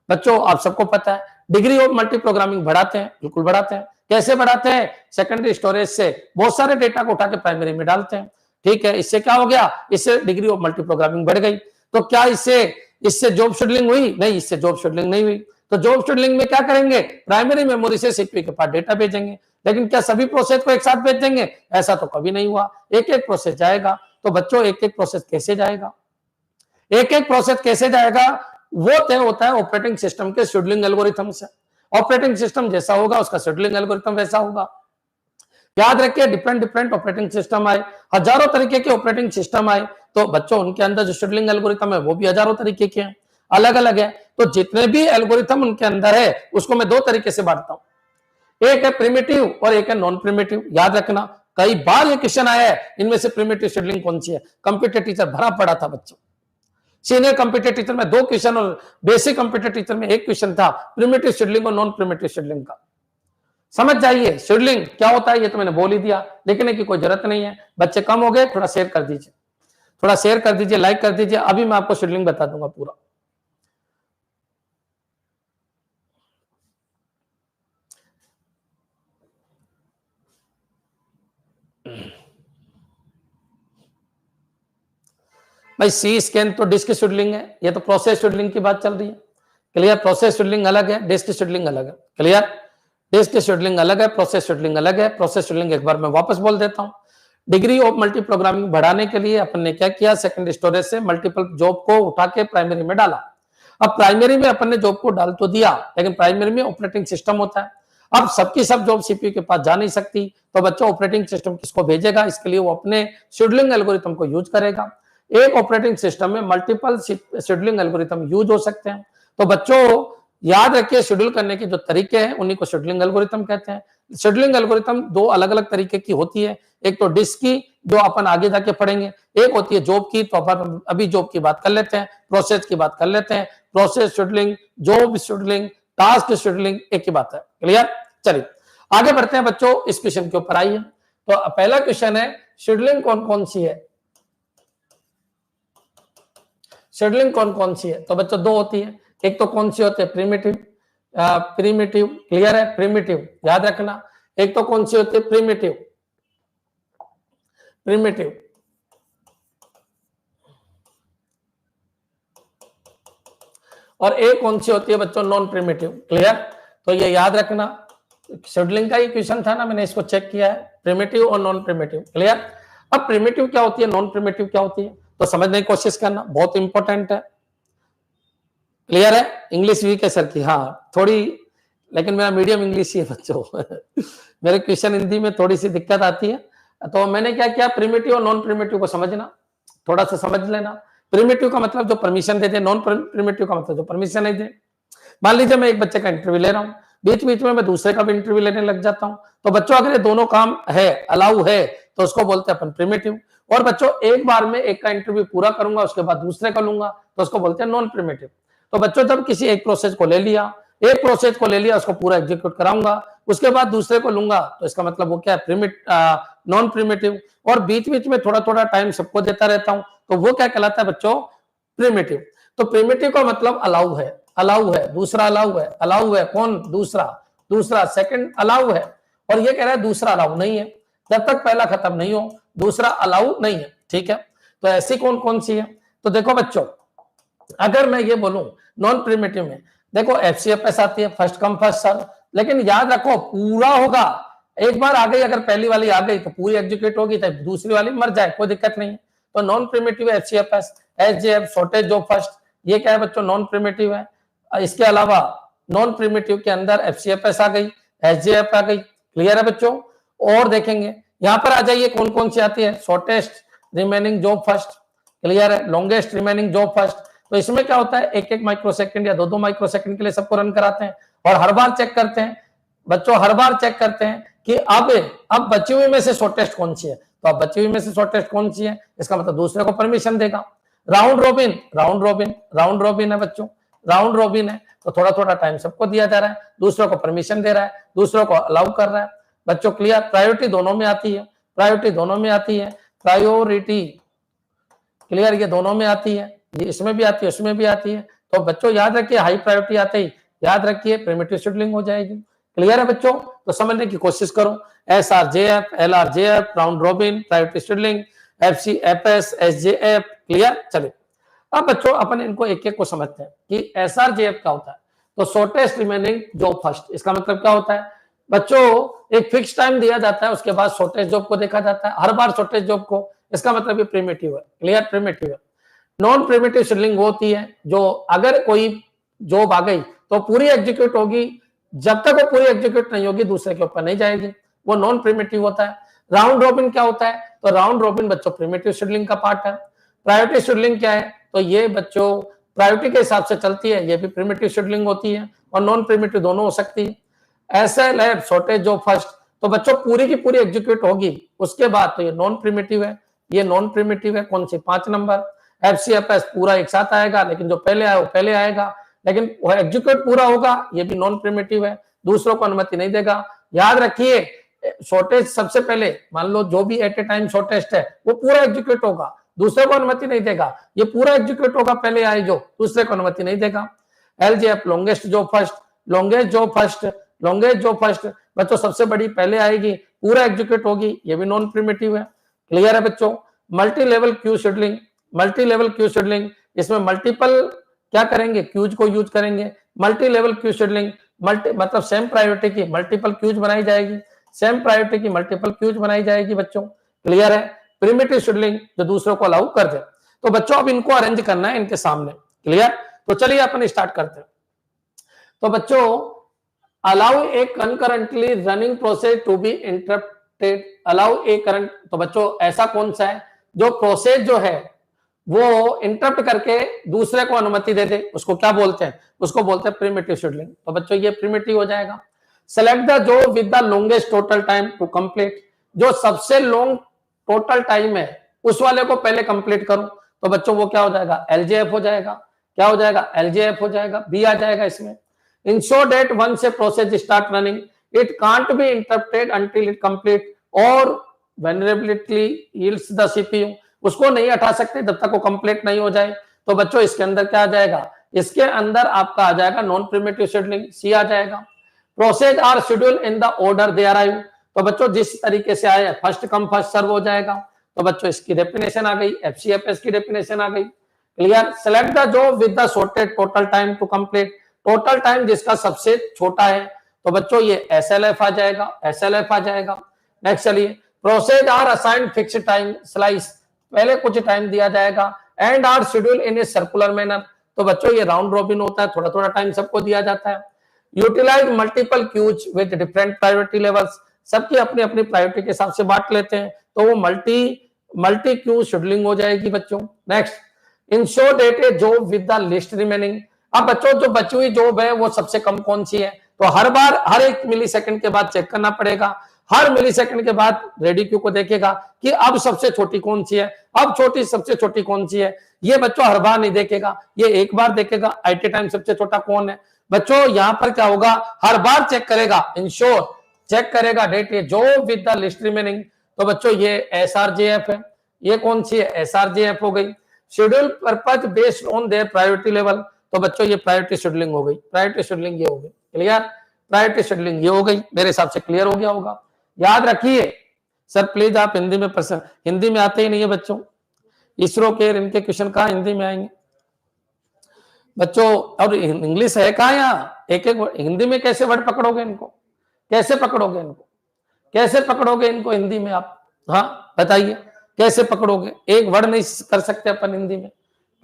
बच्चों। आप सबको पता है डिग्री ऑफ मल्टी प्रोग्रामिंग बढ़ाते हैं, बिल्कुल बढ़ाते हैं। कैसे बढ़ाते हैं? सेकेंडरी स्टोरेज से बहुत सारे डेटा को उठा के प्राइमरी में डालते हैं, ठीक है। इससे क्या हो गया? इससे डिग्री ऑफ मल्टी प्रोग्रामिंग बढ़ गई। तो क्या इससे जॉब शेड्यूलिंग हुई? नहीं, इससे जॉब शेड्यूलिंग नहीं हुई। तो जॉब शेड्यूलिंग में क्या करेंगे? प्राइमरी मेमोरी से सीपीयू के पास डेटा भेजेंगे। लेकिन क्या सभी प्रोसेस को एक साथ भेज देंगे? ऐसा तो कभी नहीं हुआ, एक एक प्रोसेस जाएगा। तो बच्चों एक एक प्रोसेस कैसे जाएगा? एक एक प्रोसेस कैसे जाएगा वो तय होता है ऑपरेटिंग सिस्टम के शेड्यूलिंग एल्गोरिथम से। ऑपरेटिंग सिस्टम जैसा होगा उसका शेड्यूलिंग एल्गोरिथम वैसा होगा। याद रखिए, डिफरेंट डिफरेंट ऑपरेटिंग सिस्टम आए, हजारों तरीके के ऑपरेटिंग सिस्टम आए, तो बच्चों उनके अंदर जो शेड्यूलिंग एल्गोरिथम है वो भी हजारों तरीके के हैं, अलग अलग है। तो जितने भी एल्गोरिथम उनके अंदर है उसको मैं 2 तरीके से बांटता हूं, एक है प्रिमिटिव और एक है नॉन प्रिमिटिव। याद रखना, कई बार ये क्वेश्चन आया है, इनमें से प्रिमिटिव शेड्यूलिंग कौन सी है? कंप्यूटर टीचर भरा पड़ा था बच्चों। सीनियर कंप्यूटर टीचर में 2 क्वेश्चन और बेसिक कंप्यूटर टीचर में 1 क्वेश्चन था प्रिमिटिव शेड्यूलिंग और नॉन प्रिमिटिव शेड्यूलिंग का। समझ जाइए शेड्यूलिंग क्या होता है, ये तो मैंने बोल ही दिया, लिखने की कोई जरूरत नहीं है। बच्चे कम हो गए, थोड़ा शेयर कर दीजिए, थोड़ा शेयर कर दीजिए, लाइक कर दीजिए। अभी मैं आपको शेड्यूलिंग बता दूंगा पूरा। भाई सी स्कैन तो डिस्क शेड्यूलिंग है, ये तो प्रोसेस शेड्यूलिंग की बात चल रही है। क्लियर? प्रोसेस शेड्यूलिंग अलग है, डिस्क शेड्यूलिंग अलग है। क्लियर? डिस्क शेड्यूलिंग अलग है, प्रोसेस शेड्यूलिंग अलग है। प्रोसेस शेड्यूलिंग एक बार मैं वापस बोल देता हूं। डिग्री ऑफ मल्टी प्रोग्रामिंग बढ़ाने के लिए अपन ने क्या किया? सेकंड स्टोरेज से मल्टीपल जॉब को उठा के प्राइमरी में डाला। अब प्राइमरी में अपन ने जॉब को डाल तो दिया, लेकिन प्राइमरी में ऑपरेटिंग सिस्टम होता है। अब सबकी सब जॉब सीपीयू के पास जा नहीं सकती, तो बच्चों ऑपरेटिंग सिस्टम किसको भेजेगा? इसके लिए वो अपने शेड्यूलिंग एल्गोरिथम को यूज करेगा। एक ऑपरेटिंग सिस्टम में मल्टीपल शेड्यूलिंग एल्गोरिथम यूज हो सकते हैं। तो बच्चों याद रखिए, शेड्यूल करने के जो तरीके हैं उन्हीं को शेड्यूलिंग एल्गोरिथम कहते हैं। शेड्यूलिंग एल्गोरिथम 2 अलग अलग तरीके की होती है, एक तो डिस्क की जो अपन आगे जाके पढ़ेंगे, एक होती है जॉब की, तो अपन अभी जॉब की बात कर लेते हैं, प्रोसेस की बात कर लेते हैं। Process scheduling, job scheduling, task scheduling एक ही बात है। क्लियर? चलिए आगे बढ़ते हैं बच्चों, इस क्वेश्चन के ऊपर आइए। तो पहला क्वेश्चन है, शेड्यूलिंग कौन कौन सी है? शेड्यूलिंग कौन कौन सी है? तो बच्चों 2 होती है। एक तो कौन सी होती है? प्रिमिटिव। प्रिमिटिव क्लियर है? प्रिमिटिव याद रखना। एक तो कौन सी होती है? प्रिमिटिव। प्रिमिटिव। और एक कौन सी होती है बच्चों, नॉन प्रिमिटिव। क्लियर, तो ये याद रखना, शेड्यूलिंग का ही क्वेश्चन था ना, मैंने इसको चेक किया है, प्रिमिटिव और नॉन प्रिमिटिव। क्लियर, अब प्रिमिटिव क्या होती है, नॉन प्रिमिटिव क्या होती है, तो समझने की कोशिश करना, बहुत इंपॉर्टेंट है। क्लियर है, इंग्लिश वीक है सर की, हाँ थोड़ी, लेकिन मेरा मीडियम इंग्लिश ही है बच्चों मेरे क्वेश्चन हिंदी में थोड़ी सी दिक्कत आती है, तो मैंने क्या किया, प्रिमिटिव और नॉन प्रिमिटिव को समझना, थोड़ा सा समझ लेना। प्रिमिटिव का मतलब जो परमिशन दे दे, नॉन प्रिमिटिव का मतलब जो परमिशन नहीं दे। मान लीजिए मैं एक बच्चे का इंटरव्यू ले रहा हूँ, बीच बीच में मैं दूसरे का भी इंटरव्यू लेने लग जाता हूँ, तो बच्चों अगर ये दोनों काम है, अलाउ है, तो उसको बोलते हैं अपन प्रिमिटिव। और बच्चों एक बार में एक का इंटरव्यू पूरा करूंगा, उसके बाद दूसरे का लूंगा, तो उसको बोलते हैं नॉन प्रिमिटिव। तो बच्चों जब किसी एक प्रोसेस को ले लिया, उसको पूरा एग्जीक्यूट कराऊंगा, उसके बाद दूसरे को लूंगा, तो इसका मतलब वो क्या है, नॉन प्रिमिटिव। और बीच बीच में थोड़ा थोड़ा टाइम सबको देता रहता हूं, तो वो क्या कहलाता है बच्चों, प्रिमिटिव। तो प्रिमिटिव का मतलब अलाउ है, दूसरा अलाउ है कौन, दूसरा सेकंड अलाउ है, और ये कह रहा है दूसरा अलाउ नहीं है, जब तक पहला खत्म नहीं हो दूसरा अलाउ नहीं है। ठीक है, तो ऐसी कौन कौन सी है, तो देखो बच्चों, अगर मैं ये बोलूं नॉन प्रिमिटिव में, देखो FCFS आती है, फर्स्ट कम फर्स्ट सर्व, लेकिन याद रखो पूरा होगा, एक बार आ गई, अगर पहली वाली आ गई तो पूरी एग्जीक्यूट होगी, तो दूसरी वाली मर जाए कोई दिक्कत नहीं है। तो non primitive FCFS, SJF shortage job first, ये क्या है बच्चों, नॉन प्रिमिटिव है। इसके अलावा नॉन प्रिमिटिव के अंदर FCFS आ गई, SJF आ गई। क्लियर है बच्चों, और देखेंगे यहां पर आ जाइए कौन कौन सी आती है, shortest remaining job first, clear है, लॉन्गेस्ट रिमेनिंग जॉब फर्स्ट। तो इसमें क्या होता है, एक एक माइक्रोसेकंड या दो माइक्रोसेकंड के लिए सबको रन कराते हैं, और हर बार चेक करते हैं बच्चों, हर बार चेक करते हैं कि अब बची हुई में से शॉर्टेस्ट कौन सी है, तो अब बची हुई में से शॉर्टेस्ट कौन सी है, इसका मतलब दूसरे को परमिशन देगा। राउंड रोबिन है बच्चों, राउंड रोबिन है, तो थोड़ा थोड़ा टाइम सबको दिया जा रहा है, दूसरों को परमिशन दे रहा है, दूसरों को अलाउ कर रहा है बच्चों। क्लियर, प्रायोरिटी दोनों में आती है, प्रायोरिटी क्लियर, ये दोनों में आती है, ये इसमें भी आती है, उसमें भी आती है। तो बच्चों याद रखिए, हाई प्रायोरिटी आते ही याद रखिए प्रिमिटिव शेड्यूलिंग हो जाएगी। क्लियर है बच्चों, तो समझने की कोशिश करो, SRJF, LRJF, round robin, priority scheduling, FCFS, SJF। Clear, चलिए अब बच्चों अपन इनको एक एक को समझते हैं कि SRJF क्या होता है। तो शॉर्टेस्ट रिमेनिंग जॉब फर्स्ट, इसका मतलब क्या होता है बच्चों, एक फिक्स टाइम दिया जाता है, उसके बाद शॉर्टेज जॉब को देखा जाता है, हर बार शॉर्टेज जॉब को, इसका मतलब ये प्रिमिटिव है। क्लियर, प्रिमिटिव है। नॉन प्रिमिटिव शेड्यूलिंग वो होती है जो अगर कोई जॉब आ गई तो पूरी एग्जीक्यूट होगी, जब तक वो पूरी एग्जीक्यूट नहीं होगी दूसरे के ऊपर नहीं जाएगी, वो नॉन प्रिमिटिव होता है। राउंड रॉबिन क्या होता है, तो राउंड रॉबिन बच्चों प्रिमिटिव शेड्यूलिंग का पार्ट है। प्रायोरिटी शेड्यूलिंग क्या है, तो ये बच्चों प्रायोरिटी के हिसाब से चलती है, ये भी प्रिमिटिव शेड्यूलिंग होती है, और नॉन प्रिमिटिव दोनों हो सकती है। SLF शॉर्टेज जॉब फर्स्ट, तो बच्चों पूरी की पूरी एग्जीक्यूट होगी, उसके बाद तो ये नॉन प्रिमिटिव है, ये नॉन प्रिमिटिव है। कौन सी, 5 नंबर। FCFS पूरा एक साथ आएगा, लेकिन जो पहले आया वो पहले आएगा, लेकिन वो एग्जीक्यूट पूरा होगा, ये भी नॉन प्रिमिटिव है, दूसरों को अनुमति नहीं देगा। याद रखिए शॉर्टेज सबसे पहले, मान लो जो भी एट ए टाइम शॉर्टेस्ट है वो पूरा एग्जीक्यूट होगा, दूसरे को अनुमति नहीं देगा, ये पूरा एग्जीक्यूट होगा, पहले आए जो दूसरे को अनुमति नहीं देगा। LJF longest job first, longest job first बच्चों सबसे बड़ी पहले आएगी, पूरा एग्जीक्यूट होगी, ये भी नॉन प्रिमिटिव है। क्लियर है बच्चों। मल्टी लेवल क्यू शेड्यूलिंग, इसमें मल्टीपल क्या करेंगे, क्यूज को यूज करेंगे। मल्टी लेवल क्यू शेड्यूलिंग, मतलब सेम प्रायोरिटी की मल्टीपल क्यूज बनाई जाएगी, बच्चों। क्लियर है। प्रिमिटिव शेड्यूलिंग जो दूसरों को अलाउ कर दे। तो बच्चों अब इनको अरेंज करना है इनके सामने। क्लियर, तो चलिए अपन स्टार्ट करते हैं। तो बच्चों allow a concurrently running process to be interrupted, allow a current, तो बच्चों ऐसा कौन सा है जो प्रोसेस जो है वो इंटरप्ट करके दूसरे को अनुमति दे दे, उसको क्या बोलते हैं, उसको बोलते हैं प्रिमिटिव शेड्यूलिंग। तो बच्चों ये प्रिमिटिव हो जाएगा। Select the job with the longest total time to complete, जो सबसे लॉन्ग टोटल टाइम है उस वाले को पहले कंप्लीट करो, तो बच्चों वो क्या हो जाएगा, LJF हो जाएगा। क्या हो जाएगा, LJF हो जाएगा, बी आ जाएगा इसमें। Ensure that once a process start running, it can't be interrupted until it complete or vulnerability yields the CPU, उसको नहीं हटा सकते जब तक वो कंप्लीट नहीं हो जाए। तो बच्चों इसके अंदर क्या आ जाएगा, इसके अंदर आपका आ जाएगा नॉन प्रिमिटिव शेड्यूलिंग, सी आ जाएगा। Process are schedule in the order they arrive, तो बच्चों जिस तरीके से आए फर्स्ट कम फर्स्ट सर्व हो जाएगा। तो बच्चों इसकी डेफिनेशन आ गई, एफसीएफएस की डेफिनेशन आ गई। Clear. Select the job with the shortest total time to complete, total time जिसका सबसे छोटा है, तो बच्चों ये एसएलएफ आ जाएगा, एसएलएफ आ जाएगा। नेक्स्ट चलिए, process are assigned fixed time slice, पहले कुछ टाइम दिया जाएगा, and are schedule in a circular manner, तो बच्चों ये राउंड रॉबिन होता है, थोड़ा थोड़ा टाइम सबको दिया जाता है। Utilize multiple queues with different priority levels, सबकी अपनी अपनी प्रायोरिटी के हिसाब से बांट लेते हैं, तो वो मल्टी क्यू शेड्यूलिंग हो जाएगी बच्चों। Next, ensure date a job with the least remaining, अब बच्चों जो बची हुई जॉब है वो सबसे कम कौन सी है, तो हर बार हर 1 मिलीसेकंड के बाद चेक करना पड़ेगा, हर मिलीसेकंड के बाद रेडी क्यू को देखेगा कि अब सबसे छोटी कौन सी है, अब छोटी सबसे छोटी कौन सी है, ये बच्चों हर बार नहीं देखेगा, ये एक बार देखेगा एट ए टाइम सबसे छोटा कौन है। बच्चों यहां पर क्या होगा, हर बार चेक करेगा, इंश्योर चेक करेगा that a job with the least remaining, तो बच्चों ये एसआरजेएफ है, ये कौन सी है, एसआरजेएफ हो गई। Schedule purpose based on their priority level, तो बच्चों ये प्रायोरिटी शेड्यूलिंग हो गई, प्रायोरिटी शेड्यूलिंग ये हो गई। क्लियर, प्रायोरिटी शेड्यूलिंग ये हो गई, मेरे हिसाब से क्लियर हो गया होगा। याद रखिए सर प्लीज आप हिंदी में हिंदी में आते ही नहीं है बच्चों, इसरो के इनके क्वेश्चन कहाँ हिंदी में आएंगे बच्चों, और इंग्लिश है कहाँ यहाँ, एक एक हिंदी में कैसे वर्ड पकड़ोगे इनको, कैसे पकड़ोगे इनको, कैसे पकड़ोगे इनको हिंदी में आप, हाँ बताइए कैसे पकड़ोगे, एक वर्ड नहीं कर सकते अपन हिंदी में।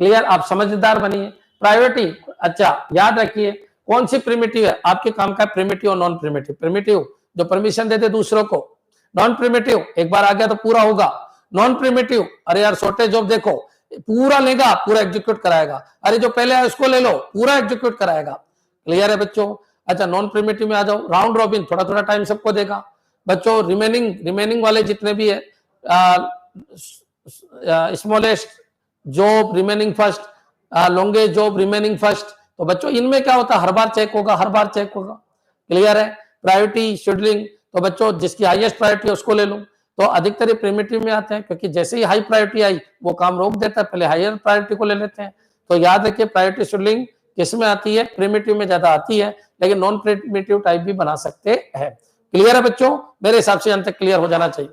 क्लियर, आप समझदार बनिए। प्रायोरिटी, अच्छा याद रखिए कौन सी प्रिमिटिव है, आपके काम का प्रिमिटिव और नॉन प्रिमिटिव। प्रिमिटिव जो परमिशन देते दूसरों को, नॉन प्रिमिटिव एक बार आ गया तो पूरा होगा, नॉन प्रिमिटिव अरे यार शॉर्टेज जॉब देखो पूरा लेगा, पूरा एग्जीक्यूट कराएगा, अरे जो पहले है उसको ले लो, पूरा एग्जीक्यूट कराएगा। क्लियर है बच्चों। अच्छा नॉन प्रिमिटिव में आ जाओ, राउंड रॉबिन थोड़ा थोड़ा टाइम सबको देगा बच्चों, रिमेनिंग वाले जितने भी है, smallest job remaining first, longest job remaining first, तो बच्चों इनमें क्या होता है, हर बार चेक होगा, हर बार चेक होगा। क्लियर है। प्रायोरिटी शेड्यूलिंग, तो बच्चों जिसकी हाईएस्ट प्रायोरिटी है उसको ले लो, तो अधिकतर ये प्रिमिटिव में आते हैं, क्योंकि जैसे ही हाई प्रायोरिटी आई वो काम रोक देता है, पहले हायर प्रायोरिटी को ले लेते हैं। तो याद रखिए प्रायोरिटी शेड्यूलिंग किस में आती है, प्रिमिटिव में ज्यादा आती है, लेकिन नॉन प्रिमिटिव टाइप भी बना सकते हैं। क्लियर है बच्चों, मेरे हिसाब से अंत तक क्लियर हो जाना चाहिए।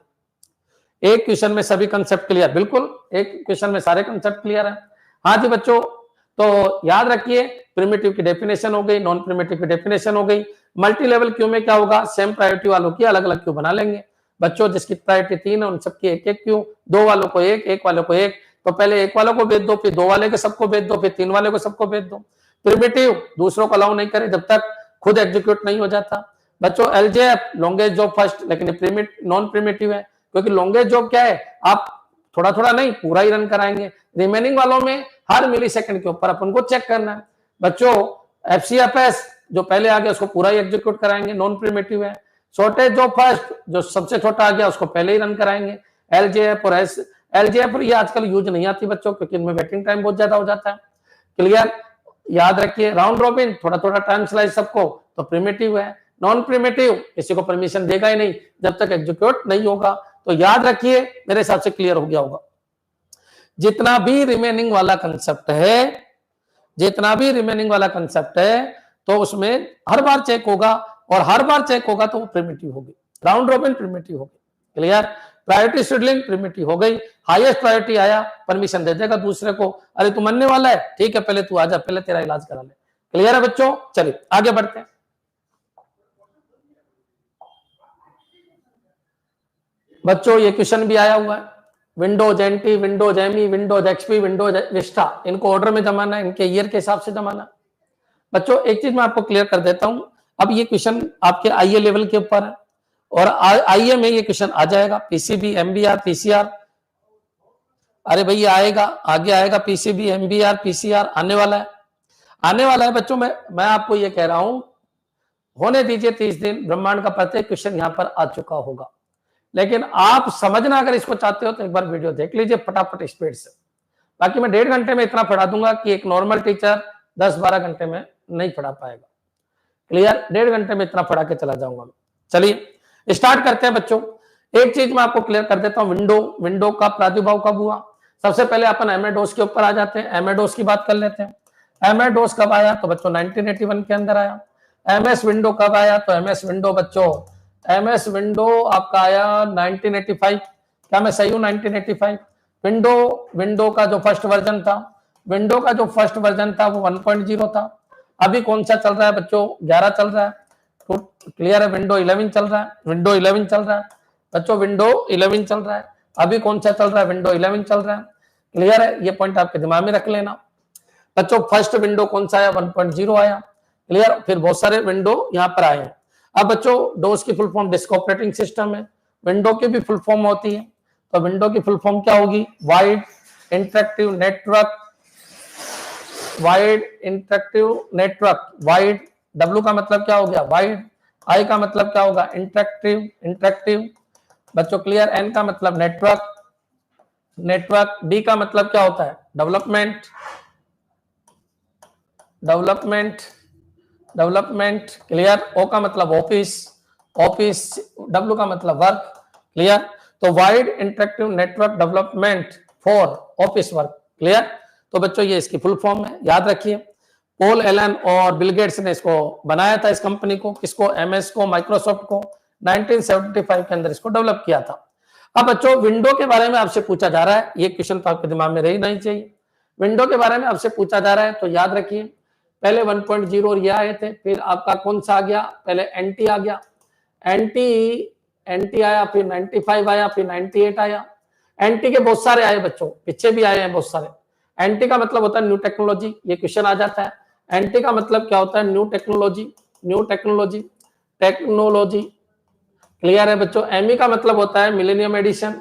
एक क्वेश्चन में सभी कंसेप्ट क्लियर, बिल्कुल एक क्वेश्चन में सारे कंसेप्ट क्लियर है। हाँ जी बच्चों, तो याद रखिए प्रिमिटिव की डेफिनेशन हो गई, नॉन प्रिमिटिव की डेफिनेशन हो गई। मल्टी लेवल क्यू में क्या होगा, सेम प्रायोरिटी वालों की अलग अलग क्यू बना लेंगे बच्चों, जिसकी प्रायोरिटी 3 है उन सबकी एक एक क्यू, 2 वालों को एक वालों को एक, तो पहले एक वालों को भेज दो, फिर 2 वाले के सबको भेज दो, फिर 3 वाले को सबको भेज दो। प्रिमिटिव दूसरों को अलाउ नहीं करे जब तक खुद एग्जीक्यूट नहीं हो जाता बच्चों। एलजेएफ लॉन्गेस्ट जॉब फर्स्ट, लेकिन नॉन प्रिमिटिव है, क्योंकि लॉन्गेस्ट जॉब क्या है, आप थोड़ा थोड़ा नहीं पूरा ही रन कराएंगे, रिमेनिंग वालों में हर मिलीसेकंड के ऊपर अपन को चेक करना है बच्चों। एफसीएफएस जो पहले आ गया उसको पूरा ही एग्जीक्यूट कराएंगे, नॉन प्रिमिटिव है। शॉर्टेज जॉब फर्स्ट जो सबसे छोटा आ गया उसको पहले ही रन कराएंगे। एलजेएफ और एलजेएफ ये आजकल यूज नहीं आती बच्चों, क्योंकि इनमें वेटिंग टाइम बहुत ज्यादा हो जाता है। क्लियर, याद रखिए राउंड रॉबिन थोड़ा थोड़ा टाइम स्लाइस सबको, तो प्रिमिटिव है। नॉन प्रिमिटिव किसी को परमिशन देगा ही नहीं जब तक एग्जीक्यूट नहीं होगा। तो याद रखिए मेरे हिसाब से क्लियर हो गया होगा। जितना भी रिमेनिंग वाला कंसेप्ट है, जितना भी रिमेनिंग वाला कंसेप्ट है, तो उसमें हर बार चेक होगा, और हर बार चेक होगा तो वो प्रिमिटिव होगी, राउंड रॉबिन प्रिमिटिव होगी। क्लियर, प्रायोरिटी शेड्यूलिंग प्रिमिटिव हो गई, हाईएस्ट प्रायोरिटी आया परमिशन दे देगा दूसरे को, अरे तू मरने वाला है ठीक है पहले तू आजा, पहले तेरा इलाज करा ले। क्लियर है बच्चों, चलिए आगे बढ़ते हैं। बच्चों ये क्वेश्चन भी आया हुआ है, Windows NT, Windows ME, Windows XP, Windows Vista, इनको ऑर्डर में जमाना है, इनके ईयर के हिसाब से जमाना। बच्चों एक चीज मैं आपको क्लियर कर देता हूं, अब ये क्वेश्चन आपके आईए लेवल के ऊपर है, और आईए में ये क्वेश्चन आ जाएगा, पीसीबी, एमबीआर, पीसीआर, अरे भैया आएगा, आगे आएगा, पीसीबी, एमबीआर, पीसीआर आने वाला है, आने वाला है बच्चों। मैं आपको ये कह रहा हूं, होने दीजिए 30 दिन, ब्रह्मांड का प्रत्येक क्वेश्चन यहां पर आ चुका होगा। लेकिन आप समझना अगर इसको चाहते हो तो एक बार वीडियो देख लीजिए फटाफट स्पीड से, बाकी मैं 1.5 घंटे में इतना पढ़ा दूंगा कि एक नॉर्मल टीचर 10-12 घंटे में नहीं पढ़ा पाएगा। क्लियर, 1.5 घंटे में इतना पढ़ा के चला जाऊंगा। चलिए स्टार्ट करते हैं बच्चों। एक चीज मैं आपको क्लियर कर देता हूं, विंडो का प्रादुर्भाव कब हुआ। सबसे पहले अपन एमएडोस के ऊपर आ जाते हैं, एमएडोस की बात कर लेते हैं। एमएडोस कब आया, तो बच्चों 1981 के अंदर आया। एमएस विंडो कब आया, तो एमएस विंडो बच्चों, एमएस विंडो आपका आया 1985, क्या मैं सही हूं? 1985 विंडो का जो फर्स्ट वर्जन था, विंडो का जो फर्स्ट वर्जन था वो 1.0 था। अभी कौन सा चल रहा है बच्चों? 11 चल रहा है। तो क्लियर है, विंडो 11 चल रहा है, विंडो 11 चल रहा है बच्चों, विंडो 11 चल रहा है। अभी कौन सा चल रहा है? विंडो 11 चल रहा है। क्लियर है, ये पॉइंट आपके दिमाग में रख लेना बच्चों। फर्स्ट विंडो कौन सा आया? 1.0 आया। क्लियर, फिर बहुत सारे विंडो यहाँ पर आए हैं। अब बच्चों डोस की full form disk operating system है, विंडो की भी फुल फॉर्म होती है। तो विंडो की फुल फॉर्म क्या होगी? Wide interactive network, wide interactive network. Wide, W का मतलब क्या हो गया? वाइड। आई का मतलब क्या होगा? इंटरेक्टिव, इंटरेक्टिव बच्चों। क्लियर, एन का मतलब नेटवर्क, नेटवर्क। डी का मतलब क्या होता है? Development, development, development. क्लियर, ओ का मतलब ऑफिस, ऑफिस। डब्ल्यू का मतलब वर्क। क्लियर, तो wide interactive network development for office work. Clear, तो बच्चों ये इसकी फुल फॉर्म है, याद रखिए। पॉल एलन और बिल गेट्स ने इसको बनाया था, इस कंपनी को, किसको? एमएस को, माइक्रोसॉफ्ट को 1975 के अंदर इसको डेवलप किया था। अब बच्चों विंडो के बारे में आपसे पूछा जा रहा है, ये क्वेश्चन तो आपके दिमाग में रही नहीं चाहिए। विंडो के बारे में आपसे पूछा जा रहा है तो याद रखिए, पहले 1.0 ये आए थे, फिर आपका कौन सा आ गया? पहले एनटी आ गया, एनटी आया, फिर 95 आया, फिर 98 आया। एनटी के बहुत सारे आए बच्चों, पीछे भी आए हैं बहुत सारे। एनटी का मतलब होता है न्यू टेक्नोलॉजी, ये क्वेश्चन आ जाता है। एनटी का मतलब क्या होता है? New technology, new technology, technology. Clear है बच्चों। एमई का मतलब होता है मिलेनियम एडिशन,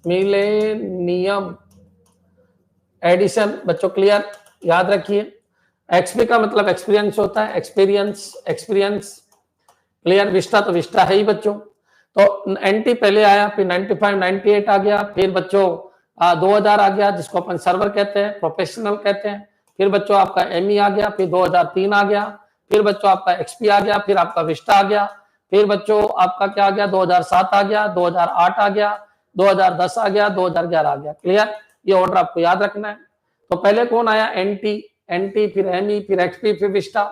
मिलेनियम एडिशन बच्चों। क्लियर, याद रखिए। एक्सपी का मतलब एक्सपीरियंस होता है, एक्सपीरियंस, एक्सपीरियंस। क्लियर, विस्टा तो विस्टा है ही बच्चों। तो एनटी पहले आया, फिर 95, 98 आ गया, फिर बच्चों 2000 आ गया, जिसको अपन सर्वर कहते हैं, प्रोफेशनल कहते हैं। फिर बच्चों आपका एमई आ गया, फिर 2003 आ गया, फिर बच्चों आपका एक्सपी आ गया, फिर आपका विस्टा आ गया, फिर बच्चों आपका क्या आ गया? 2007 आ गया, 2008 आ गया, 2010 आ गया, 2011 आ गया। क्लियर, ये ऑर्डर आपको याद रखना है। तो पहले कौन आया? एनटी, एनटी फिर एमई, फिर एक्सपी, फिर विस्टा।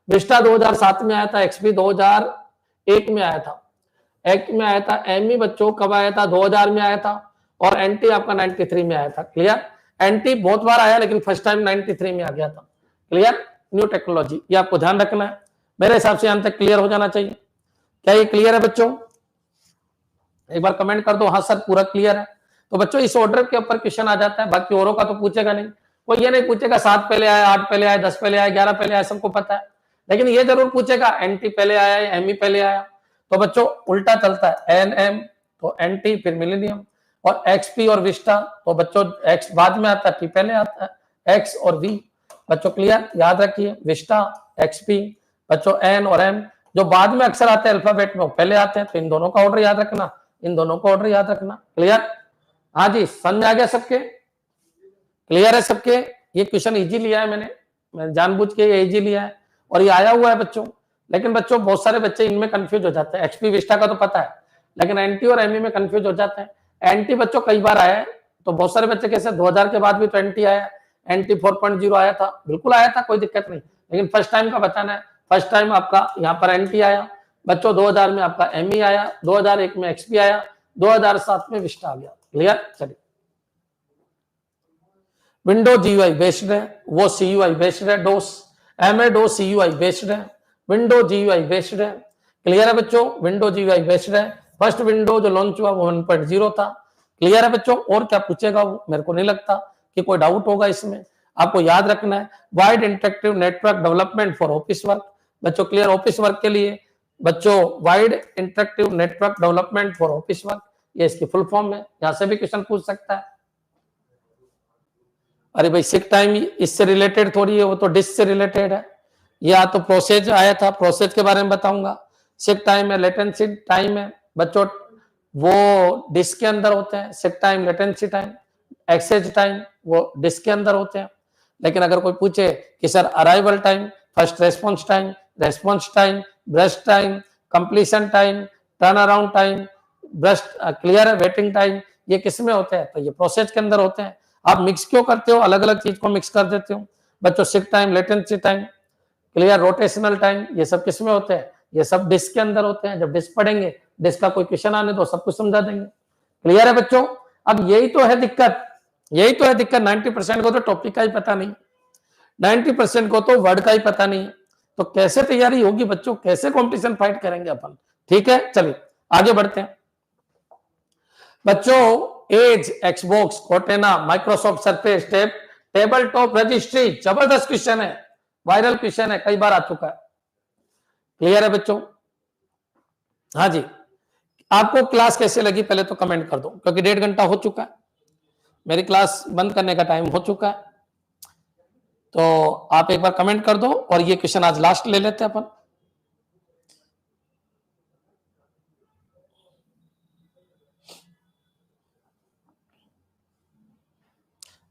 विस्टा 2007 में आया था, एक्सपी 2001 में आया था, एक में आया था। एमई बच्चों कब आया था? 2000 में आया था। और एनटी आपका 93 में आया था। क्लियर, एनटी बहुत बार आया लेकिन फर्स्ट टाइम 93 में आ गया था। क्लियर, न्यू टेक्नोलॉजी, ये आपको ध्यान रखना है। मेरे हिसाब से यहां तक क्लियर हो जाना चाहिए। क्या ये क्लियर है बच्चों? एक बार कमेंट कर दो हाँ सर पूरा क्लियर है। तो बच्चों इस ऑर्डर के ऊपर क्वेश्चन आ जाता है, बाकी औरों का तो पूछेगा नहीं। कोई ये नहीं पूछेगा 7 पहले आया, 8 पहले आया, 10 पहले आया, 11 पहले आया, सबको पता है। लेकिन ये जरूर पूछेगा एनटी पहले आया या एमई पहले आया। तो बच्चों उल्टा चलता है, एनएम तो एनटी फिर मिलेनियम, और एक्सपी और विस्टा तो बच्चों एक्स बाद में आता है, पी पहले आता है, एक्स और वी बच्चों। क्लियर, याद रखिए, विस्टा, एक्सपी बच्चों, एन और एम जो बाद में अक्सर आते हैं अल्फाबेट में वो पहले आते हैं। तो इन दोनों का ऑर्डर याद रखना, इन दोनों का ऑर्डर याद रखना। क्लियर, हाँ जी, समझ में आ गया सबके? क्लियर है सबके? ये क्वेश्चन इजी लिया है मैंने जानबूझ के ये इजी लिया है और ये आया हुआ है बच्चों। लेकिन बच्चों बहुत सारे बच्चे इनमें कंफ्यूज हो जाते हैं। एक्सपी विस्टा का तो पता है, लेकिन एनटी और एमई में कंफ्यूज हो जाते हैं। एनटी बच्चों कई बार आया है, तो बहुत सारे बच्चे कैसे 2000 के बाद भी तो एनटी आया, एनटी 4.0 आया था, बिल्कुल आया था, कोई दिक्कत नहीं। लेकिन फर्स्ट टाइम का बताना है, फर्स्ट टाइम आपका यहाँ पर एनटी आया बच्चों, 2000 में आपका एमई आया, 2001 में एक्सपी आया, 2007 में विस्टा आ गया। क्लियर, चलिए। विंडो जीयूआई बेस्ड है, वो सीयूआई बेस्ड है, डोस एमए सीयूआई बेस्ड है, विंडो जीयूआई बेस्ड है। क्लियर है बच्चों, विंडो जीयूआई बेस्ड है। फर्स्ट विंडो जो लॉन्च हुआ वो 1.0 था। क्लियर है बच्चों? और क्या पूछेगा वो मेरे को नहीं लगता कि कोई डाउट होगा इसमें। आपको याद रखना है wide interactive network development for office work बच्चों। क्लियर, ऑफिस वर्क के लिए बच्चों wide interactive network development for office work, ये इसकी फुल फॉर्म है। यहां से भी क्वेश्चन पूछ सकता है। अरे भाई सिक टाइम इससे रिलेटेड थोड़ी है, वो तो डिस्क से रिलेटेड है। या तो प्रोसेस आया था, प्रोसेस के बारे में बताऊंगा। सिक टाइम है, लेटेंसी टाइम है बच्चों, वो डिस्क के अंदर होते हैं। Seek time, latency time, access time वो डिस्क के अंदर होते हैं। लेकिन अगर कोई पूछे कि sir arrival time, first response time, burst time, completion time, turn around time, burst clear है, वेटिंग टाइम, ये किस में होते हैं? तो ये प्रोसेस के अंदर होते हैं। आप मिक्स क्यों करते हो? अलग अलग चीज को मिक्स कर देते हो बच्चों। सिक time, latency time, clear, rotational time, ये सब किस में होते हैं? ये सब डिस्क के अंदर होते हैं। जब डिस्क पढ़ेंगे, डिस्क का कोई क्वेश्चन आने दो, सब कुछ समझा देंगे। क्लियर है बच्चों? अब यही तो है दिक्कत, यही तो है दिक्कत। 90% को तो टॉपिक का ही पता नहीं, 90% को तो वर्ड का ही पता नहीं, तो कैसे तैयारी होगी बच्चों, कैसे कंपटीशन फाइट करेंगे अपन? ठीक है, चलिए आगे बढ़ते हैं बच्चों। Edge, Xbox, Cortana, Microsoft Surface, table top registry, जबरदस्त क्वेश्चन है, वायरल क्वेश्चन है, कई बार आ चुका है। क्लियर है बच्चों? हाँ जी, आपको क्लास कैसे लगी पहले तो कमेंट कर दो, क्योंकि 1.5 घंटा हो चुका है, मेरी क्लास बंद करने का टाइम हो चुका है। तो आप एक बार कमेंट कर दो, और ये क्वेश्चन आज लास्ट ले लेते हैं अपन।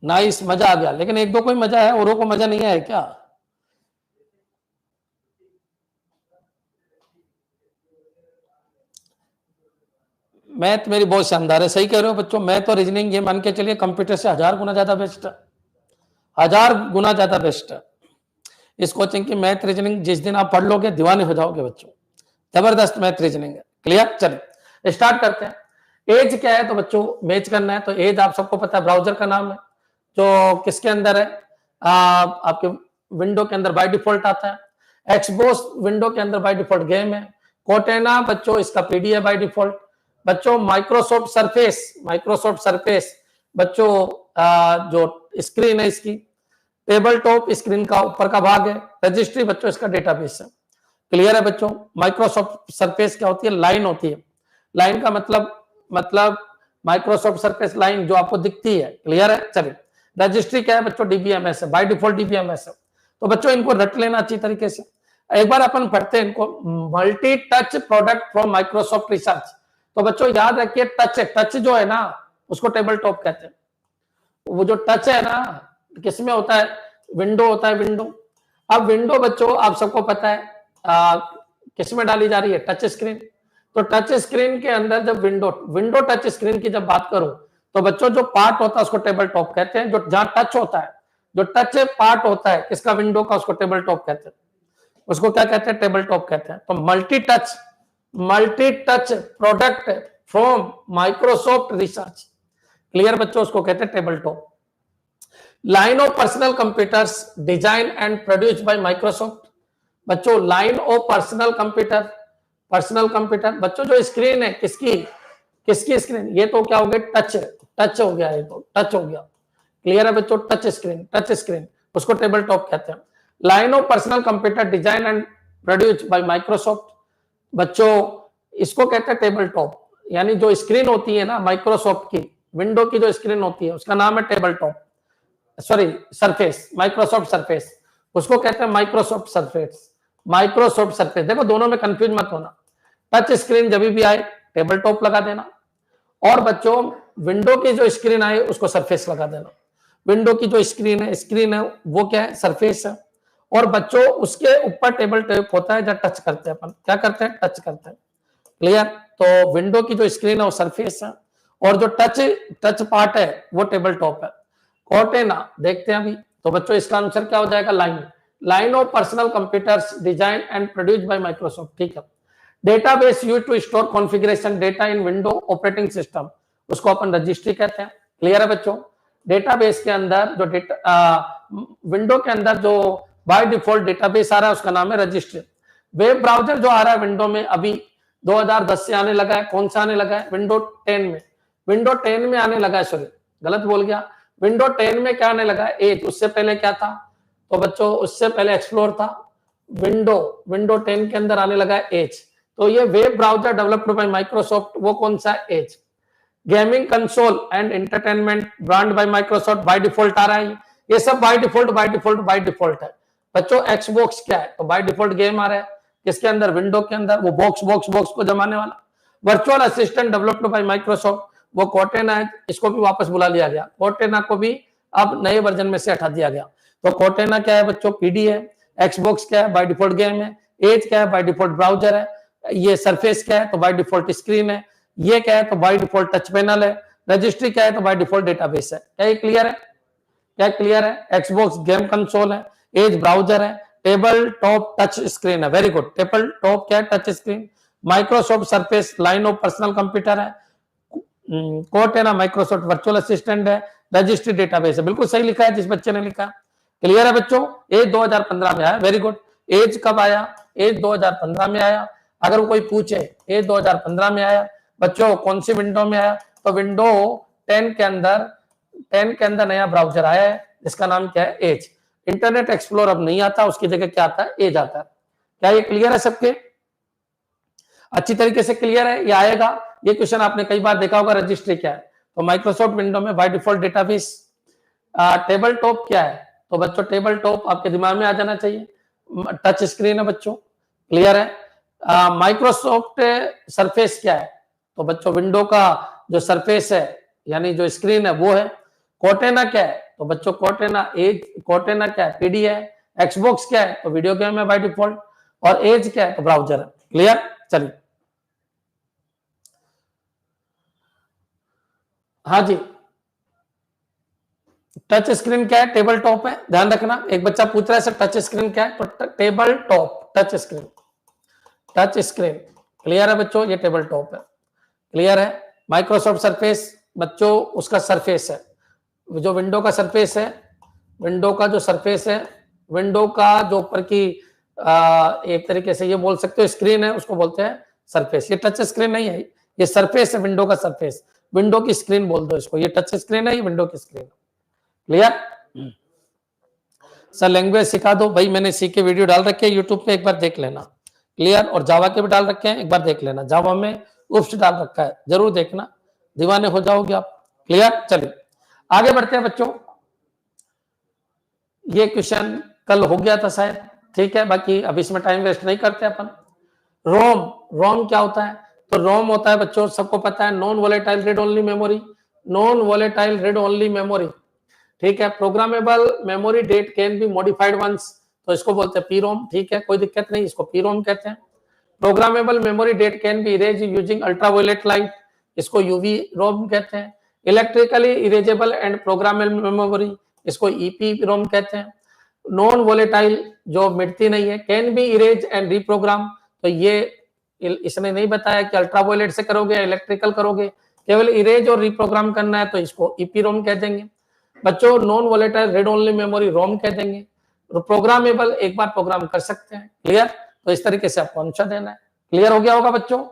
नाइस, मजा आ गया, लेकिन एक दो कोई मजा है, औरों को मजा नहीं है क्या? मैथ मेरी बहुत शानदार है, सही कह रहे हो बच्चों। मैथ और रीजनिंग ये मान के चलिए कंप्यूटर से 1000 गुना ज्यादा बेस्ट है, 1000 गुना ज्यादा बेस्ट है। इस कोचिंग की मैथ रीजनिंग जिस दिन आप पढ़ लोगे दीवाने हो जाओगे बच्चों, जबरदस्त मैथ रीजनिंग है। क्लियर? चलिए स्टार्ट करते हैं। एज क्या है तो बच्चों मैच करना है, तो एज आप सबको पता है ब्राउजर का नाम है, जो किसके अंदर है, आपके विंडो के अंदर बाय डिफॉल्ट आता है। एक्सबॉक्स विंडो के अंदर बाय डिफॉल्ट गेम है। कोर्टेना बच्चों इसका पीडी है बाय डिफॉल्ट। बच्चों माइक्रोसॉफ्ट सरफेस, माइक्रोसॉफ्ट सरफेस बच्चों जो स्क्रीन है इसकी, टेबल टॉप स्क्रीन का ऊपर का भाग है। रजिस्ट्री बच्चों इसका डेटाबेस है। क्लियर है बच्चों? माइक्रोसॉफ्ट सरफेस क्या होती है? लाइन होती है। लाइन का मतलब माइक्रोसॉफ्ट सरफेस लाइन जो आपको दिखती है। क्लियर है? चलिए रजिस्ट्री क्या है बच्चों? डीबीएमएस है, बाय डिफॉल्ट डीबीएमएस है। तो बच्चों इनको रट लेना अच्छी तरीके से। एक बार अपन पढ़ते हैं इनको, multi touch product from Microsoft research. तो बच्चों याद रखिए टच है, टच जो है ना उसको टेबल टॉप कहते हैं। वो जो टच है ना किसमें होता है? विंडो होता है, विंडो। अब विंडो बच्चों आप सबको पता है किसमें डाली जा रही है? Touch screen. तो टच स्क्रीन के अंदर जब विंडो टच स्क्रीन की जब बात करूं तो बच्चों जो पार्ट होता है उसको टेबल टॉप कहते हैं। जो जहां टच होता है, जो टच पार्ट होता है किसका? विंडो का, उसको टेबल टॉप कहते हैं। उसको क्या कहते हैं? टेबल टॉप कहते हैं। तो multi touch product from Microsoft research. Clear बच्चों? उसको कहते हैं table top. Line of personal computers design and produced by Microsoft. बच्चों लाइन ऑफ पर्सनल कंप्यूटर बच्चों जो स्क्रीन है किसकी स्क्रीन? ये तो क्या हो गया? टच हो गया, ये तो टच हो गया। क्लियर है बच्चों? टच स्क्रीन उसको टेबल टॉप कहते हैं। Line of personal computer design and produced by Microsoft बच्चों इसको कहते हैं टेबल टॉप। यानी जो स्क्रीन होती है ना माइक्रोसॉफ्ट की, विंडो की जो स्क्रीन होती है उसका नाम है table top, sorry surface, Microsoft surface. उसको कहते हैं माइक्रोसॉफ्ट सरफेस। देखो दोनों में कंफ्यूज मत होना। टच स्क्रीन जब भी आए टेबल टॉप लगा देना, और बच्चों विंडो की जो स्क्रीन आए उसको सरफेस लगा देना। विंडो की जो स्क्रीन है वो क्या है? सरफेस है। और बच्चों उसके ऊपर टेबल टॉप होता है जब टच करते हैं अपन, क्या करते हैं? टच करते हैं। क्लियर? तो विंडो की जो स्क्रीन है वो सरफेस है, और जो टच पार्ट है वो टेबल टॉप है। कोर्टेना देखते हैं अभी। तो बच्चों इसका आंसर क्या हो जाएगा? Line of personal computers design and produced by Microsoft. ठीक है। Database used to store configuration data in window operating system, उसको अपन रजिस्ट्री कहते हैं। क्लियर है बच्चों? डेटाबेस के अंदर जो विंडो के अंदर जो बाय डिफॉल्ट डेटाबेस आ रहा है उसका नाम है रजिस्ट्री। वेब ब्राउजर जो आ रहा है विंडो में अभी 2010 से आने लगा है, कौन सा आने लगा है? विंडो 10 में। विंडो 10 में आने लगा है, सॉरी गलत बोल गया। विंडो 10 में क्या आने लगा है? एज। उससे पहले क्या था? तो बच्चों उससे पहले एक्सप्लोर था। विंडो 10 के अंदर आने लगा है एज। तो ये web browser developed by Microsoft, वो कौन सा? Edge. Gaming console and entertainment brand by Microsoft, by default आ रहा है। ये सब बाय डिफॉल्ट है बच्चों। एक्सबॉक्स क्या है? तो बाय डिफॉल्ट गेम आ रहा है किसके अंदर? विंडो के अंदर। वो बॉक्स को जमाने वाला। Virtual assistant developed by Microsoft, वो कोर्टेना है, इसको भी वापस बुला लिया गया। कोर्टेना को भी अब नए वर्जन में से हटा दिया गया। तो कोर्टेना क्या है बच्चों? पीडी है। एक्सबॉक्स क्या है? बाय डिफॉल्ट गेम है। एज क्या है? बाय डिफॉल्ट ब्राउजर है। ये सरफेस क्या है? तो बाय डिफॉल्ट स्क्रीन है। ये क्या है? तो बाय डिफॉल्ट टच पैनल है। रजिस्ट्री क्या है? तो बाय डिफॉल्ट डेटाबेस है। क्या ये क्लियर है? क्या क्लियर है? एक्सबॉक्स गेम कंसोल है, एज ब्राउजर है, टेबल टॉप टच स्क्रीन है। Very good. टेबल टॉप क्या है? Touch screen. Microsoft surface line of personal computer है। कोर्टेना माइक्रोसॉफ्ट वर्चुअल असिस्टेंट है, रजिस्ट्री डेटाबेस है। बिल्कुल सही लिखा है जिस बच्चे ने लिखा। क्लियर है बच्चों? एज 2015 में आया, वेरी गुड। एज कब आया? एज 2015 में आया। अगर कोई पूछे एज 2015 में आया बच्चों, कौन सी विंडो में आया, तो विंडो 10 के अंदर नया ब्राउजर आया है जिसका नाम क्या है? एज। इंटरनेट एक्सप्लोर अब नहीं आता, उसकी जगह क्या आता है? एज आता है। क्या ये क्लियर है सबके? अच्छी तरीके से क्लियर है? ये आएगा, ये क्वेश्चन आपने कई बार देखा होगा। रजिस्ट्री क्या है? तो माइक्रोसॉफ्ट विंडो में by default database. Table top क्या है? तो बच्चों टेबल टॉप आपके दिमाग में आ जाना चाहिए, टच स्क्रीन है बच्चों। क्लियर है? माइक्रोसॉफ्ट सरफेस क्या है? तो बच्चों विंडो का जो सरफेस है यानी जो स्क्रीन है वो है। कोर्टेना क्या है? तो बच्चों कोर्टेना क्या है? पीडी है। एक्सबॉक्स क्या है? तो वीडियो गेम है बाय डिफॉल्ट। और एज क्या है? तो ब्राउजर है। क्लियर? चलिए, हाँ जी। टच स्क्रीन क्या है? टेबल टॉप है, ध्यान रखना। एक बच्चा पूछ रहा है सर टच स्क्रीन क्या है? तो table top, touch screen. Clear है बच्चों? ये टेबल टॉप है। क्लियर है? माइक्रोसॉफ्ट सरफेस बच्चों उसका सरफेस है, जो विंडो का सरफेस है। विंडो का जो सरफेस है, विंडो का जो ऊपर की एक तरीके से ये बोल सकते हो स्क्रीन है, उसको बोलते हैं सरफेस। ये टच स्क्रीन नहीं है, ये सरफेस है, विंडो का सरफेस। विंडो की स्क्रीन बोल दो इसको। ये टच स्क्रीन है, ये विंडो की स्क्रीन। क्लियर? सर लैंग्वेज सिखा दो भाई, मैंने सी के वीडियो डाल रखे हैं यूट्यूब पे, एक बार देख लेना। क्लियर? और जावा के भी डाल रखे हैं, एक बार देख लेना। जावा में उप्स डाल रखा है, जरूर देखना, दीवाने हो जाओगे आप। क्लियर? चलिए आगे बढ़ते हैं बच्चों। ये क्वेश्चन कल हो गया था शायद, ठीक है, बाकी अब इसमें टाइम वेस्ट नहीं करते अपन। रोम क्या होता है? तो रोम होता है बच्चों, सबको पता है, non volatile read only memory. Non volatile read only memory, ठीक है। Programmable memory that can be modified once, तो इसको बोलते हैं पीरोम, ठीक है, कोई दिक्कत नहीं, इसको पीरोम कहते हैं। Programmable memory that can B erase using ultraviolet light, इसको यूवी रोम कहते हैं। Electrically erasable and programmable memory, इसको ईपी रोम कहते हैं। नॉन वोलेटाइल जो मिटती नहीं है, can be erase and reprogram, तो ये इसने नहीं बताया कि अल्ट्रावायलेट से करोगे या इलेक्ट्रिकल करोगे, केवल इरेज और रीप्रोग्राम करना है तो इसको ईपी रोम कह देंगे बच्चों। Non volatile read only memory रोम कह देंगे। प्रोग्रामेबल एक बार प्रोग्राम कर सकते हैं। क्लियर? तो इस तरीके से आपको आंसर देना है। क्लियर हो गया होगा बच्चों?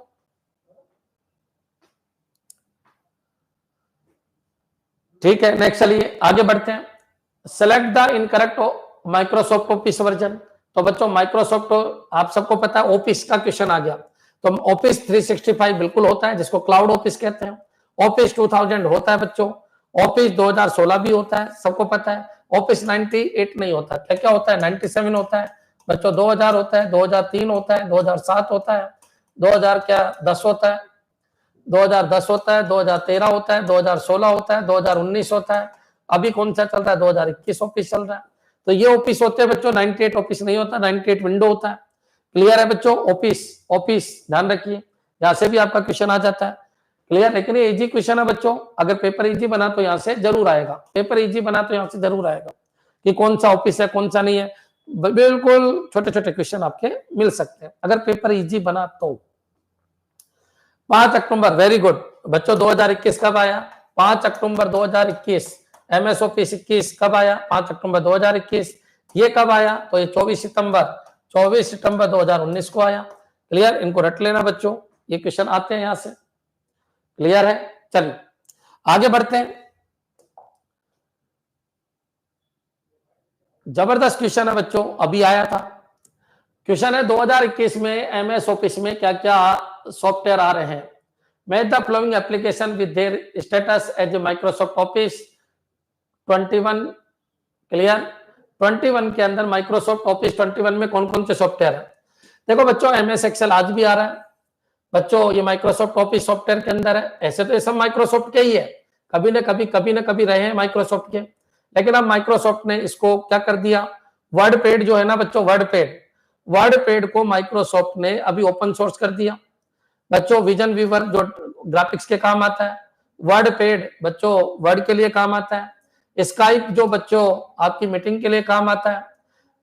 ठीक है, नेक्स्ट चलिए आगे बढ़ते हैं। Select the incorrect Microsoft office version. तो बच्चों माइक्रोसॉफ्ट आप सबको पता है, ऑफिस का क्वेश्चन आ गया, तो ऑफिस 365 बिल्कुल होता है, जिसको क्लाउड ऑफिस कहते हैं। ऑफिस 2000 होता है बच्चों। ऑफिस 2016 भी होता है, सबको पता है। ऑफिस 98 नहीं होता, क्या क्या होता है? 97 होता है बच्चों, 2000 होता है, 2003 होता है, 2007 होता है, 2000 क्या 10 होता है, 2010 होता है, 2013 होता है, 2016 होता है, 2019 होता है। अभी कौन सा चल रहा है? 2021 ऑफिस चल रहा है। तो ये ऑफिस होते हैं बच्चों, 98 ऑफिस नहीं होता, 98 विंडो होता है। क्लियर है बच्चों? ऑफिस ध्यान रखिए, यहां से भी आपका क्वेश्चन आ जाता है। क्लियर? लेकिन ये इजी क्वेश्चन है बच्चों, अगर पेपर इजी बना तो यहाँ से जरूर आएगा, पेपर इजी बना तो यहाँ से जरूर आएगा कि कौन सा ऑफिस है कौन सा नहीं है। बिल्कुल छोटे छोटे क्वेश्चन आपके मिल सकते हैं अगर पेपर इजी बना तो। 5 अक्टूबर, वेरी गुड बच्चों। 2021 कब आया? 5 अक्टूबर 2021। MS ऑफिस 21 कब आया? 5 अक्टूबर 2021। ये कब आया? तो ये 24 सितंबर 2019 को आया। क्लियर? इनको रट लेना बच्चों, ये क्वेश्चन आते हैं यहां से। क्लियर है? चलिए आगे बढ़ते हैं। जबरदस्त क्वेश्चन है बच्चों, अभी आया था। क्वेश्चन है 2021 में MS ऑफिस में क्या क्या सॉफ्टवेयर आ रहे हैं? Match the following application with their status as Microsoft Office 21। Clear? 21 के अंदर माइक्रोसॉफ्ट ऑफिस 21 में कौन कौन से सॉफ्टवेयर है? देखो बच्चों, MS एक्सेल आज भी आ रहा है बच्चों, ये माइक्रोसॉफ्ट ऑफिस सॉफ्टवेयर के अंदर है। ऐसे तो ये सब माइक्रोसॉफ्ट के ही है, कभी ना कभी रहे हैं माइक्रोसॉफ्ट के, लेकिन अब माइक्रोसॉफ्ट ने इसको क्या कर दिया, वर्ड पैड जो है ना बच्चों, वर्ड पैड को माइक्रोसॉफ्ट ने अभी ओपन सोर्स कर दिया बच्चों। विजन वीवर जो ग्राफिक्स के काम आता है, वर्ड पैड बच्चों वर्ड के लिए काम आता है। स्काइप जो बच्चों आपकी मीटिंग के लिए काम आता है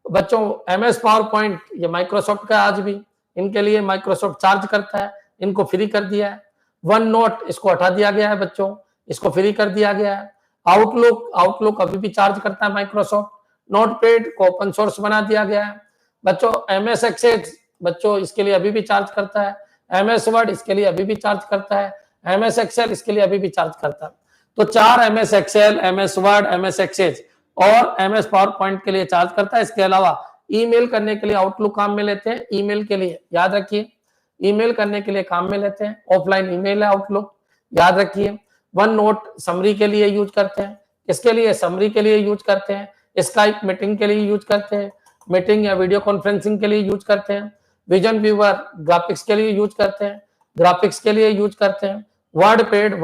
बच्चों। MS पावर पॉइंट ये माइक्रोसॉफ्ट का आज भी, इनके लिए माइक्रोसॉफ्ट चार्ज करता है, इनको फ्री कर दिया है। वन नोट इसको हटा दिया गया है बच्चों, इसको फ्री कर दिया गया है। आउटलुक अभी भी चार्ज करता है माइक्रोसॉफ्ट। नोटपैड को ओपन सोर्स बना दिया गया है बच्चों। एमएस एक्सेल बच्चों इसके लिए अभी भी चार्ज करता है। एमएस वर्ड इसके लिए अभी भी चार्ज करता है। एमएस एक्सेल इसके लिए अभी भी चार्ज करता है। तो 4 MS Excel, MS Word, MS Excel और एमएस पावर पॉइंट के लिए चार्ज करता है। इसके अलावा ईमेल करने के लिए आउटलुक काम में लेते हैं। ईमेल के लिए याद रखिए, ईमेल करने के लिए काम में लेते हैं। ऑफलाइन ईमेल है आउटलुक, याद रखिए। वन नोट समरी के लिए यूज करते हैं। इसके लिए समरी के लिए यूज करते हैं। स्काइप मीटिंग के लिए यूज करते हैं। मीटिंग या वीडियो कॉन्फ्रेंसिंग के लिए यूज करते हैं। विजन व्यूअर ग्राफिक्स के लिए यूज करते हैं। ग्राफिक्स के लिए यूज करते हैं। वर्ड पैड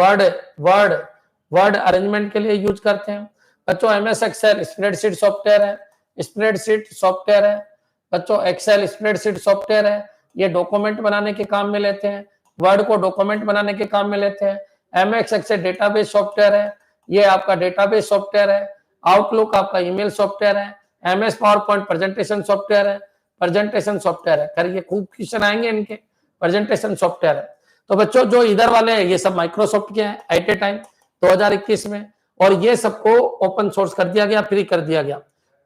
वर्ड अरेंजमेंट के लिए यूज करते हैं बच्चों। एमएस एक्सेल स्प्रेडशीट सॉफ्टवेयर है, स्प्रेडशीट सॉफ्टवेयर है बच्चों। एक्सेल स्प्रेडशीट सॉफ्टवेयर है, ये डॉक्यूमेंट बनाने के काम में लेते हैं। वर्ड को डॉक्यूमेंट बनाने के काम में लेते हैं। एमएस एक्सेल डेटाबेस सॉफ्टवेयर है, ये आपका डेटाबेस सॉफ्टवेयर है। आउटलुक आपका ईमेल सॉफ्टवेयर है। MS power point presentation software है, प्रेजेंटेशन सॉफ्टवेयर है। करिए खूब क्वेश्चन आएंगे इनके, प्रेजेंटेशन सॉफ्टवेयर है। तो बच्चों जो इधर वाले हैं ये सब माइक्रोसॉफ्ट के हैं एट ए टाइम 2021 में, और ये सबको ओपन सोर्स कर दिया गया, फ्री कर दिया गया।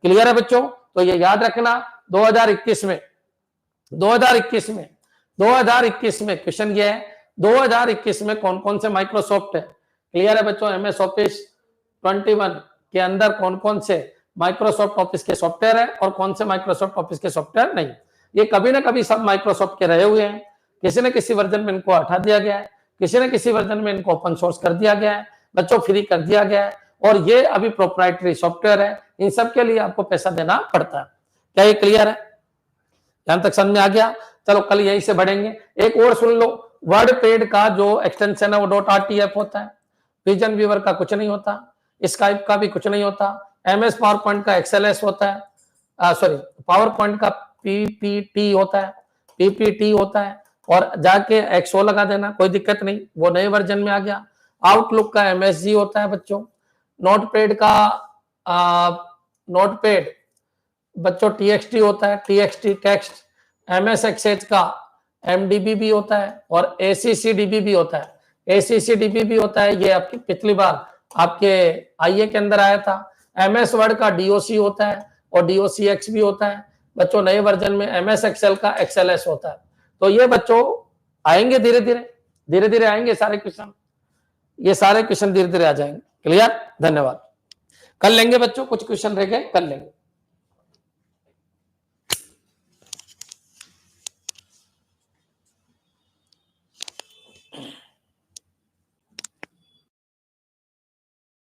क्लियर है बच्चों? तो ये याद रखना 2021 में 2021 में क्वेश्चन ये है 2021 में कौन कौन से माइक्रोसॉफ्ट है। क्लियर है बच्चों? एमएस ऑफिस 21 के अंदर कौन कौन से माइक्रोसॉफ्ट ऑफिस के सॉफ्टवेयर है और कौन से माइक्रोसॉफ्ट ऑफिस के सॉफ्टवेयर नहीं। ये कभी ना कभी सब माइक्रोसॉफ्ट के रहे हुए हैं, किसी न किसी वर्जन में इनको हटा दिया गया है, किसी न किसी वर्जन में इनको ओपन सोर्स कर दिया गया है बच्चों, फ्री कर दिया गया है। और ये अभी प्रोप्राइटरी सॉफ्टवेयर है, इन सब के लिए आपको पैसा देना पड़ता है। क्या ये क्लियर है? यहां तक समझ में आ गया? चलो कल यहीं से बढ़ेंगे। एक और सुन लो, वर्ड पैड का जो एक्सटेंशन है वो .rtf होता है। विजन व्यूअर का कुछ नहीं होता, स्काइप का भी कुछ नहीं होता। एमएस पावर पॉइंट का XLS होता है, सॉरी पावर पॉइंट का PPT होता है। और जाके XO लगा देना, कोई दिक्कत नहीं, वो नए वर्जन में आ गया। आउटलुक का MSG होता है बच्चों। नोटपैड का नोटपैड बच्चों TXT होता है, TXT टेक्स्ट। एमएस एक्सेल का MDB भी होता है और ACCDB भी होता है। ACCDB भी होता है, ये आपकी पिछली बार आपके आईए के अंदर आया था। एमएस वर्ड का DOC होता है और DOCX भी होता है बच्चों। नए वर्जन में एमएस एक्सेल का XLS होता है। तो ये बच्चों आएंगे धीरे धीरे आएंगे सारे क्वेश्चन, ये सारे क्वेश्चन धीरे धीरे आ जाएंगे। क्लियर? धन्यवाद। कर लेंगे बच्चों, कुछ क्वेश्चन रह गए कर लेंगे।